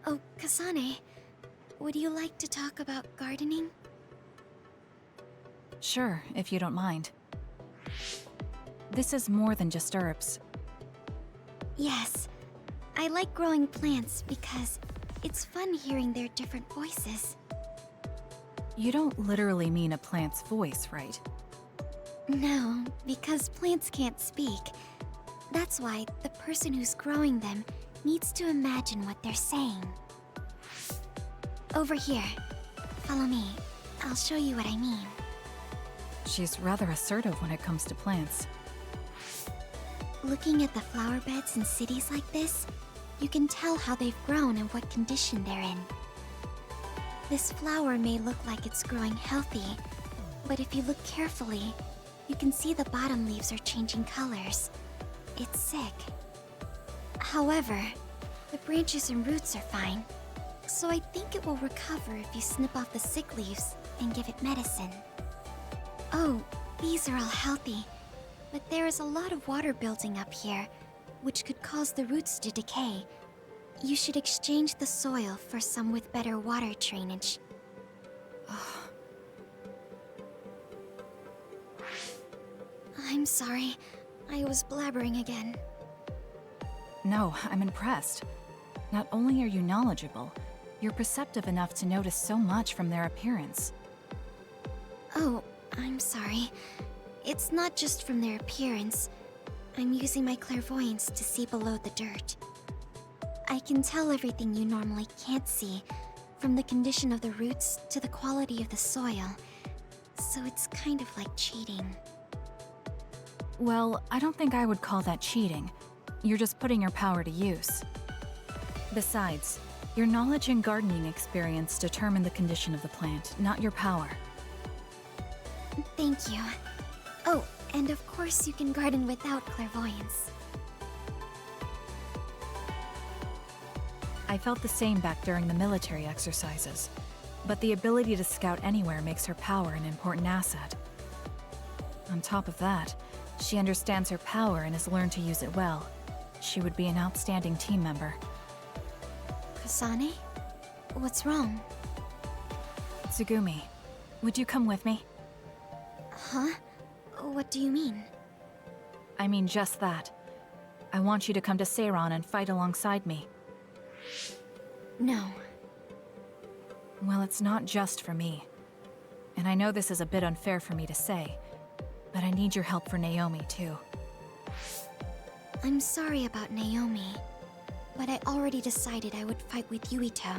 Oh, Kasane, would you like to talk about gardening? Sure, if you don't mind. This is more than just herbs. Yes. I like growing plants because it's fun hearing their different voices. You don't literally mean a plant's voice, right? No, because plants can't speak. That's why the person who's growing them needs to imagine what they're saying. Over here. Follow me. I'll show you what I mean. She's rather assertive when it comes to plants. Looking at the flower beds in cities like this, you can tell how they've grown and what condition they're in. This flower may look like it's growing healthy, but if you look carefully, you can see the bottom leaves are changing colors. It's sick. However, the branches and roots are fine, so I think it will recover if you snip off the sick leaves and give it medicine. Oh, these are all healthy, but there is a lot of water building up here, which could cause the roots to decay. You should exchange the soil for some with better water drainage. I'm sorry. I was blabbering again. No, I'm impressed. Not only are you knowledgeable, you're perceptive enough to notice so much from their appearance. Oh, I'm sorry. It's not just from their appearance. I'm using my clairvoyance to see below the dirt. I can tell everything you normally can't see, from the condition of the roots to the quality of the soil. So it's kind of like cheating. Well, I don't think I would call that cheating. You're just putting your power to use. Besides, your knowledge and gardening experience determine the condition of the plant, not your power. Thank you. Oh, and of course you can garden without clairvoyance. I felt the same back during the military exercises, but the ability to scout anywhere makes her power an important asset. On top of that, she understands her power and has learned to use it well. She would be an outstanding team member. Kasane? What's wrong? Tsugumi, would you come with me? Huh? What do you mean? I mean just that. I want you to come to Seiran and fight alongside me. No. Well, it's not just for me. And I know this is a bit unfair for me to say, but I need your help for Naomi, too. I'm sorry about Naomi, but I already decided I would fight with Yuito.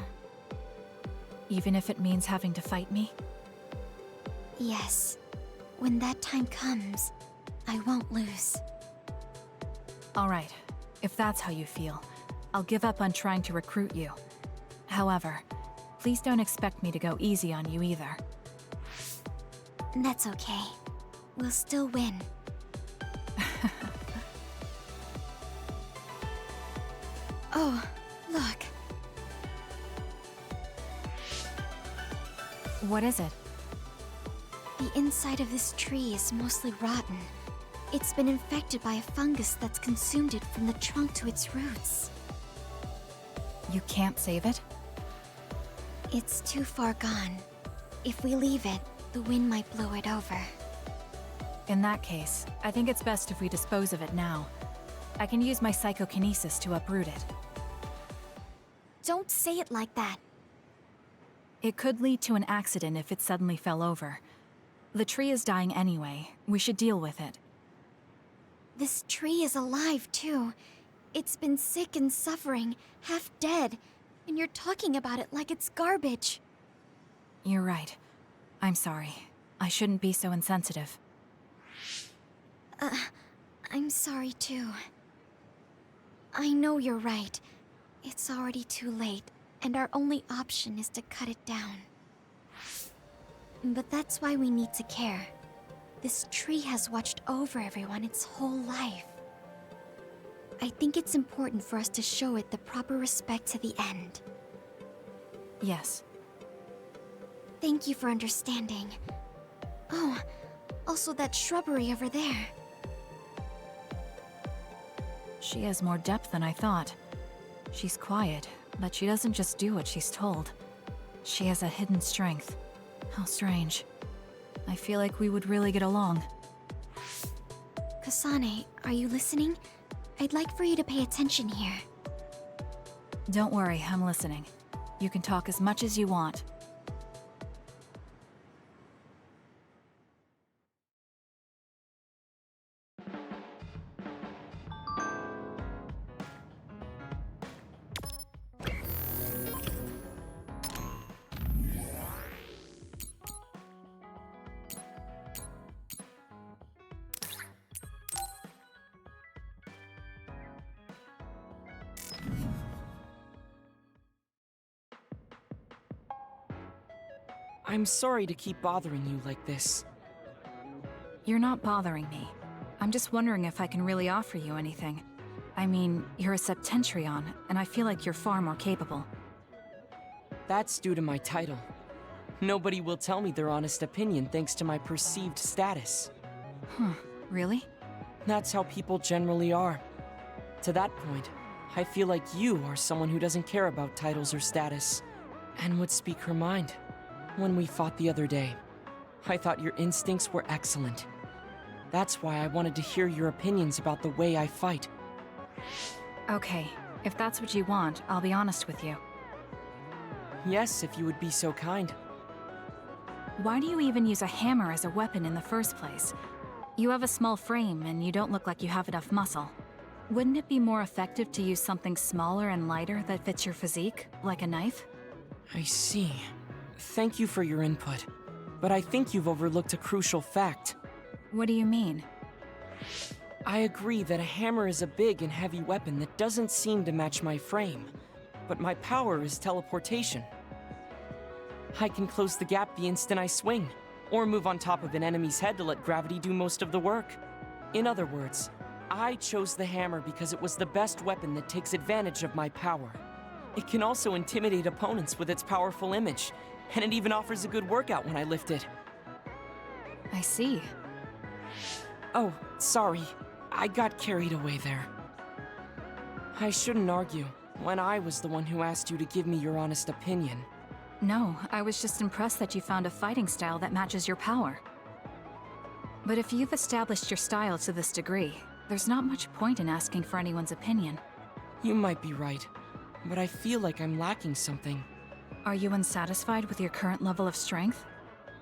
Even if it means having to fight me? Yes. When that time comes, I won't lose. Alright, if that's how you feel, I'll give up on trying to recruit you. However, please don't expect me to go easy on you either. That's okay. We'll still win. Oh, look. What is it? The inside of this tree is mostly rotten. It's been infected by a fungus that's consumed it from the trunk to its roots. You can't save it? It's too far gone. If we leave it, the wind might blow it over. In that case, I think it's best if we dispose of it now. I can use my psychokinesis to uproot it. Don't say it like that. It could lead to an accident if it suddenly fell over. The tree is dying anyway. We should deal with it. This tree is alive, too. It's been sick and suffering, half dead, and you're talking about it like it's garbage. You're right. I'm sorry. I shouldn't be so insensitive. I'm sorry, too. I know you're right. It's already too late, and our only option is to cut it down. But that's why we need to care. This tree has watched over everyone its whole life. I think it's important for us to show it the proper respect to the end. Yes. Thank you for understanding. Oh, also that shrubbery over there. She has more depth than I thought. She's quiet, but she doesn't just do what she's told. She has a hidden strength. How strange. I feel like we would really get along. Kasane, are you listening? I'd like for you to pay attention here. Don't worry, I'm listening. You can talk as much as you want. I'm sorry to keep bothering you like this. You're not bothering me. I'm just wondering if I can really offer you anything. I mean, you're a Septentrion, and I feel like you're far more capable. That's due to my title. Nobody will tell me their honest opinion thanks to my perceived status. Really? That's how people generally are. To that point, I feel like you are someone who doesn't care about titles or status, and would speak her mind. When we fought the other day, I thought your instincts were excellent. That's why I wanted to hear your opinions about the way I fight. Okay, if that's what you want, I'll be honest with you. Yes, if you would be so kind. Why do you even use a hammer as a weapon in the first place? You have a small frame, and you don't look like you have enough muscle. Wouldn't it be more effective to use something smaller and lighter that fits your physique, like a knife? I see. Thank you for your input, but I think you've overlooked a crucial fact. What do you mean? I agree that a hammer is a big and heavy weapon that doesn't seem to match my frame, but my power is teleportation. I can close the gap the instant I swing, or move on top of an enemy's head to let gravity do most of the work. In other words, I chose the hammer because it was the best weapon that takes advantage of my power. It can also intimidate opponents with its powerful image, and it even offers a good workout when I lift it. I see. Oh, sorry. I got carried away there. I shouldn't argue, when I was the one who asked you to give me your honest opinion. No, I was just impressed that you found a fighting style that matches your power. But if you've established your style to this degree, there's not much point in asking for anyone's opinion. You might be right, but I feel like I'm lacking something. Are you unsatisfied with your current level of strength?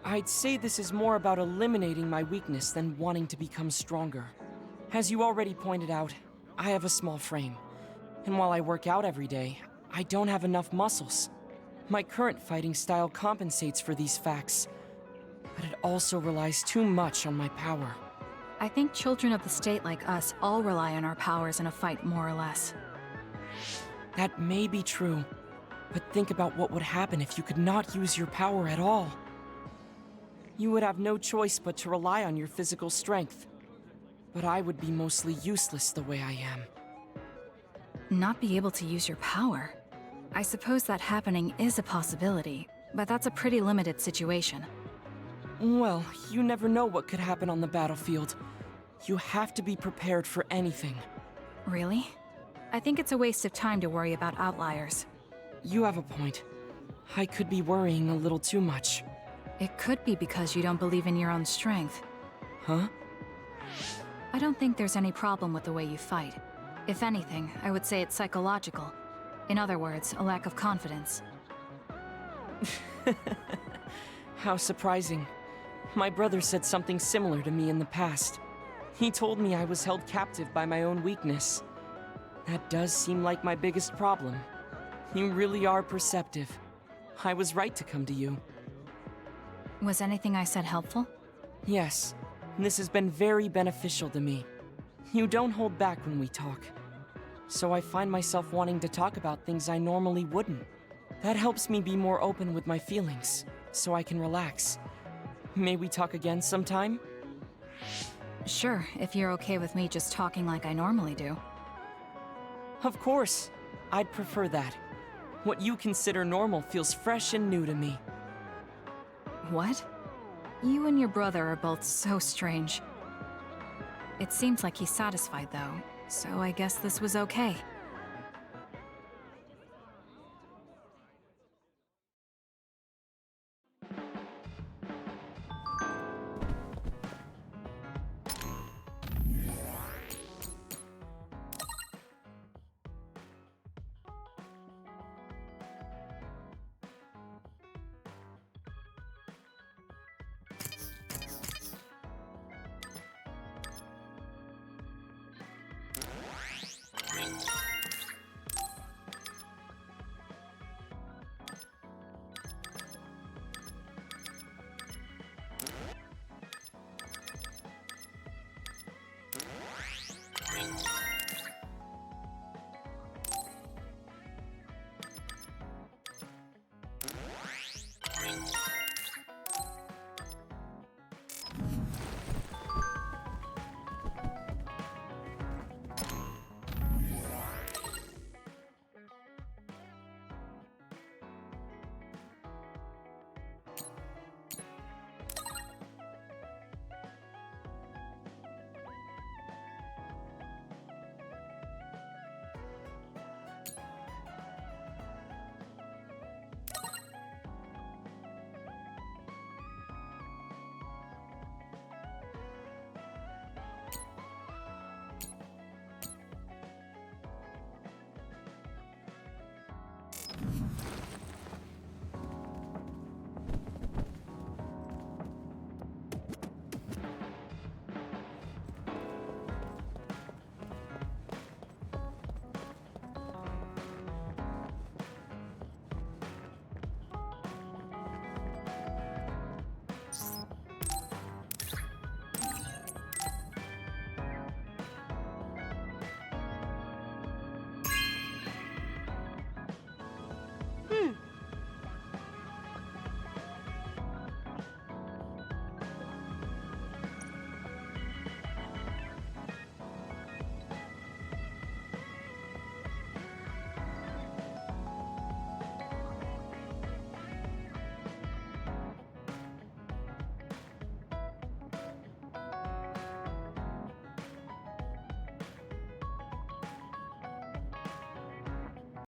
I'd say this is more about eliminating my weakness than wanting to become stronger. As you already pointed out, I have a small frame, and while I work out every day, I don't have enough muscles. My current fighting style compensates for these facts, but it also relies too much on my power. I think children of the state like us all rely on our powers in a fight, more or less. That may be true, but think about what would happen if you could not use your power at all. You would have no choice but to rely on your physical strength, but I would be mostly useless the way I am. Not be able to use your power? I suppose that happening is a possibility, but that's a pretty limited situation. Well, you never know what could happen on the battlefield. You have to be prepared for anything. Really? I think it's a waste of time to worry about outliers. You have a point. I could be worrying a little too much. It could be because you don't believe in your own strength. Huh? I don't think there's any problem with the way you fight. If anything, I would say it's psychological. In other words, a lack of confidence. How surprising. My brother said something similar to me in the past. He told me I was held captive by my own weakness. That does seem like my biggest problem. You really are perceptive. I was right to come to you. Was anything I said helpful? Yes. This has been very beneficial to me. You don't hold back when we talk. So I find myself wanting to talk about things I normally wouldn't. That helps me be more open with my feelings, so I can relax. May we talk again sometime? Sure, if you're okay with me just talking like I normally do. Of course. I'd prefer that. What you consider normal feels fresh and new to me. What? You and your brother are both so strange. It seems like he's satisfied, though, so I guess this was okay.